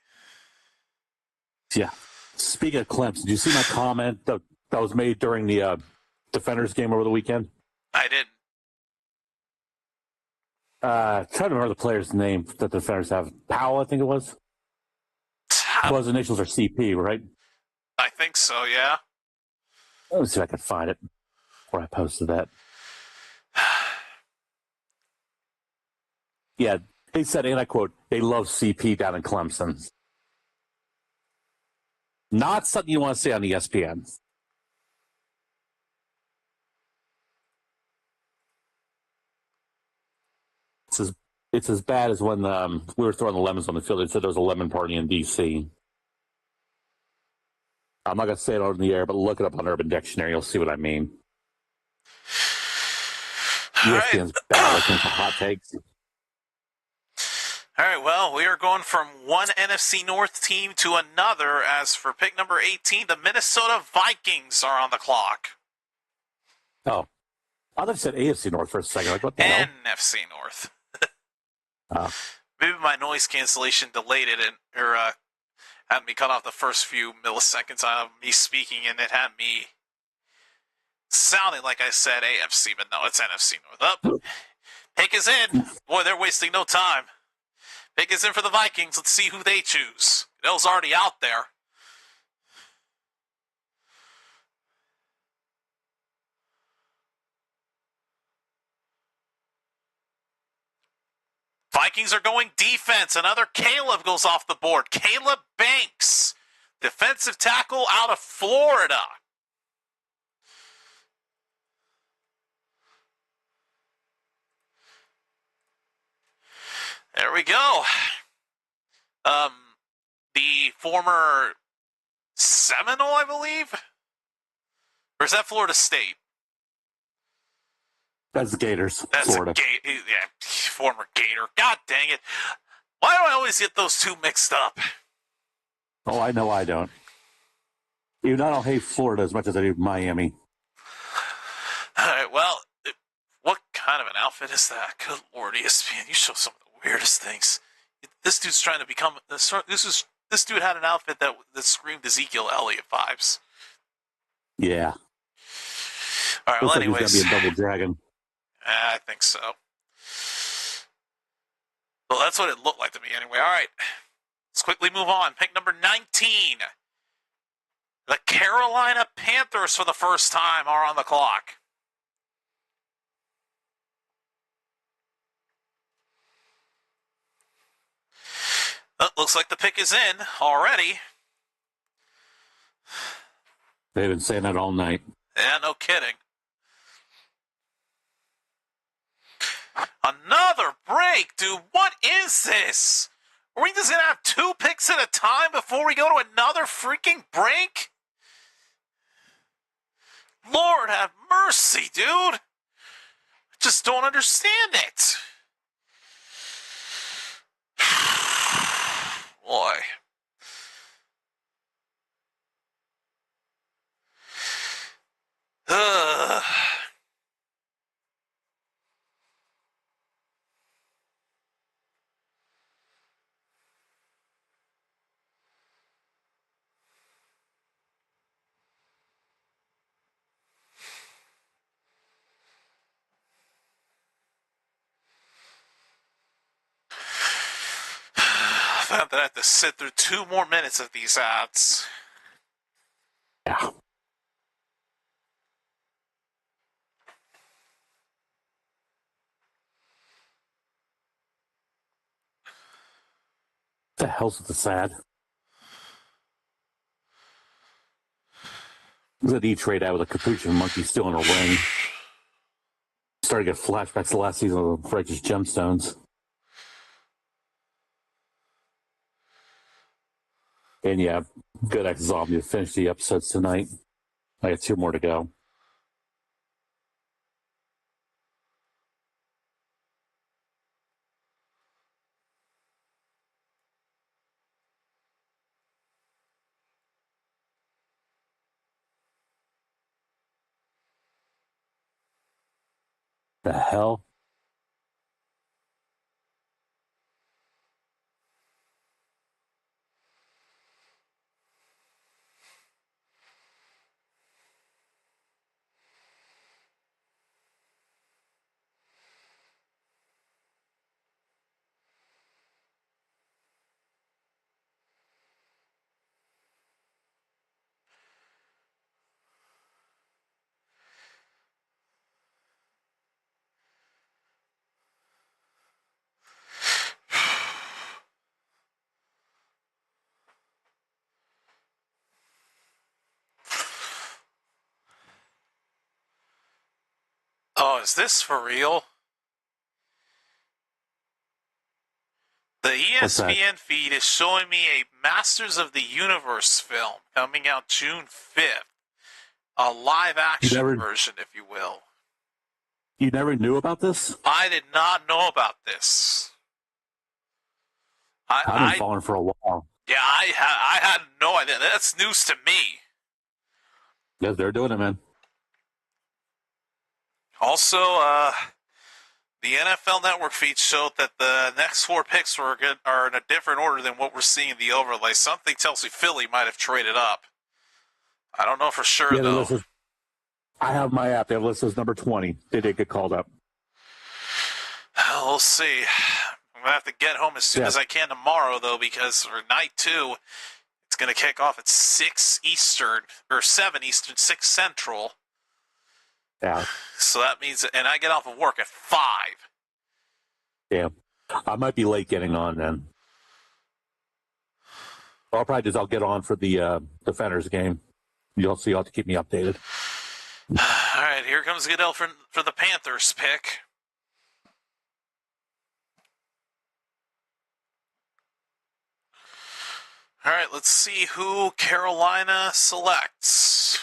Yeah. Speaking of Clemson, did you see my comment that was made during the Defenders game over the weekend? I didn't. Trying to remember the player's name that the Defenders have. Powell, I think it was. Well, his initials are CP, right? I think so, yeah. Let me see if I can find it before I posted that. Yeah, they said, and I quote, they love CP down in Clemson. Not something you want to see on ESPN. It's as bad as when we were throwing the lemons on the field. They said there was a lemon party in D.C. I'm not going to say it on the air, but look it up on Urban Dictionary. You'll see what I mean. ESPN's bad looking for hot takes. All right, well, we are going from one NFC North team to another. As for pick number 18, the Minnesota Vikings are on the clock. Oh, I thought you said AFC North for a second. Like, what the hell? NFC North. Maybe my noise cancellation delayed it or had me cut off the first few milliseconds of me speaking, and it had me sounding like I said AFC, but no, it's NFC North. Up. Pick is in. Boy, they're wasting no time. Pick is in for the Vikings. Let's see who they choose. Goodell's already out there. Vikings are going defense. Another Caleb goes off the board. Caleb Banks, defensive tackle out of Florida. There we go. The former Seminole, I believe? Or is that Florida State? That's the Gators, That's Florida. Yeah, former Gator. God dang it. Why do I always get those two mixed up? Oh, I know I don't. Even I don't hate Florida as much as I do Miami. All right, well, what kind of an outfit is that? Good Lord, ESPN, you show some of the weirdest things. This dude's trying to become. This dude had an outfit that screamed Ezekiel Elliott vibes. Yeah. All right, Looks well, like he's anyways. going to be a double dragon. I think so. Well, that's what it looked like to me anyway. All right, let's quickly move on. Pick number 19. The Carolina Panthers, for the first time, are on the clock. Looks like the pick is in already. They've been saying that all night. Yeah, no kidding. Another break, dude. What is this? Are we just going to have 2 picks at a time before we go to another freaking break? Lord have mercy, dude. I just don't understand it. Boy. Ugh. I found that I have to sit through 2 more minutes of these ads. Yeah. What the hell's with the sad? Look at the trade out with a capuchin monkey still in a ring. Starting to get flashbacks to the last season of Righteous Gemstones. And yeah, good ex-zombie to finish the episodes tonight. I got 2 more to go. The hell? Oh, is this for real? The ESPN feed is showing me a Masters of the Universe film coming out June 5th. A live-action version, if you will. You never knew about this? I did not know about this. I've been following for a while. Yeah, I had no idea. That's news to me. Yeah, they're doing it, man. Also, the NFL Network feed showed that the next 4 picks are in a different order than what we're seeing in the overlay. Something tells me Philly might have traded up. I don't know for sure, though. I have my app. They have listed as number 20. They did get called up. We'll see. I'm going to have to get home as soon as I can tomorrow, though, because for night 2, it's going to kick off at 6 Eastern, or 7 Eastern, 6 Central. Yeah. So that means, and I get off of work at 5. Yeah. I might be late getting on then. I'll probably I'll get on for the Defenders game. You'll see. You'll have to keep me updated. All right, here comes Goodell for the Panthers pick. All right, let's see who Carolina selects.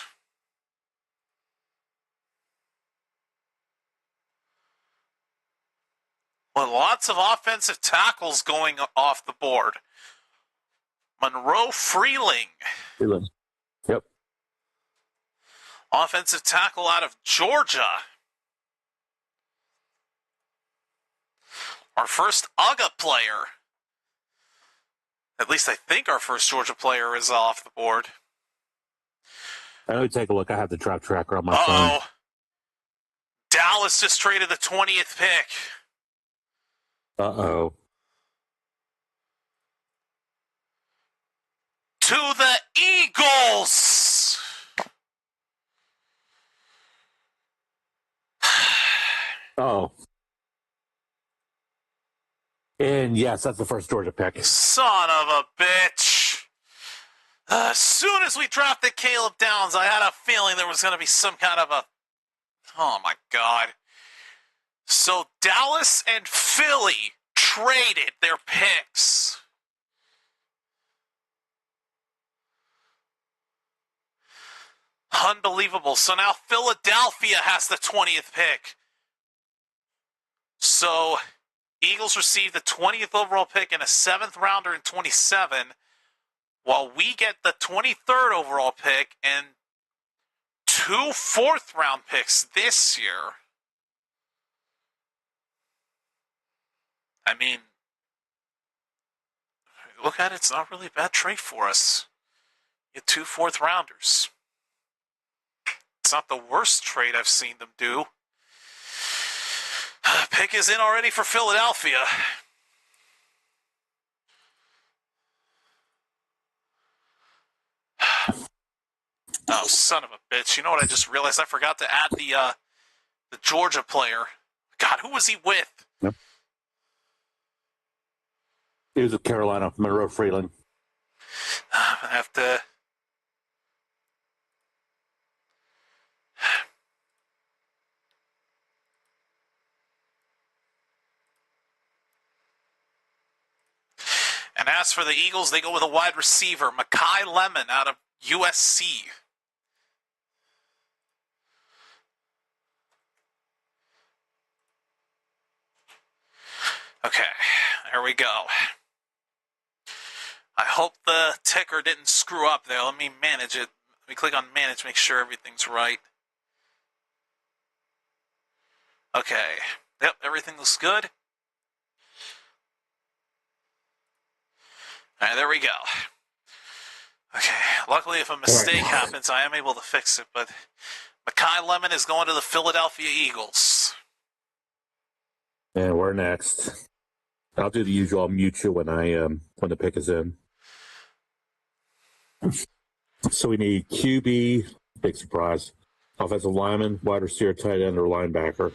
Well, lots of offensive tackles going off the board. Monroe Freeling. Yep. Offensive tackle out of Georgia. Our first UGA player. At least I think our first Georgia player is off the board. Let me take a look. I have the draft tracker on my Uh-oh. phone. Dallas just traded the 20th pick. Uh-oh. To the Eagles. Oh. And yes, that's the first Georgia pick. Son of a bitch. As soon as we drafted Caleb Downs, I had a feeling there was going to be some kind of a... Oh, my God. So Dallas and Philly traded their picks. Unbelievable. So now Philadelphia has the 20th pick. So Eagles received the 20th overall pick and a 7th rounder in 27, while we get the 23rd overall pick and 2 4th round picks this year. I mean, look at it, it's not really a bad trade for us. You get 2 4th rounders. It's not the worst trade I've seen them do. Pick is in already for Philadelphia. Oh, son of a bitch. You know what I just realized? I forgot to add the Georgia player. God, who was he with? Yep. He was with Carolina, Monroe Freeland. I'm going to have to... And as for the Eagles, they go with a wide receiver, Makai Lemon out of USC. Okay, there we go. I hope the ticker didn't screw up there. Let me manage it. Let me click on manage, make sure everything's right. Okay. Yep, everything looks good. All right, there we go. Okay, luckily if a mistake happens, I am able to fix it, but Makai Lemon is going to the Philadelphia Eagles. And we're next. I'll do the usual. I'll mute you when when the pick is in. So we need QB, big surprise, offensive lineman, wide receiver, tight end, or linebacker.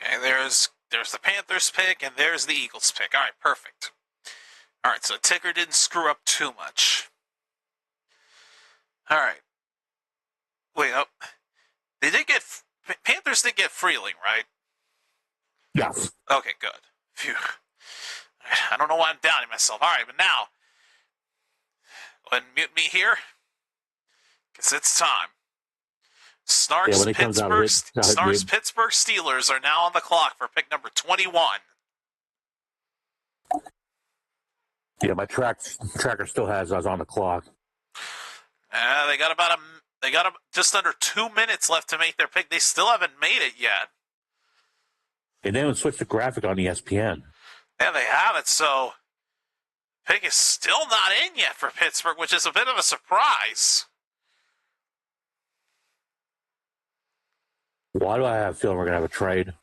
Okay, there's the Panthers pick, and there's the Eagles pick. All right, perfect. All right, so the ticker didn't screw up too much. All right. Wait, oh. Panthers did get Freeling, right? Yes. Okay, good. Phew. I don't know why I'm doubting myself. All right, but now, go ahead and mute me here, because it's time. Snark's Pittsburgh Steelers are now on the clock for pick number 21. Yeah, my tracker still has us on the clock. They got just under 2 minutes left to make their pick. They still haven't made it yet. And they haven't switched the graphic on ESPN. Yeah, they haven't. So, pick is still not in yet for Pittsburgh, which is a bit of a surprise. Why do I have a feeling we're going to have a trade?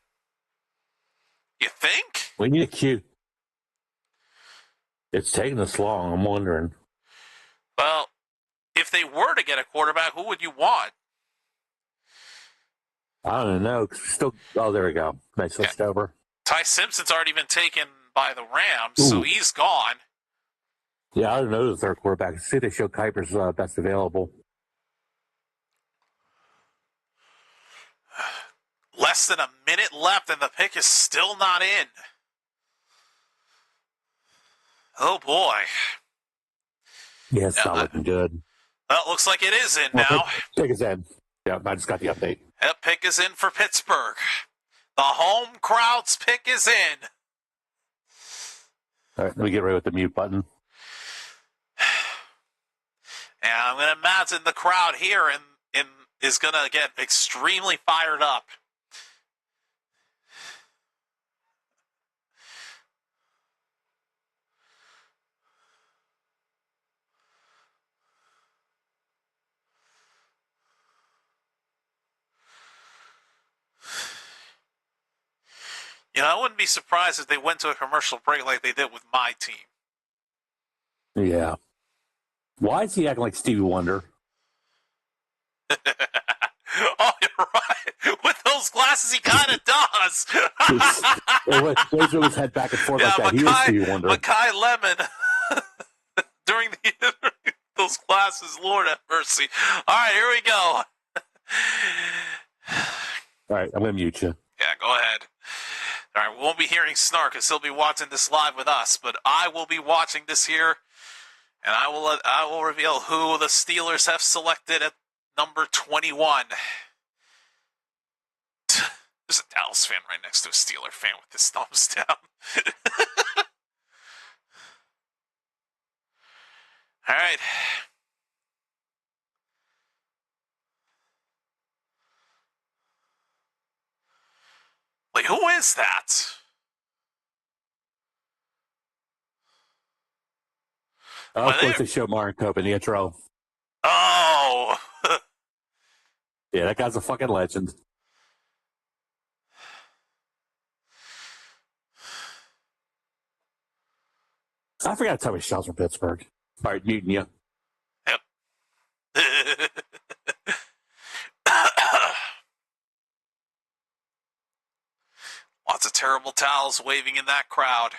You think? We need a cue. It's taking this long. I'm wondering. Well, if they were to get a quarterback, who would you want? I don't know. Still. Oh, there we go. They switched over. Ty Simpson's already been taken by the Rams, so he's gone. Yeah, I don't know the third quarterback. See, they show Kuiper's best available. Less than a minute left, and the pick is still not in. Oh, boy. Yeah, it's not looking good. Well, it looks like it is in now. Pick is in. Yeah, I just got the update. That pick is in for Pittsburgh. The home crowd's pick is in. All right, let me get ready with the mute button. And I'm going to imagine the crowd here is going to get extremely fired up. You know, I wouldn't be surprised if they went to a commercial break like they did with my team. Yeah. Why is he acting like Stevie Wonder? Oh, you're right. With those glasses, he kind of does. Always with his head back and forth like that. He is Stevie Wonder. Mackay Lemon during the interview. Those glasses, Lord have mercy. All right, here we go. All right, I'm going to mute you. Yeah, go ahead. All right, we won't be hearing Snark because he'll be watching this live with us, but I will be watching this here, and I will reveal who the Steelers have selected at number 21. There's a Dallas fan right next to a Steeler fan with his thumbs down. All right. Like, who is that? Oh, of course, they show Martin Cope in the intro. Oh! Yeah, that guy's a fucking legend. I forgot to tell me Shell's from Pittsburgh. All right, muting you. Yep. Lots of terrible towels waving in that crowd.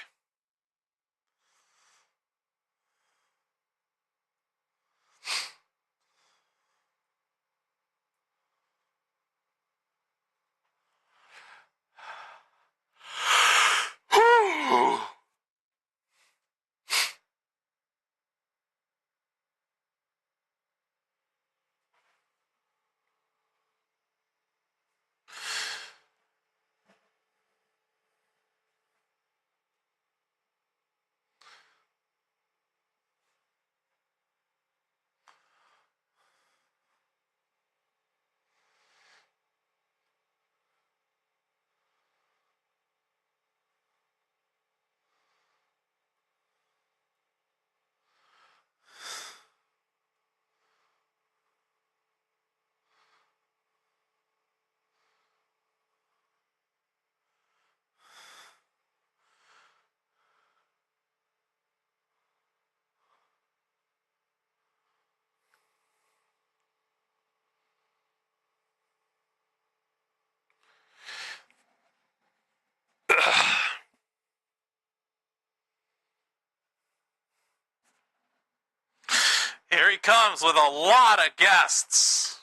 Here he comes with a lot of guests.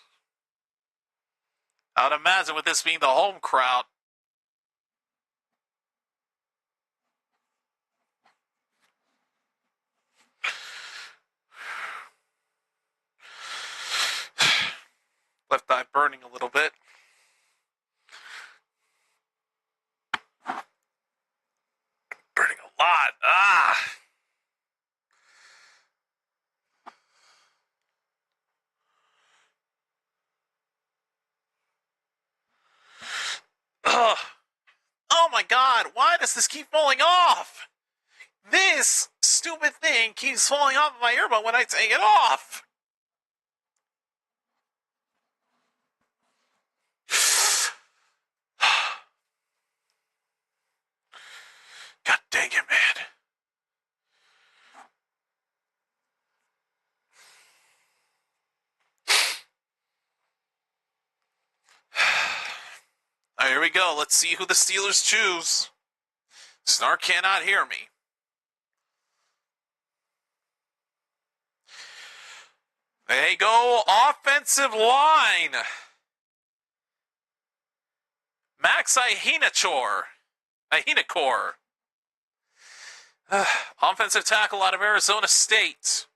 I would imagine with this being the home crowd. Left eye burning a little bit. Burning a lot. Ugh. Oh my god, why does this keep falling off? This stupid thing keeps falling off of my earbud when I take it off. God dang it, man. All right, here we go. Let's see who the Steelers choose. Snark cannot hear me. They go offensive line. Max Ihinakor. Offensive tackle out of Arizona State.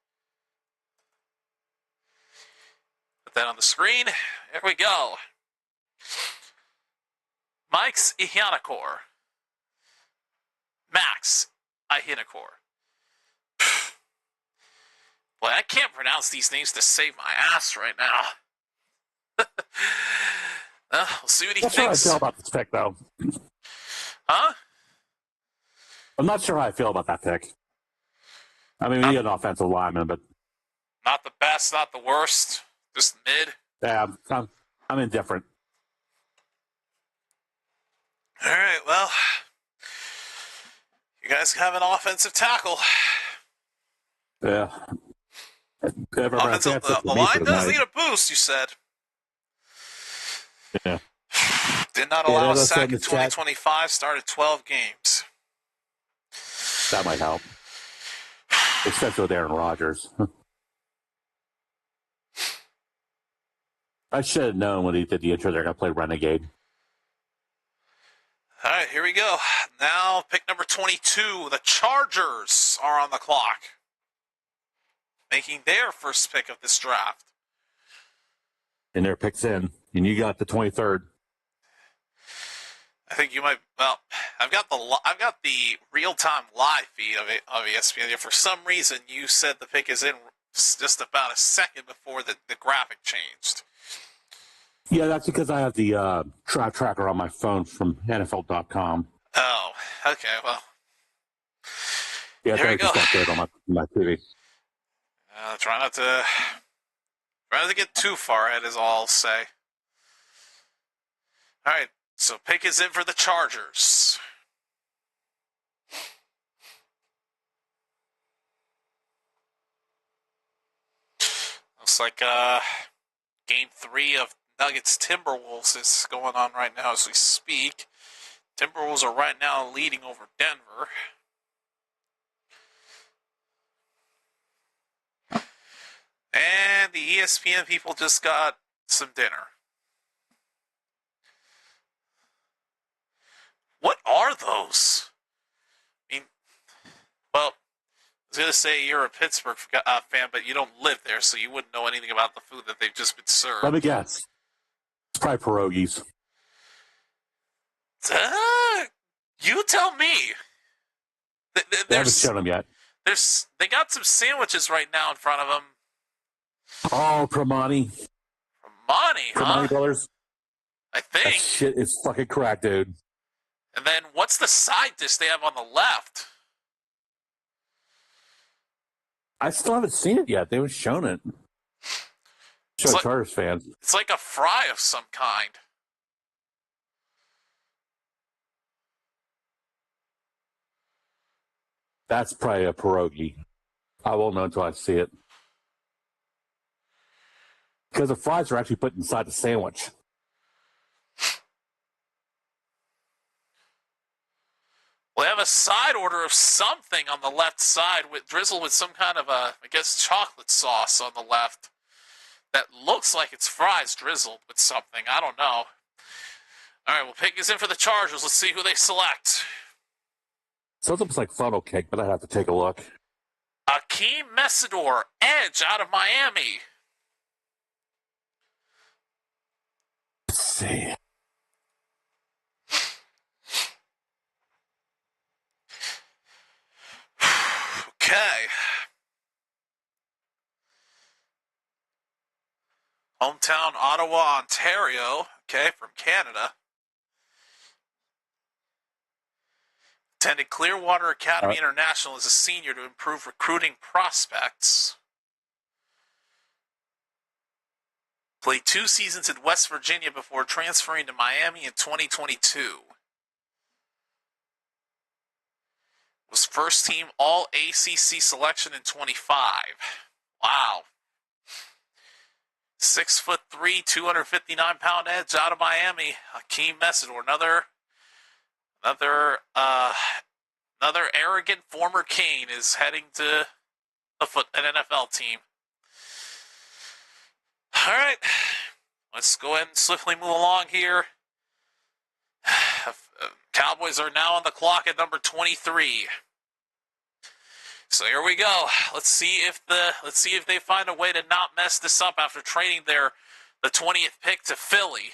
Put that on the screen. There we go. Max Ihinakor. Pinnacore. Boy, I can't pronounce these names to save my ass right now. We'll see what he Not sure how I thinks. feel about this pick, though. Huh? I'm not sure how I feel about that pick. I mean, we need an offensive lineman, but Not the best, not the worst. Just mid. yeah, I'm indifferent. All right, well, you guys have an offensive tackle. Yeah. The line does need a boost, you said. Yeah. Did not allow a sack in in 2025, started 12 games. That might help. Especially with Aaron Rodgers. I should have known when he did the intro they're going to play Renegade. All right, here we go. Now, pick number 22. The Chargers are on the clock, making their first pick of this draft. And their pick's in. And you got the 23rd. I think you might. Well, I've got the real-time live feed of ESPN. For some reason, you said the pick is in just about a second before the graphic changed. Yeah, that's because I have the draft tracker on my phone from NFL.com. Oh, okay. Well, yeah, there you go. Just update on my TV. Try not to get too far ahead, is all I'll say. All right. So pick is in for the Chargers. Looks like game 3 of Nuggets Timberwolves is going on right now as we speak. Timberwolves are right now leading over Denver. And the ESPN people just got some dinner. What are those? I mean, well, I was going to say you're a Pittsburgh fan, but you don't live there, so you wouldn't know anything about the food that they've just been served. Let me guess. It's probably pierogies. You tell me. They haven't shown them yet. They got some sandwiches right now in front of them. Oh, Primanti. Primanti, huh? Primanti Brothers. I think. That shit is fucking crack, dude. And then what's the side dish they have on the left? I still haven't seen it yet. They haven't shown it. Show Chargers fans. It's like a fry of some kind. That's probably a pierogi. I won't know until I see it. Because the fries are actually put inside the sandwich. Well, they have a side order of something on the left side drizzled with some kind of chocolate sauce on the left that looks like it's fries drizzled with something. I don't know. All right, well, pick is in for the Chargers. Let's see who they select. Sounds almost like funnel cake, but I'd have to take a look. Akeem Mesidor, edge out of Miami. Let's see. Okay. Hometown Ottawa, Ontario. Okay, from Canada. Attended Clearwater Academy International as a senior to improve recruiting prospects. Played 2 seasons in West Virginia before transferring to Miami in 2022. Was first team All ACC selection in 25. Wow. 6'3", 259-pound edge out of Miami. Akeem Mesidor, another arrogant former Cane is heading to an NFL team. All right, let's go ahead and swiftly move along here. Cowboys are now on the clock at number 23. So here we go. Let's see if they find a way to not mess this up after trading the 20th pick to Philly.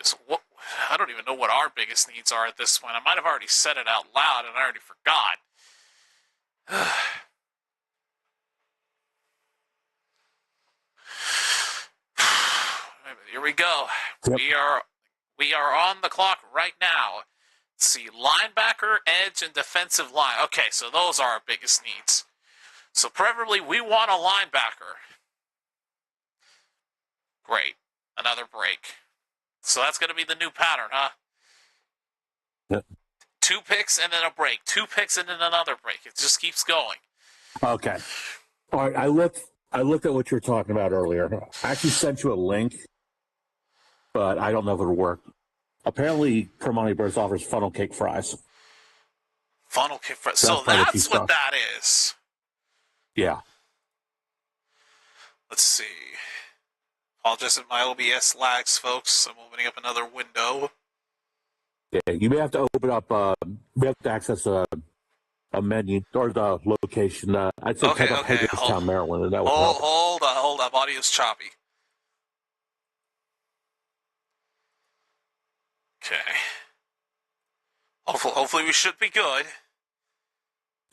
So what? I don't even know what our biggest needs are at this point. I might have already said it out loud and I already forgot. Here we go. Yep. We are on the clock right now. Let's see, linebacker, edge, and defensive line. Okay, so those are our biggest needs. So preferably we want a linebacker. Great. Another break. So that's going to be the new pattern, huh? Yep. 2 picks and then a break. 2 picks and then another break. It just keeps going. Okay. All right. I looked at what you were talking about earlier. I actually sent you a link, but I don't know if it'll work. Apparently, Permoney Burst offers funnel cake fries. Funnel cake fries. So that's what that is. Yeah. Let's see. Apologize if my OBS lags, folks. I'm opening up another window. Yeah, you may have to open up. You have to access a menu or the location. I'd say type up Hagerstown, Maryland, and that would help. Hold up. Audio's choppy. Okay. Hopefully we should be good.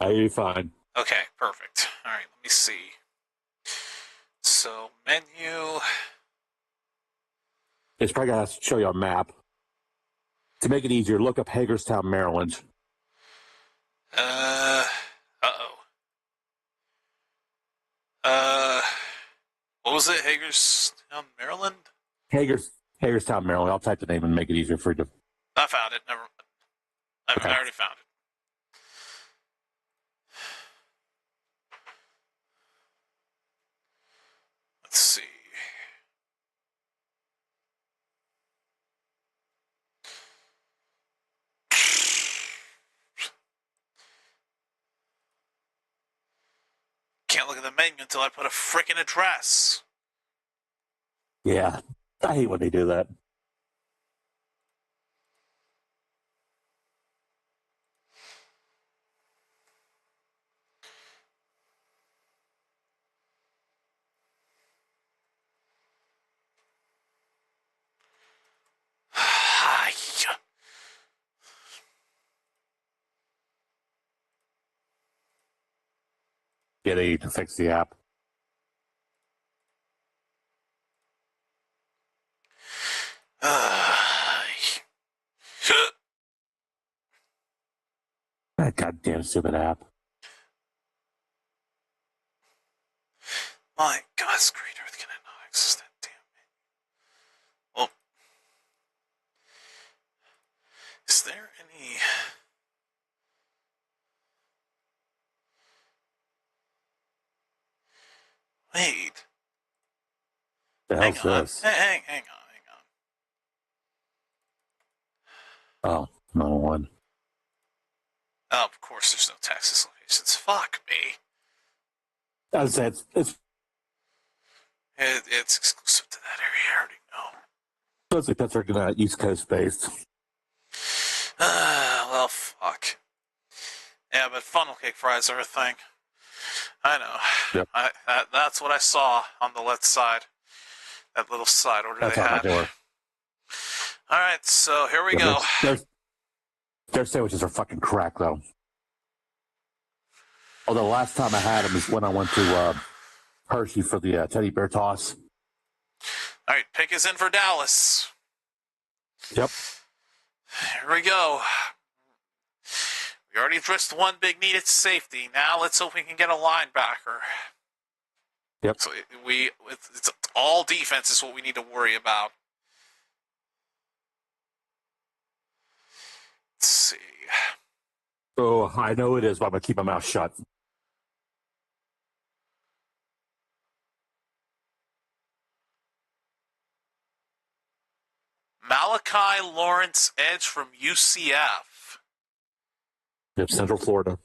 You're fine. Okay, perfect. All right, let me see. So, menu. It's probably going to show you a map. To make it easier, look up Hagerstown, Maryland. What was it? Hagerstown, Maryland? Hagerstown, Maryland. I'll type the name and make it easier for you to... I found it. I already found it. Let's see. Can't look at the menu until I put a frickin' address. Yeah, I hate when they do that. Yeah, they need to fix the app. That goddamn stupid app. My God's great earth can I not access that damn it. Well, is there any... Wait. Hang on. This? Hang on. Oh, no one. Oh, of course there's no Texas locations. Fuck me. I would say it's exclusive to that area. I already know. Supposedly Pittsburgh East Coast based. Well, fuck. Yeah, but funnel cake fries are a thing. I know. Yep. That's what I saw on the left side. That little side order that's they had. All right, so here we go. Their sandwiches are fucking crack, though. Although the last time I had them is when I went to Hershey for the teddy bear toss. All right, pick is in for Dallas. Yep. Here we go. We already addressed one big need at safety. Now let's hope we can get a linebacker. Yep. So it's all defense is what we need to worry about. Let's see. Oh, I know it is, but I'm going to keep my mouth shut. Malachi Lawrence, edge from UCF. Yep, Central Florida.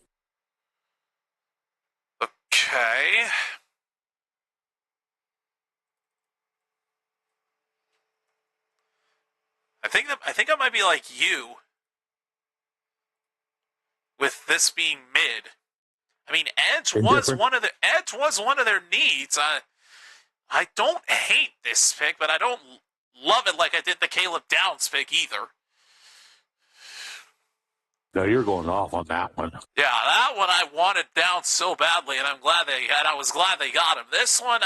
Okay. I think I might be like you with this being mid. I mean, edge was one of their needs. I don't hate this pick, but I don't love it like I did the Caleb Downs pick either. No, you're going off on that one. Yeah, that one I wanted Downs so badly, and I was glad they got him. This one,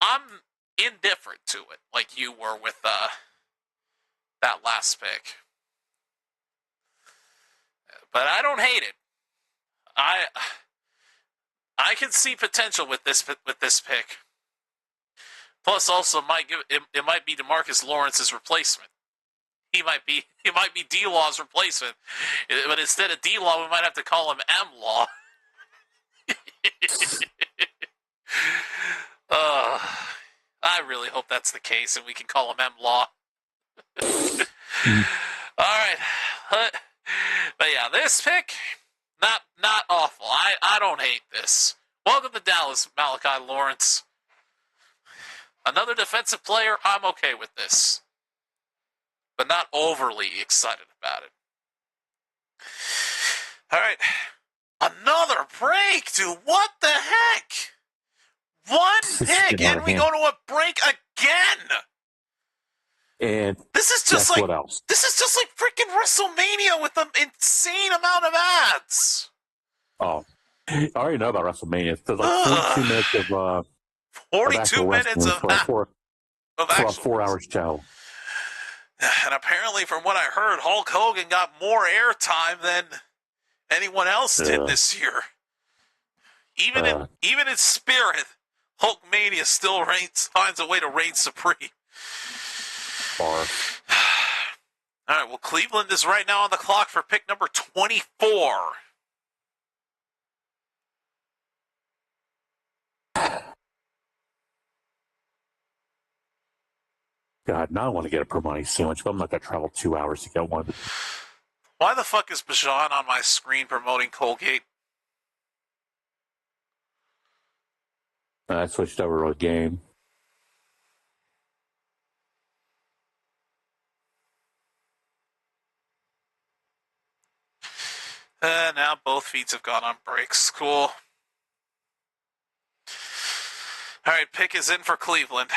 I'm indifferent to it, like you were with that last pick. But I don't hate it. I can see potential with this pick. Plus, also it might be DeMarcus Lawrence's replacement. He might be D-Law's replacement, but instead of D-Law, we might have to call him M-Law. I really hope that's the case, and we can call him M-Law. All right, but yeah, this pick, not awful. I don't hate this. Welcome to Dallas, Malachi Lawrence. Another defensive player, I'm okay with this, but not overly excited about it. All right, another break, dude. What the heck? One pick, and we go to a break again. And this is just like what else? This is just like freaking WrestleMania with an insane amount of ads. Oh, I already know about WrestleMania. There's like 42 minutes of 42 minutes for a 4-hour show. And apparently, from what I heard, Hulk Hogan got more airtime than anyone else did this year. Even in spirit, Hulkmania still finds a way to reign supreme. Bar. All right, well, Cleveland is right now on the clock for pick number 24. God, now I want to get a per money sandwich, but I'm not going to travel 2 hours to get one. Why the fuck is Bijan on my screen promoting Colgate? I switched over to a game. Now both feeds have gone on breaks. Cool. All right, pick is in for Cleveland.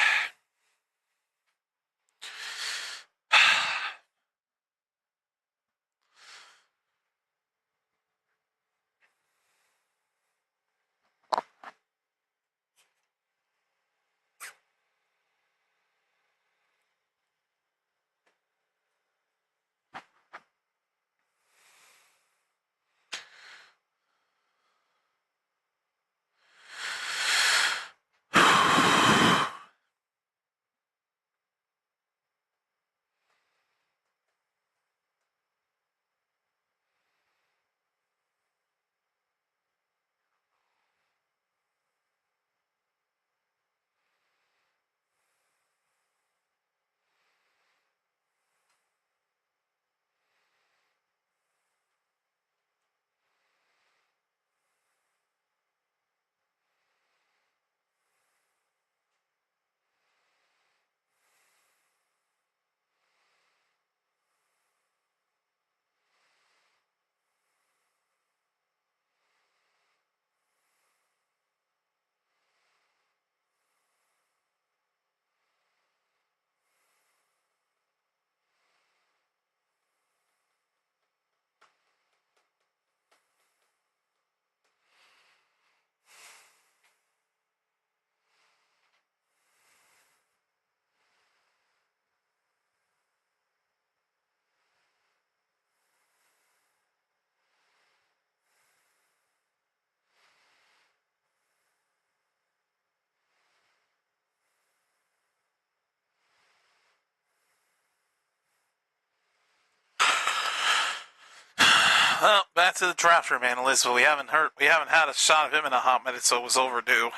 Well, back to the draft room analyst, but we haven't had a shot of him in a hot minute, so it was overdue.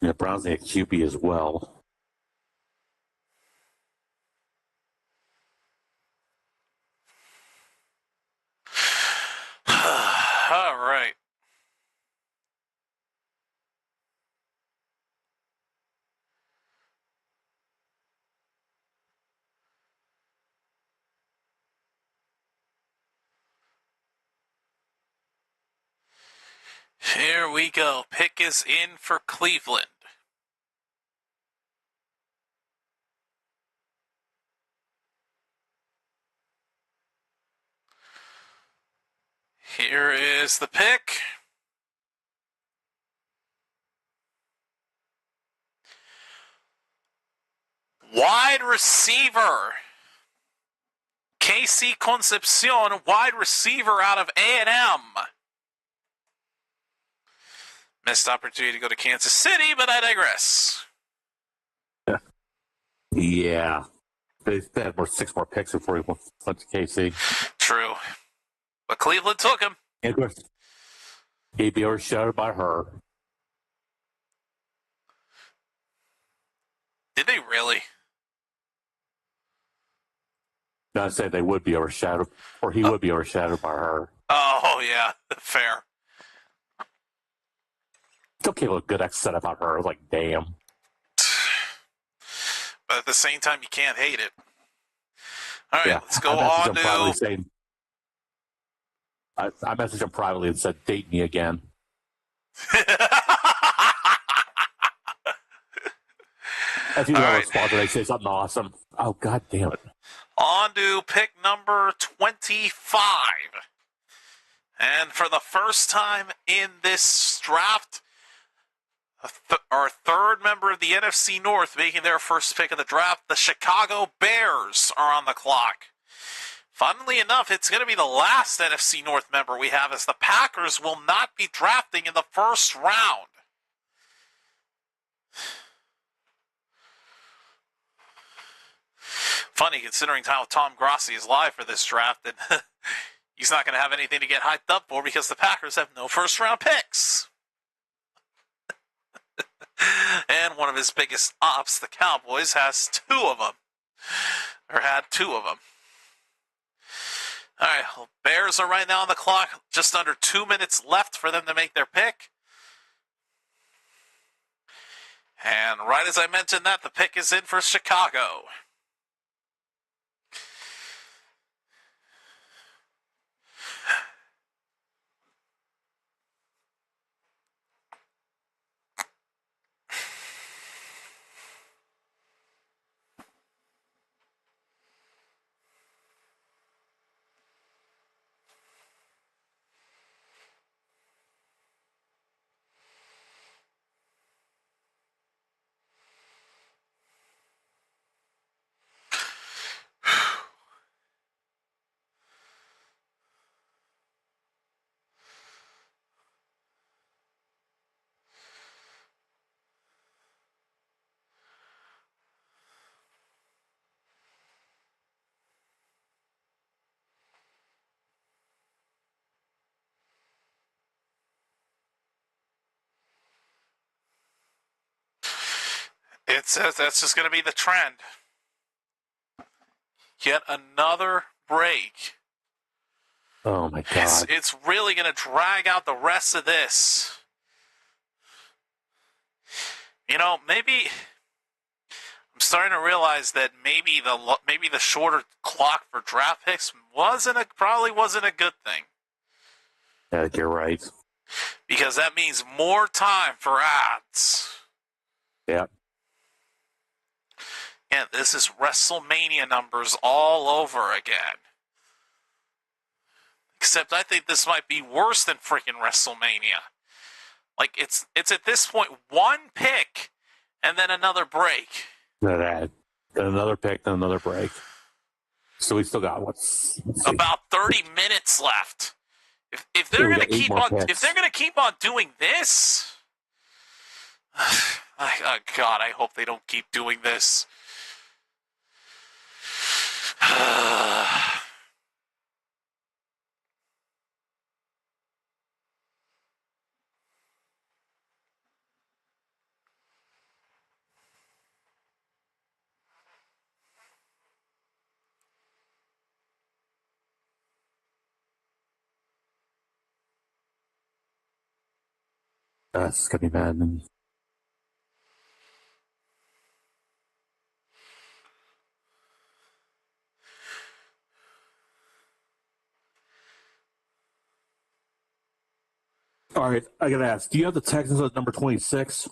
Yeah, Browns need a QB as well. All right. Here we go. Pick is in for Cleveland. Here is the pick. Wide receiver. KC Concepcion, wide receiver out of A&M. Missed opportunity to go to Kansas City, but I digress. Yeah. They had 6 more picks before he went to KC. True. But Cleveland took him. And of course, he'd be overshadowed by her. Did they really? No, I say they would be overshadowed, or he would be overshadowed by her. Oh, yeah. Fair. Still came with a good set about her. I was like, damn. But at the same time, you can't hate it. All right, Yeah. let's go on to... I messaged him privately and said, date me again. If you don't respond, they say something awesome. Oh, God damn it. On to pick number 25. And for the first time in this draft, our third member of the NFC North making their first pick of the draft, the Chicago Bears are on the clock. Funnily enough, it's going to be the last NFC North member we have, as the Packers will not be drafting in the first round. Funny, considering how Tom Grossi is live for this draft, and he's not going to have anything to get hyped up for because the Packers have no first-round picks. And one of his biggest ops, the Cowboys, has 2 of them. Or had 2 of them. All right, well, Bears are right now on the clock. Just under 2 minutes left for them to make their pick. And right as I mentioned that, the pick is in for Chicago. It says that's just going to be the trend. Yet another break. Oh, my God. It's really going to drag out the rest of this. You know, maybe I'm starting to realize that maybe the shorter clock for draft picks probably wasn't a good thing. Yeah, you're right. Because that means more time for ads. Yeah. And this is WrestleMania numbers all over again. Except I think this might be worse than freaking WrestleMania. Like, it's at this point 1 pick and then another break. Another pick, then another break. So we still got about 30 minutes left. If they're going to keep on doing this, oh God, I hope they don't keep doing this. That's going to be maddening. All right, I got to ask, do you have the Texans at number 26?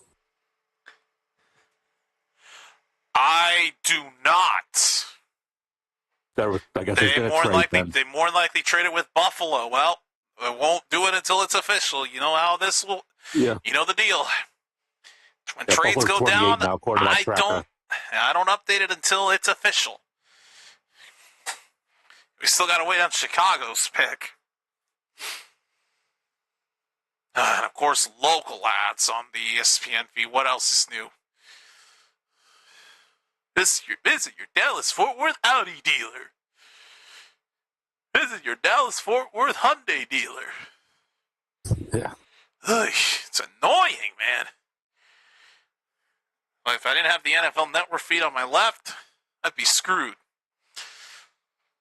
I do not. I guess there's been a trade then. They more than likely traded with Buffalo. Well, they won't do it until it's official. You know how this will. Yeah. You know the deal. When Yeah, trades Buffalo's go 28 down, now, according to my tracker. I don't update it until it's official. We still got to wait on Chicago's pick. And of course, local ads on the ESPN feed. What else is new? Visit your Dallas Fort Worth Audi dealer. Visit your Dallas Fort Worth Hyundai dealer. Yeah. Ugh, it's annoying, man. Like, if I didn't have the NFL Network feed on my left, I'd be screwed.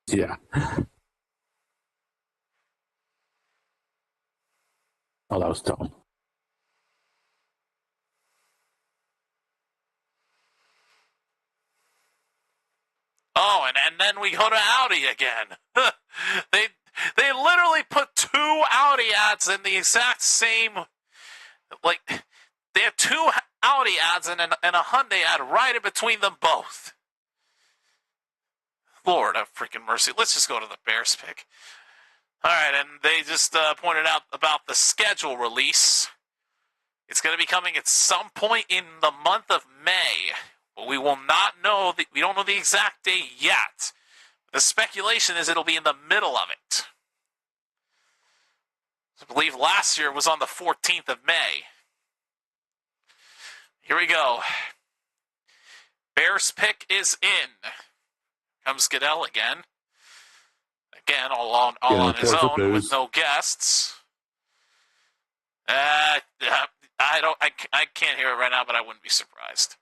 Yeah. Oh, that was dumb. Oh, and then we go to Audi again. They literally put 2 Audi ads in the exact same, like, they have 2 Audi ads and a Hyundai ad right in between them both. Lord have freaking mercy. Let's just go to the Bears pick. All right, and they just pointed out about the schedule release. It's going to be coming at some point in the month of May. But we will not know, we don't know the exact date yet. The speculation is it'll be in the middle of it. I believe last year was on the 14th of May. Here we go. Bears pick is in. Comes Goodell again. Again, all on his own with no guests. I can't hear it right now, but I wouldn't be surprised.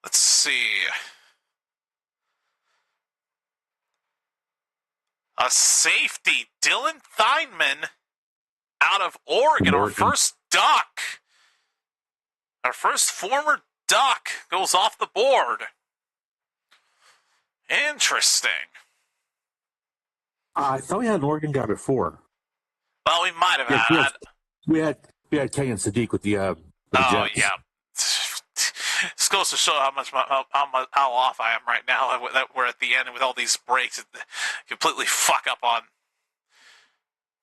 Let's see. A safety, Dylan Theinman, out of Oregon. Our first Duck. Our first former Duck goes off the board. Interesting. I thought we had an Oregon guy before. Well, we might have had. We had Kenyon Sadiq with the Jets. Yeah. This goes to show how off I am right now. That we're at the end with all these breaks, and completely fuck up on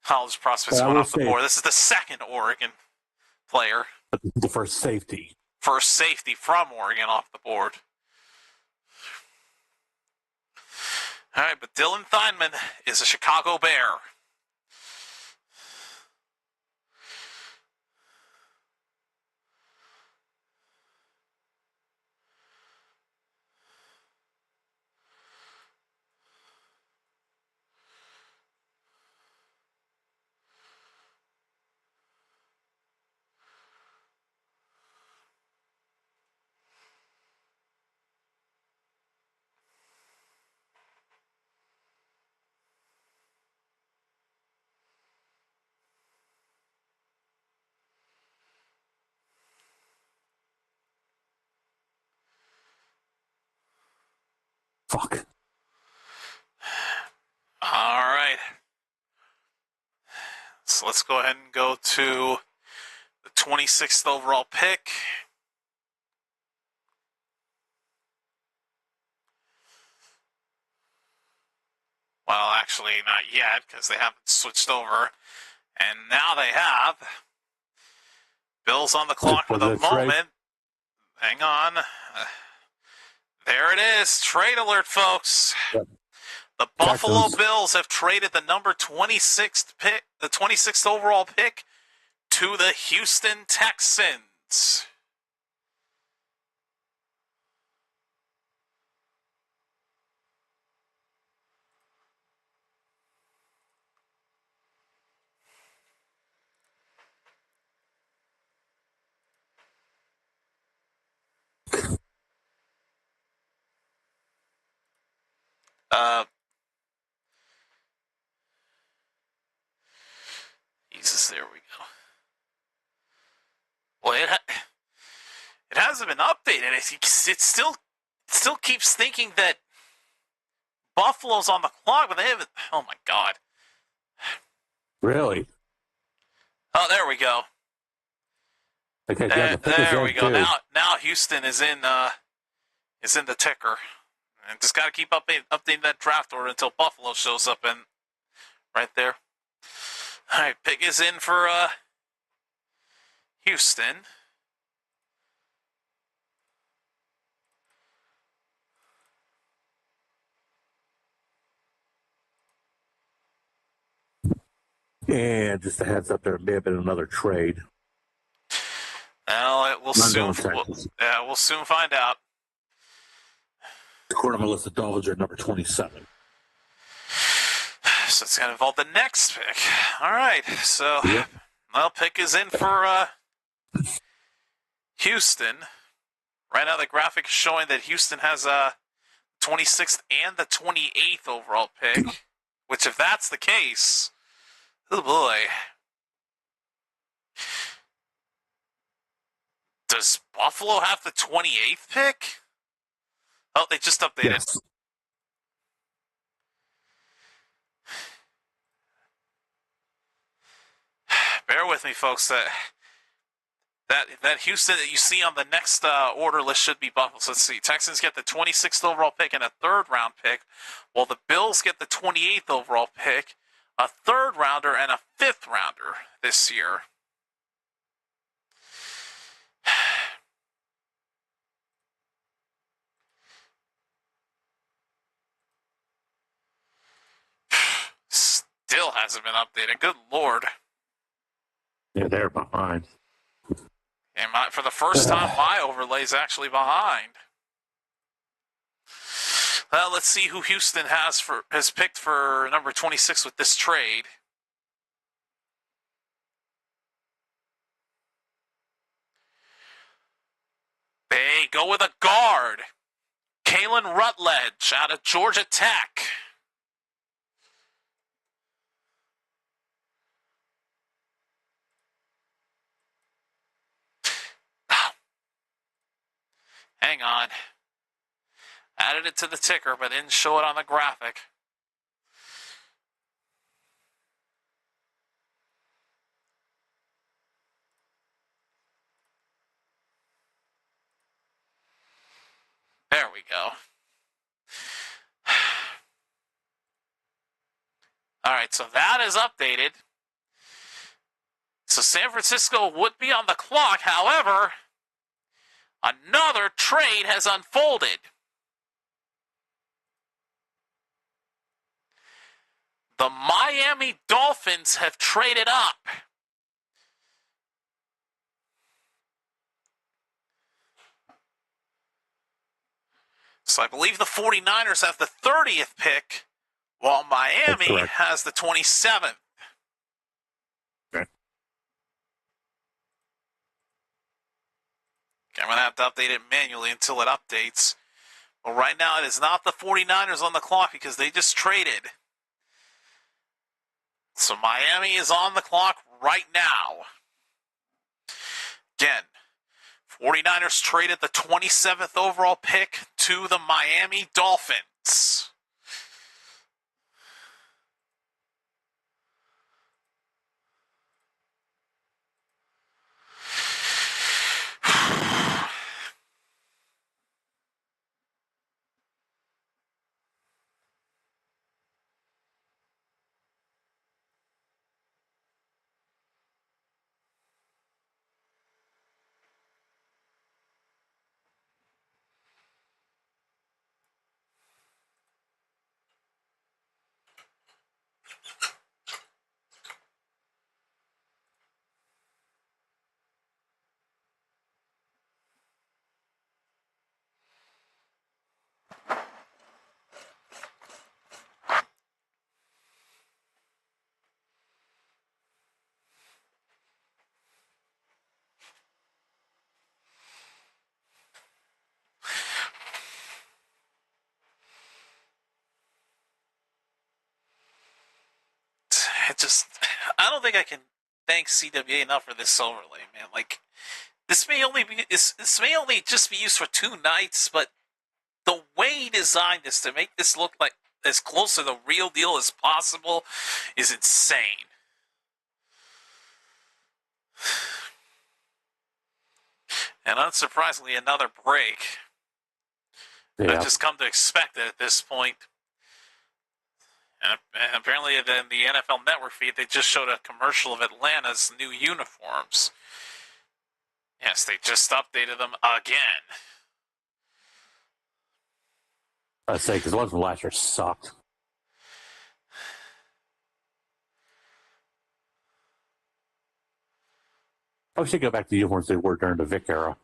college prospects going off the board. This is the second Oregon player. The first safety. First safety from Oregon off the board. All right, but Dylan Theinman is a Chicago Bear. Fuck. All right. So let's go ahead and go to the 26th overall pick. Well, actually, not yet, because they haven't switched over. And now they have. Bills on the clock for the moment. Hang on. There it is. Trade alert, folks. Yep. The Buffalo Bills have traded the number 26th pick, the 26th overall pick, to the Houston Texans. Jesus, there we go. Well, it hasn't been updated. It still keeps thinking that Buffalo's on the clock, but they haven't. Oh my God! Really? Oh, there we go. Okay, yeah, the pick is There in we go. too. Now Houston is in the ticker, and just got to keep updating that draft order until Buffalo shows up and right there. All right, pick is in for Houston. And just a heads up, there may have been another trade. Well, we'll soon find out. According to Melissa Dollinger, number 27. So it's going to involve the next pick. All right. So, Yep. well, pick is in for Houston. Right now, the graphic is showing that Houston has a 26th and the 28th overall pick. Which, if that's the case, oh boy. Does Buffalo have the 28th pick? Oh, they just updated. Yes. Bear with me, folks. That Houston that you see on the next order list should be Buffalo. So let's see. Texans get the 26th overall pick and a third-round pick, while the Bills get the 28th overall pick, a third-rounder, and a fifth-rounder this year. Still hasn't been updated. Good Lord. Yeah, they're behind. And for the first time, my overlay is actually behind. Well, let's see who Houston has picked for number 26 with this trade. They go with a guard. Kalen Rutledge out of Georgia Tech. Hang on. Added it to the ticker, but didn't show it on the graphic. There we go. All right, so that is updated. So San Francisco would be on the clock. However, another trade has unfolded. The Miami Dolphins have traded up. So I believe the 49ers have the 30th pick, while Miami has the 27th. Okay. I'm going to have to update it manually until it updates. But right now, it is not the 49ers on the clock because they just traded. So Miami is on the clock right now. Again, 49ers traded the 27th overall pick to the Miami Dolphins. I don't think I can thank CWA enough for this overlay, man. Like, this may only just be used for 2 nights, but the way he designed this to make this look like as close to the real deal as possible is insane. And unsurprisingly, another break. Yeah. I've just come to expect it at this point. And apparently, in the NFL Network feed, they just showed a commercial of Atlanta's new uniforms. Yes, they just updated them again. I'd say, because the ones from last year sucked. I should go back to the uniforms they wore during the Vic era.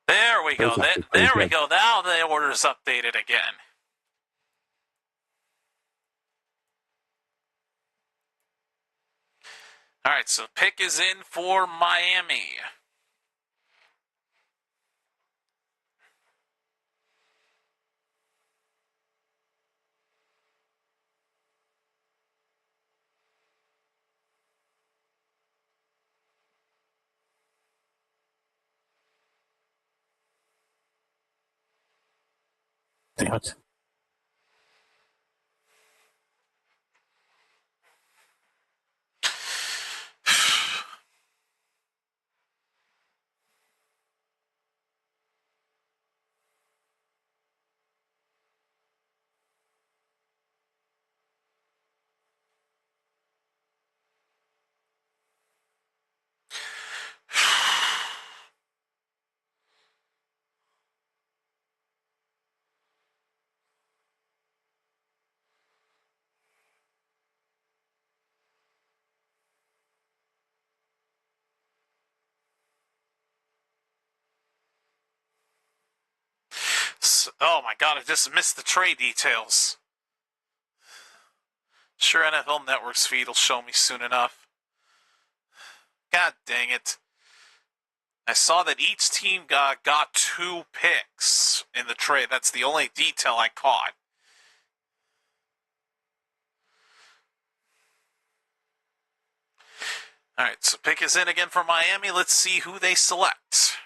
There we go. There we go. Now the order's updated again. All right, so pick is in for Miami. Damn it. Oh my god, I just missed the trade details. Sure, NFL Network's feed will show me soon enough. God dang it. I saw that each team got 2 picks in the trade. That's the only detail I caught. All right, so pick is in again for Miami. Let's see who they select.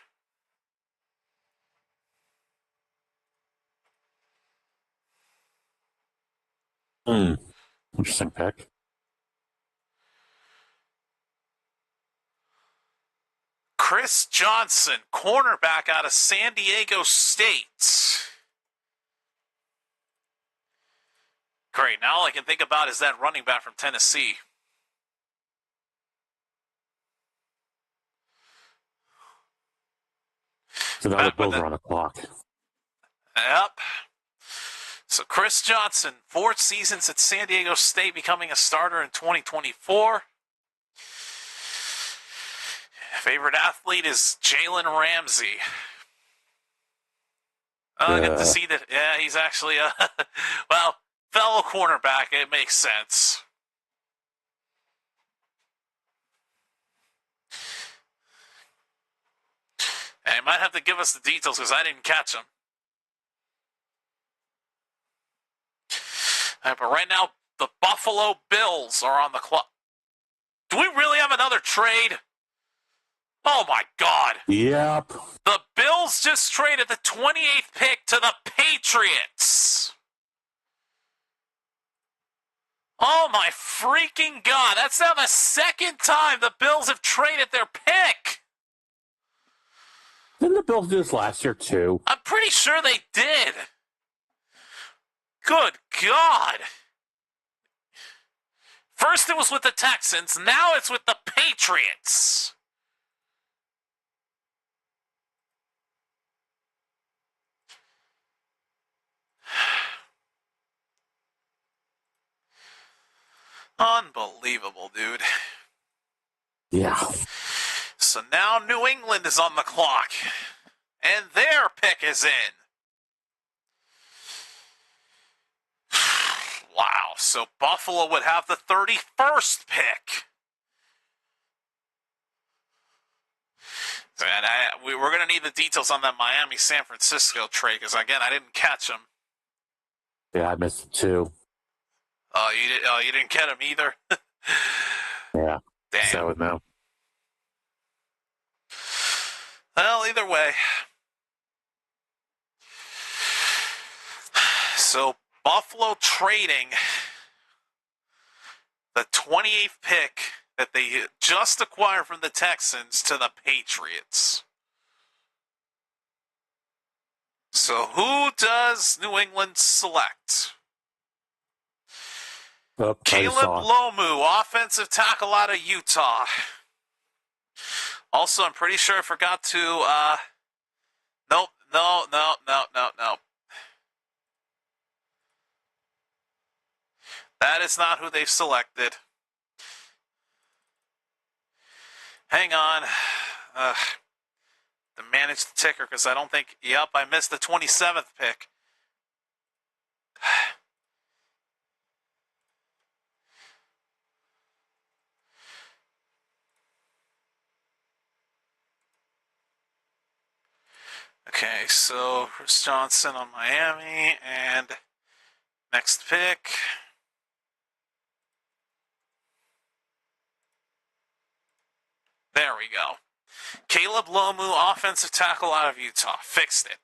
Interesting pick. Chris Johnson, cornerback out of San Diego State. Great. Now all I can think about is that running back from Tennessee. So now the Bills are on the clock. Yep. So Chris Johnson, 4 seasons at San Diego State, becoming a starter in 2024. Favorite athlete is Jalen Ramsey. I get to see that. Yeah, he's actually a fellow cornerback. It makes sense. And he might have to give us the details because I didn't catch them. All right, but right now, the Buffalo Bills are on the clock. Do we really have another trade? Oh, my God. Yep. The Bills just traded the 28th pick to the Patriots. Oh, my freaking God. That's now the second time the Bills have traded their pick. Didn't the Bills do this last year, too? I'm pretty sure they did. Good God. First it was with the Texans, now it's with the Patriots. Unbelievable, dude. Yeah. So now New England is on the clock, and their pick is in. Wow, so Buffalo would have the 31st pick. And we're going to need the details on that Miami-San Francisco trade, because, again, I didn't catch them. Yeah, I missed it, too. Oh, you didn't get them either? Yeah. Damn. So I would know. Well, either way. So Buffalo trading the 28th pick that they just acquired from the Texans to the Patriots. So who does New England select? Caleb Lomu, offensive tackle out of Utah. Also, I'm pretty sure I forgot to, nope. That is not who they've selected. Hang on. To manage the ticker, because I don't think, yep, I missed the 27th pick. Okay, so Chris Johnson on Miami, and next pick. There we go. Caleb Lomu, offensive tackle out of Utah. Fixed it.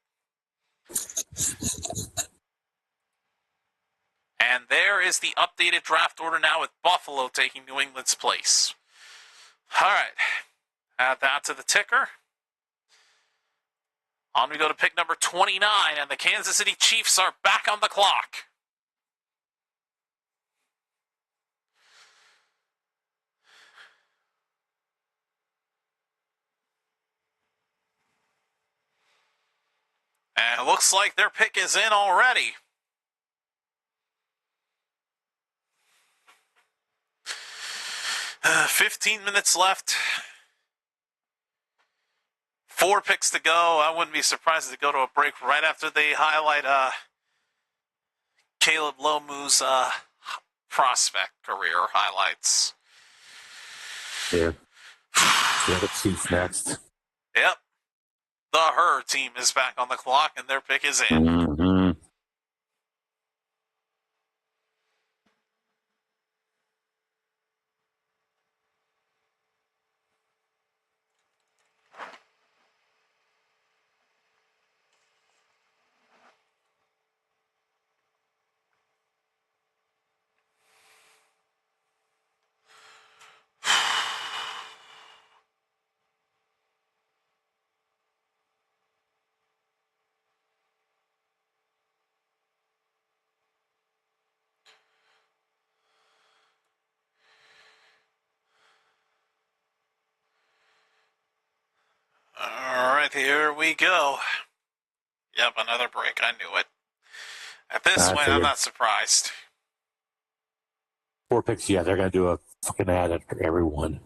And there is the updated draft order now with Buffalo taking New England's place. All right. Add that to the ticker. On we go to pick number 29, and the Kansas City Chiefs are back on the clock. And it looks like their pick is in already. Uh, 15 minutes left. 4 picks to go. I wouldn't be surprised to go to a break right after they highlight Caleb Lomu's prospect career highlights. Yeah. Yeah, the Chiefs next. Yep. The Her team is back on the clock, and their pick is in. Mm-hmm. All right, here we go. Yep, another break. I knew it. At this point, I'm not surprised. 4 picks, yeah, they're going to do a fucking ad after everyone.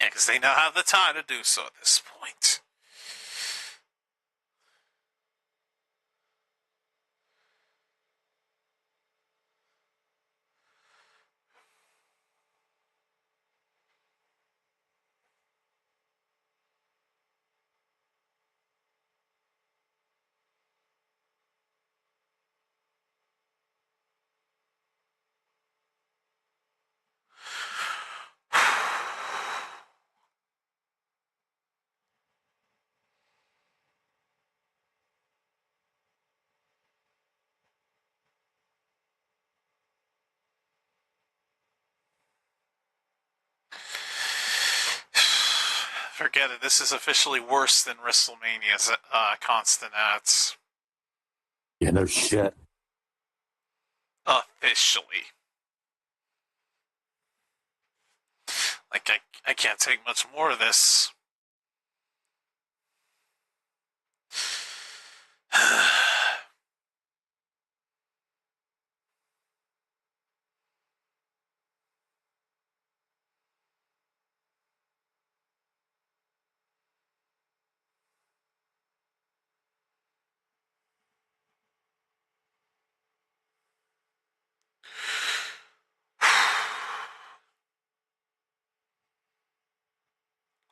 Yeah, because they now have the time to do so at this point. Forget it. This is officially worse than WrestleMania's constant ads. Yeah, no shit. Officially. Like, I can't take much more of this.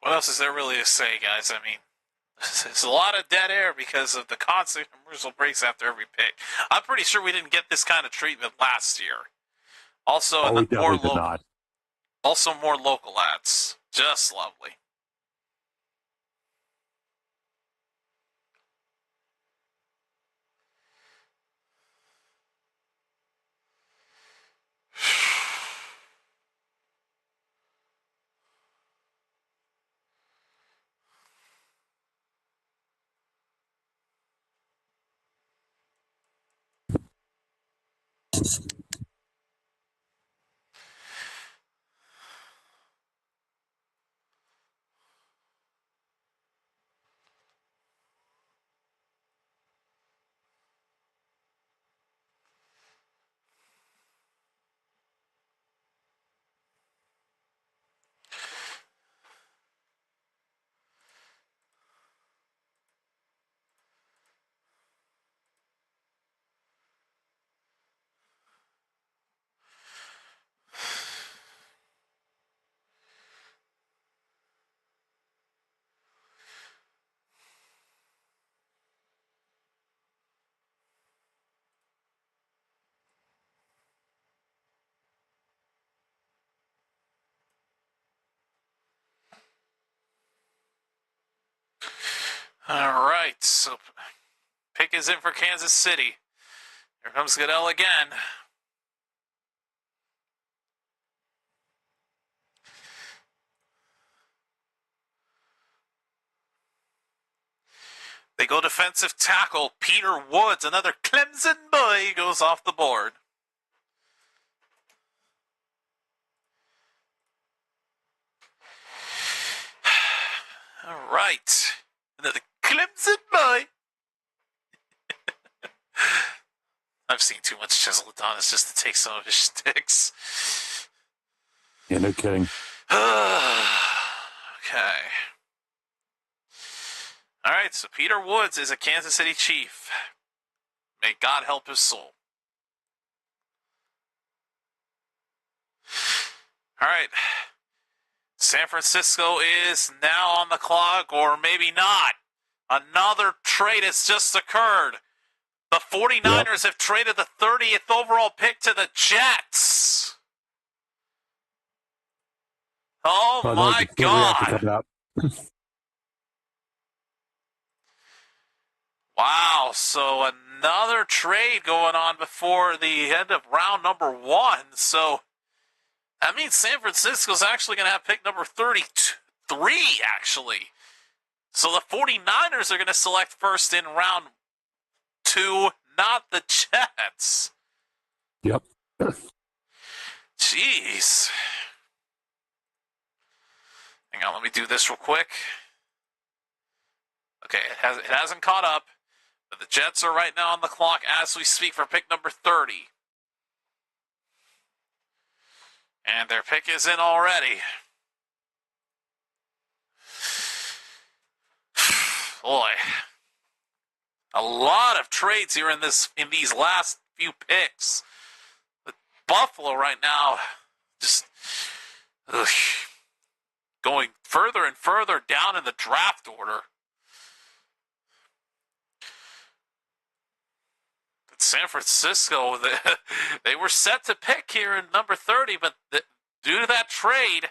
What else is there really to say, guys? I mean, there's a lot of dead air because of the constant commercial breaks after every pick. I'm pretty sure we didn't get this kind of treatment last year. Also, we definitely did not. Also, more local ads. Just lovely. All right, so pick is in for Kansas City. Here comes Goodell again. They go defensive tackle. Peter Woods, another Clemson boy, goes off the board. All right. Another Clemson boy. I've seen too much Chisel Adonis just to take some of his sticks. Yeah, no kidding. Okay. All right, so Peter Woods is a Kansas City Chief. May God help his soul. All right. San Francisco is now on the clock, or maybe not. Another trade has just occurred. The 49ers have traded the 30th overall pick to the Jets. Oh, my God. Wow, so another trade going on before the end of round number 1. So that means San Francisco's actually going to have pick number 33, actually. So the 49ers are going to select first in round 2, not the Jets. Yep. Jeez. Hang on, let me do this real quick. Okay, it hasn't caught up, but the Jets are right now on the clock as we speak for pick number 30. And their pick is in already. Boy. A lot of trades here in these last few picks. But Buffalo right now just going further and further down in the draft order. But San Francisco, they were set to pick here in number 30, but due to that trade,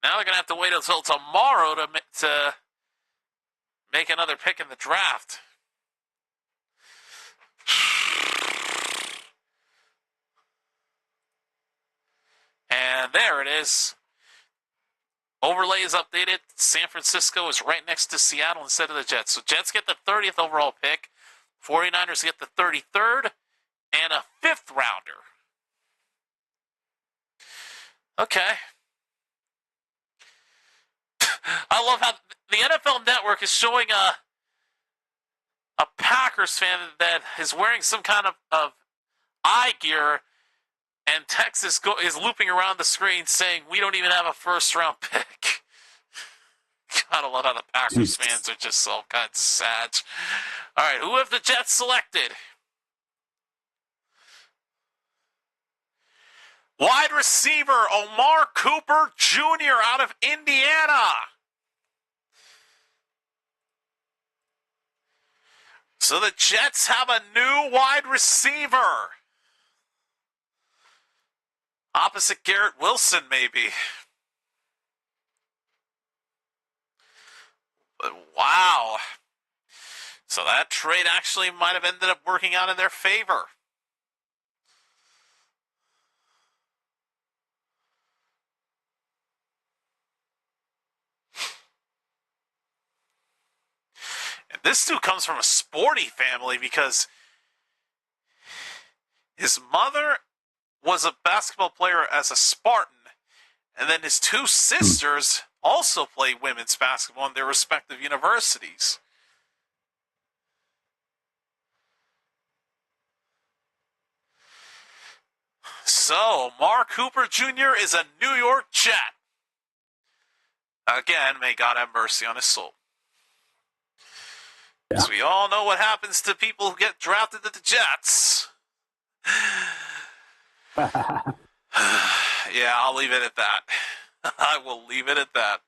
now they're going to have to wait until tomorrow to make another pick in the draft. And there it is. Overlay is updated. San Francisco is right next to Seattle instead of the Jets. So Jets get the 30th overall pick. 49ers get the 33rd and a 5th rounder. Okay. I love how the NFL Network is showing a Packers fan that is wearing some kind of eye gear, and Texas is looping around the screen saying, we don't even have a first-round pick. God, I love how the Packers fans are just so kind of sad. All right, who have the Jets selected? Wide receiver Omar Cooper Jr. out of Indiana. So the Jets have a new wide receiver. Opposite Garrett Wilson, maybe. But wow. So that trade actually might have ended up working out in their favor. And this dude comes from a sporty family because his mother was a basketball player as a Spartan, and then his two sisters also play women's basketball in their respective universities. So, Mark Cooper Jr. is a New York Jet. Again, may God have mercy on his soul. Because we all know what happens to people who get drafted to the Jets. Yeah, I'll leave it at that. I will leave it at that.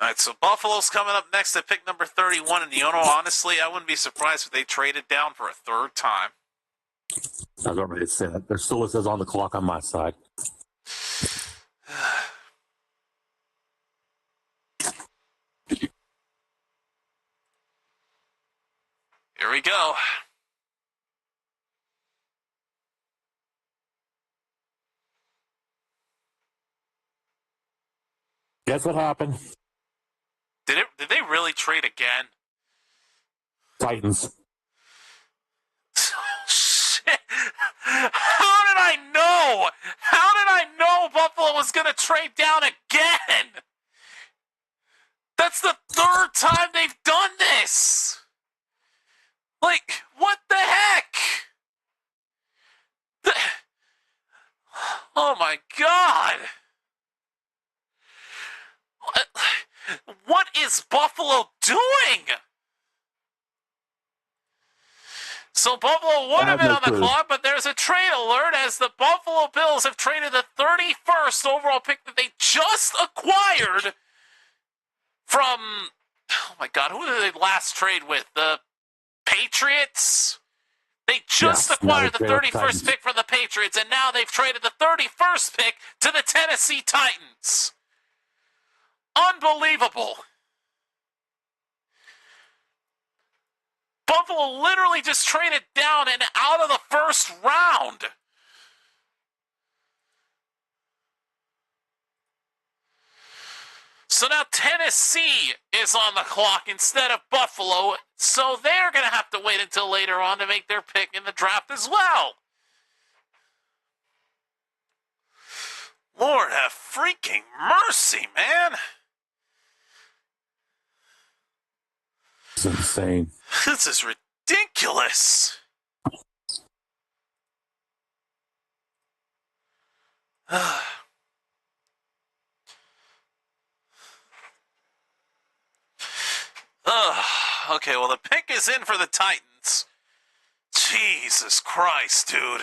All right, so Buffalo's coming up next at pick number 31, and honestly, I wouldn't be surprised if they traded down for a third time. I was ready to say that. There still says on the clock on my side. go. Guess what happened? Did they really trade again? Titans. Shit. How did I know? How did I know Buffalo was going to trade down again? That's the third time they've done this. Like, what the heck? Oh my God. What is Buffalo doing? So Buffalo would have been on the clock, but there's a trade alert as the Buffalo Bills have traded the 31st overall pick that they just acquired from, oh my God, who did they last trade with? The Patriots? They just acquired the 31st pick from the Patriots, and now they've traded the 31st pick to the Tennessee Titans. Unbelievable. Buffalo literally just traded down and out of the first round. So now Tennessee is on the clock instead of Buffalo, so they're going to have to wait until later on to make their pick in the draft as well. Lord have freaking mercy, man. It's insane. This is ridiculous. Okay, well, the pick is in for the Titans. Jesus Christ, dude.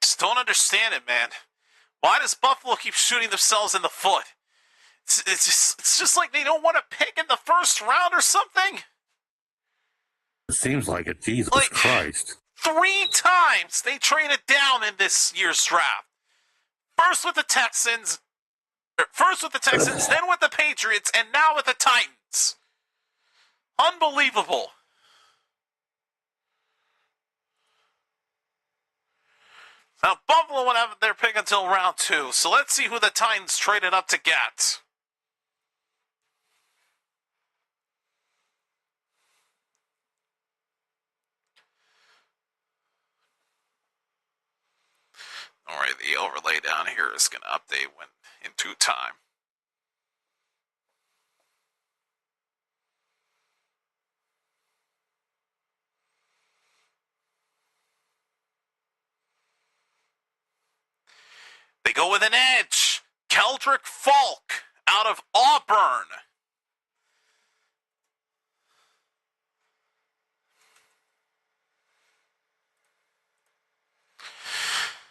Just don't understand it, man. Why does Buffalo keep shooting themselves in the foot? It's just like they don't want to pick in the first round or something. It seems like it. Jesus Christ. 3 times they traded down in this year's draft. First with the Texans, then with the Patriots, and now with the Titans. Unbelievable. Now, Buffalo won't have their pick until round 2, so let's see who the Titans traded up to get. All right, the overlay down here is going to update in due time. They go with an edge. Keldrick Falk out of Auburn.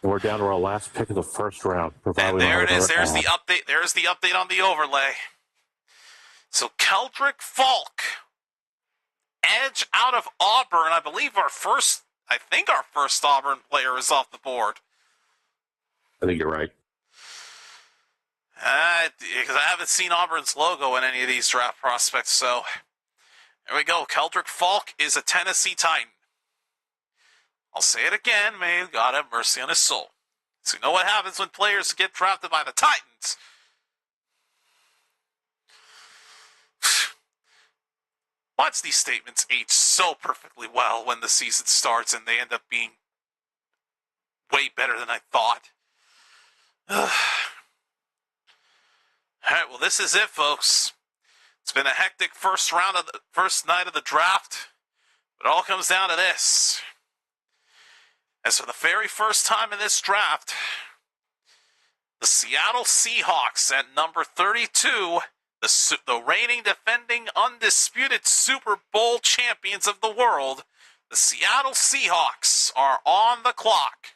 We're down to our last pick of the first round. And there it is. There's the update. There's the update on the overlay. So Keldrick Falk, edge out of Auburn. I think our first Auburn player is off the board. I think you're right. Because I haven't seen Auburn's logo in any of these draft prospects. So there we go. Keldrick Falk is a Tennessee Titan. I'll say it again. May God have mercy on his soul. So you know what happens when players get drafted by the Titans. Watch these statements age so perfectly well when the season starts and they end up being way better than I thought. All right, well, this is it, folks. It's been a hectic first night of the draft, but it all comes down to this. As for the very first time in this draft, the Seattle Seahawks at number 32, the reigning, defending, undisputed Super Bowl champions of the world, the Seattle Seahawks are on the clock.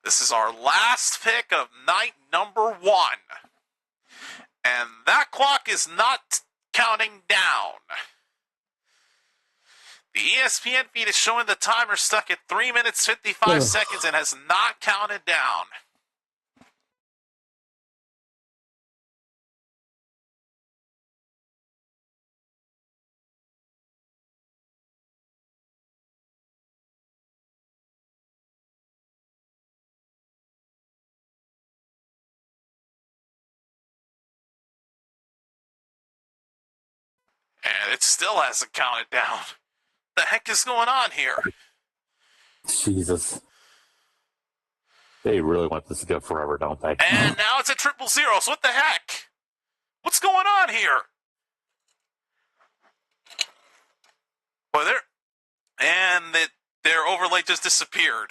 This is our last pick of night number 1. And that clock is not counting down. The ESPN feed is showing the timer stuck at 3 minutes 55 seconds and has not counted down. And it still hasn't counted down. The heck is going on here? Jesus. They really want this to go forever, don't they? And now it's at 000. So what the heck? What's going on here? Well, their overlay just disappeared.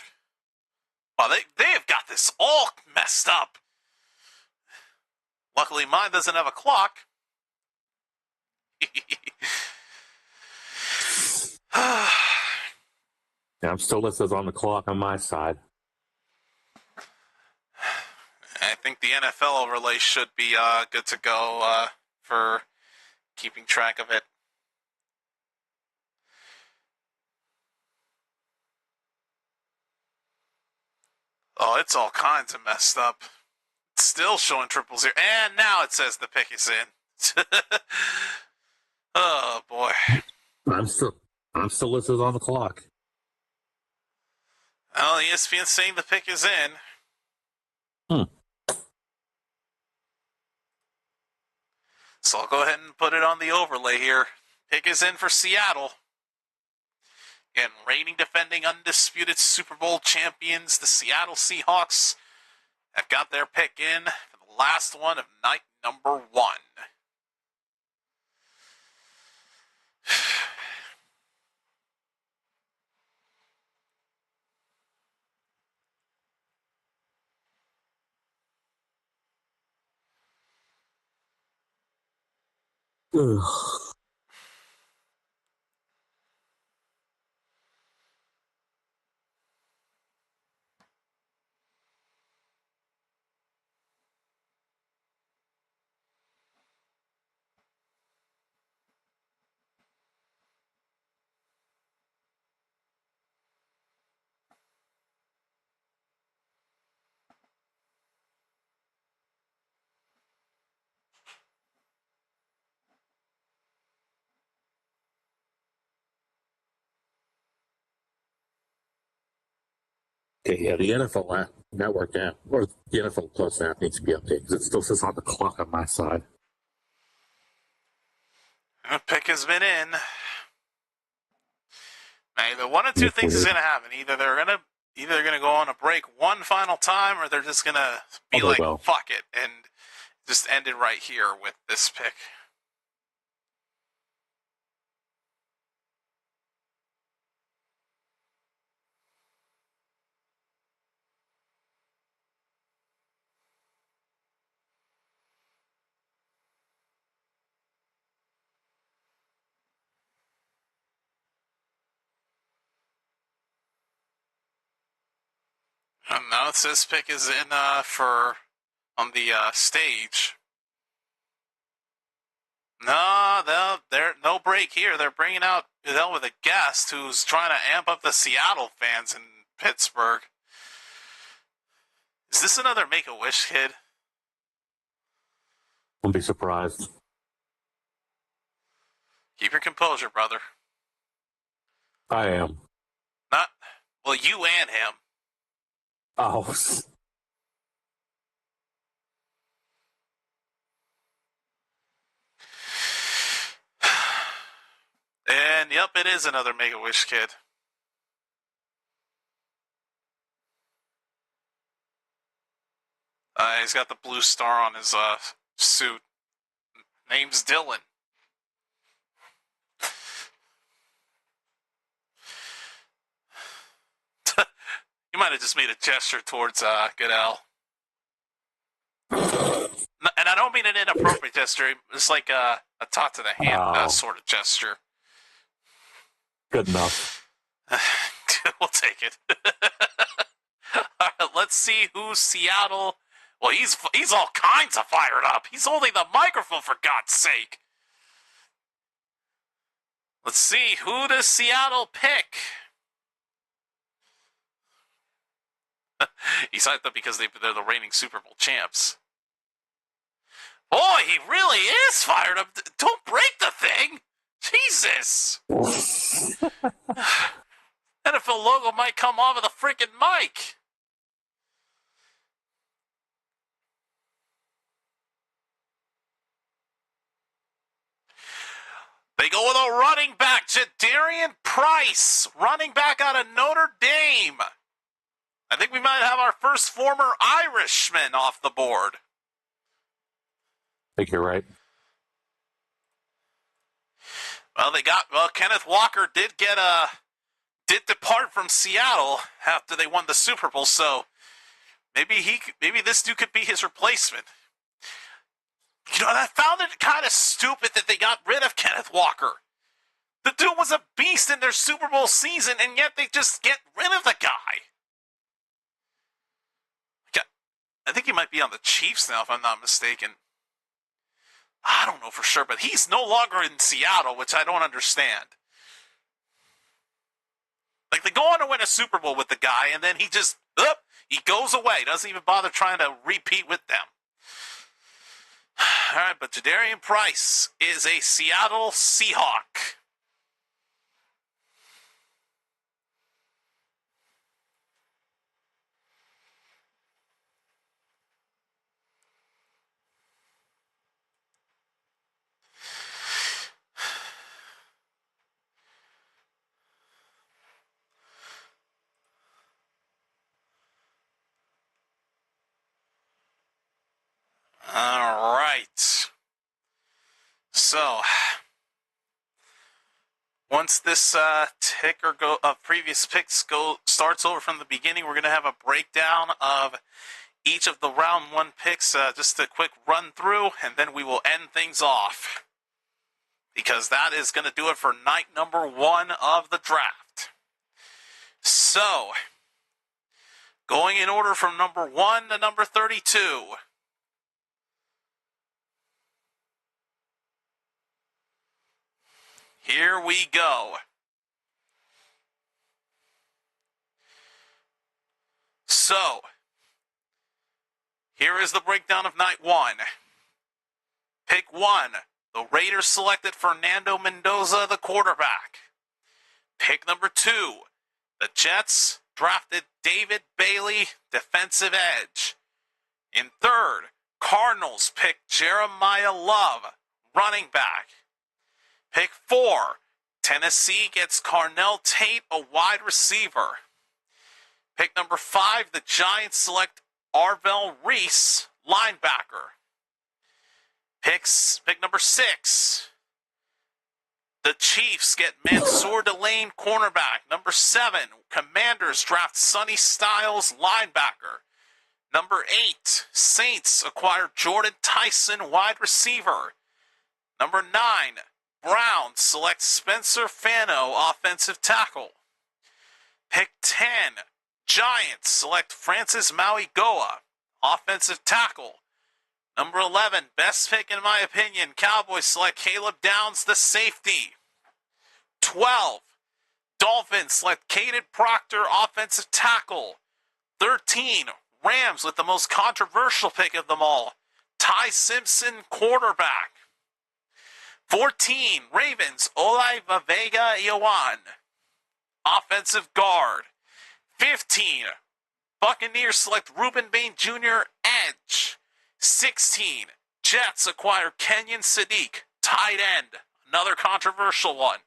Well, they have got this all messed up. Luckily, mine doesn't have a clock. Yeah, I'm still listed on the clock on my side. I think the NFL overlay should be good to go for keeping track of it. Oh, it's all kinds of messed up. It's still showing 000, and now it says the pick is in. Oh boy. I'm still listed on the clock. Well, ESPN's saying the pick is in. So I'll go ahead and put it on the overlay here. Pick is in for Seattle. And reigning, defending, undisputed Super Bowl champions, the Seattle Seahawks, have got their pick in for the last one of night number 1. Ugh. Okay, yeah, the NFL Network app, or the NFL Plus app needs to be updated because it still says on the clock on my side. The pick has been in. Now, either one of two things is going to happen. Either they're going to go on a break one final time, or they're just going to be like, fuck it, and just end it right here with this pick. And now it says pick is in on the stage. No, they're no break here. They're bringing out Goodell with a guest who's trying to amp up the Seattle fans in Pittsburgh. Is this another Make-A-Wish kid? Won't be surprised. Keep your composure, brother. I am. Well, you and him. Oh. And yep, it is another Make-A-Wish kid. He's got the blue star on his suit. Name's Dylan. You might have just made a gesture towards Goodell. And I don't mean an inappropriate gesture. It's like a talk to the hand sort of gesture. Good enough. We'll take it. All right, let's see who Seattle... Well, he's all kinds of fired up. He's holding the microphone, for God's sake. Let's see, who does Seattle pick? He's hyped up because they're the reigning Super Bowl champs. Boy, he really is fired up. Don't break the thing. Jesus. NFL logo might come off of the freaking mic. They go with a running back, Jadarian Price, running back out of Notre Dame. I think we might have our first former Irishman off the board. I think you're right. Well, Kenneth Walker did depart from Seattle after they won the Super Bowl, so maybe this dude could be his replacement. You know, I found it kind of stupid that they got rid of Kenneth Walker. The dude was a beast in their Super Bowl season, and yet they just get rid of the guy. I think he might be on the Chiefs now, if I'm not mistaken. I don't know for sure, but he's no longer in Seattle, which I don't understand. Like, they go on to win a Super Bowl with the guy, and then he goes away. Doesn't even bother trying to repeat with them. All right, but Jadarian Price is a Seattle Seahawk. All right. So, once this ticker of previous picks starts over from the beginning, we're going to have a breakdown of each of the round one picks, just a quick run through, and then we will end things off. Because that is going to do it for night number 1 of the draft. So, going in order from number 1 to number 32. Here we go. So, here is the breakdown of night 1. Pick 1. The Raiders selected Fernando Mendoza, the quarterback. Pick number 2. The Jets drafted David Bailey, defensive edge. In third, Cardinals picked Jeremiah Love, running back. Pick 4. Tennessee gets Carnell Tate, a wide receiver. Pick number 5. The Giants select Arvell Reese, linebacker. Pick number 6. The Chiefs get Mansour Delane, cornerback. Number 7. Commanders draft Sonny Styles, linebacker. Number 8. Saints acquire Jordan Tyson, wide receiver. Number 9. Browns select Spencer Fano, offensive tackle. Pick 10. Giants select Francis Mauigoa, offensive tackle. Number 11, best pick in my opinion, Cowboys select Caleb Downs, the safety. 12, Dolphins select Caden Proctor, offensive tackle. 13, Rams with the most controversial pick of them all, Ty Simpson, quarterback. 14, Ravens, Olaiva Vega Iwan, offensive guard. 15, Buccaneers select Reuben Bain Jr., edge. 16, Jets acquire Kenyon Sadiq, tight end, another controversial one.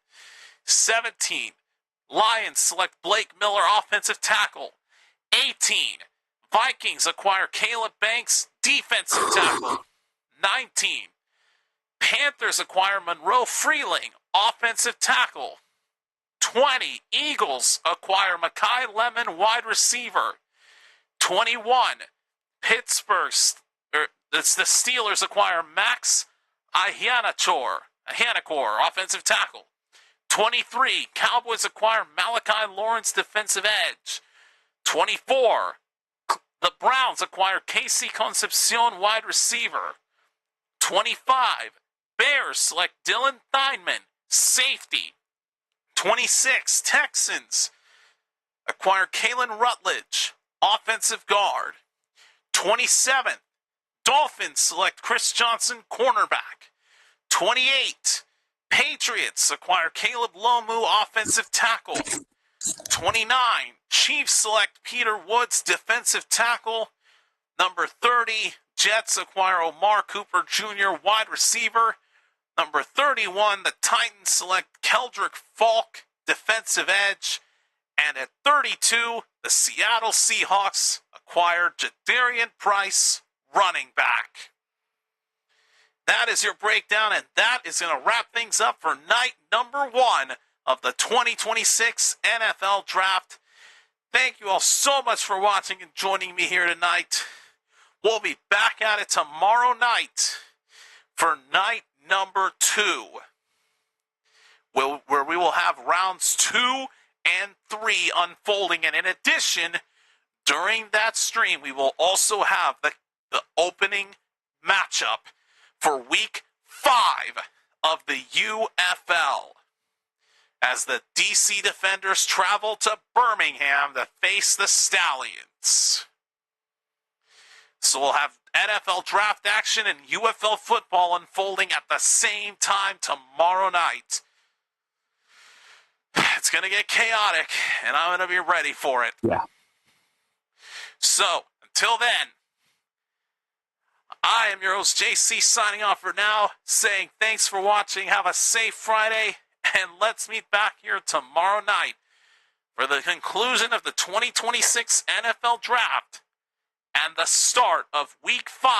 17, Lions select Blake Miller, offensive tackle. 18, Vikings acquire Caleb Banks, defensive tackle. 19, Panthers acquire Monroe Freeling, offensive tackle. 20, Eagles acquire Makai Lemon, wide receiver. 21, the Steelers acquire Max Ahianakor, offensive tackle. 23, Cowboys acquire Malachi Lawrence, defensive edge. 24, the Browns acquire Casey Concepcion, wide receiver. 25, Bears select Dylan Theinman, safety. 26, Texans acquire Kalen Rutledge, offensive guard. 27, Dolphins select Chris Johnson, cornerback. 28, Patriots acquire Caleb Lomu, offensive tackle. 29, Chiefs select Peter Woods, defensive tackle. Number 30, Jets acquire Omar Cooper Jr., wide receiver. Number 31, the Titans select Keldrick Falk, defensive edge. And at 32, the Seattle Seahawks acquired Jadarian Price, running back. That is your breakdown, and that is going to wrap things up for night number 1 of the 2026 NFL Draft. Thank you all so much for watching and joining me here tonight. We'll be back at it tomorrow night for night number 2, where we will have rounds 2 and 3 unfolding. And in addition, during that stream, we will also have the opening matchup for week 5 of the UFL, as the DC Defenders travel to Birmingham to face the Stallions. So we'll have NFL draft action and UFL football unfolding at the same time tomorrow night. It's going to get chaotic, and I'm going to be ready for it. Yeah. So, until then, I am your host, JC, signing off for now, saying thanks for watching, have a safe Friday, and let's meet back here tomorrow night for the conclusion of the 2026 NFL Draft and the start of Week 5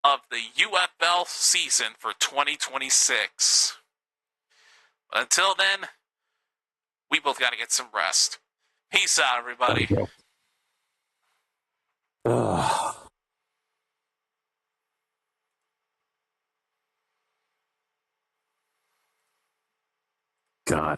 of the UFL season for 2026. But until then, we both got to get some rest. Peace out, everybody. God.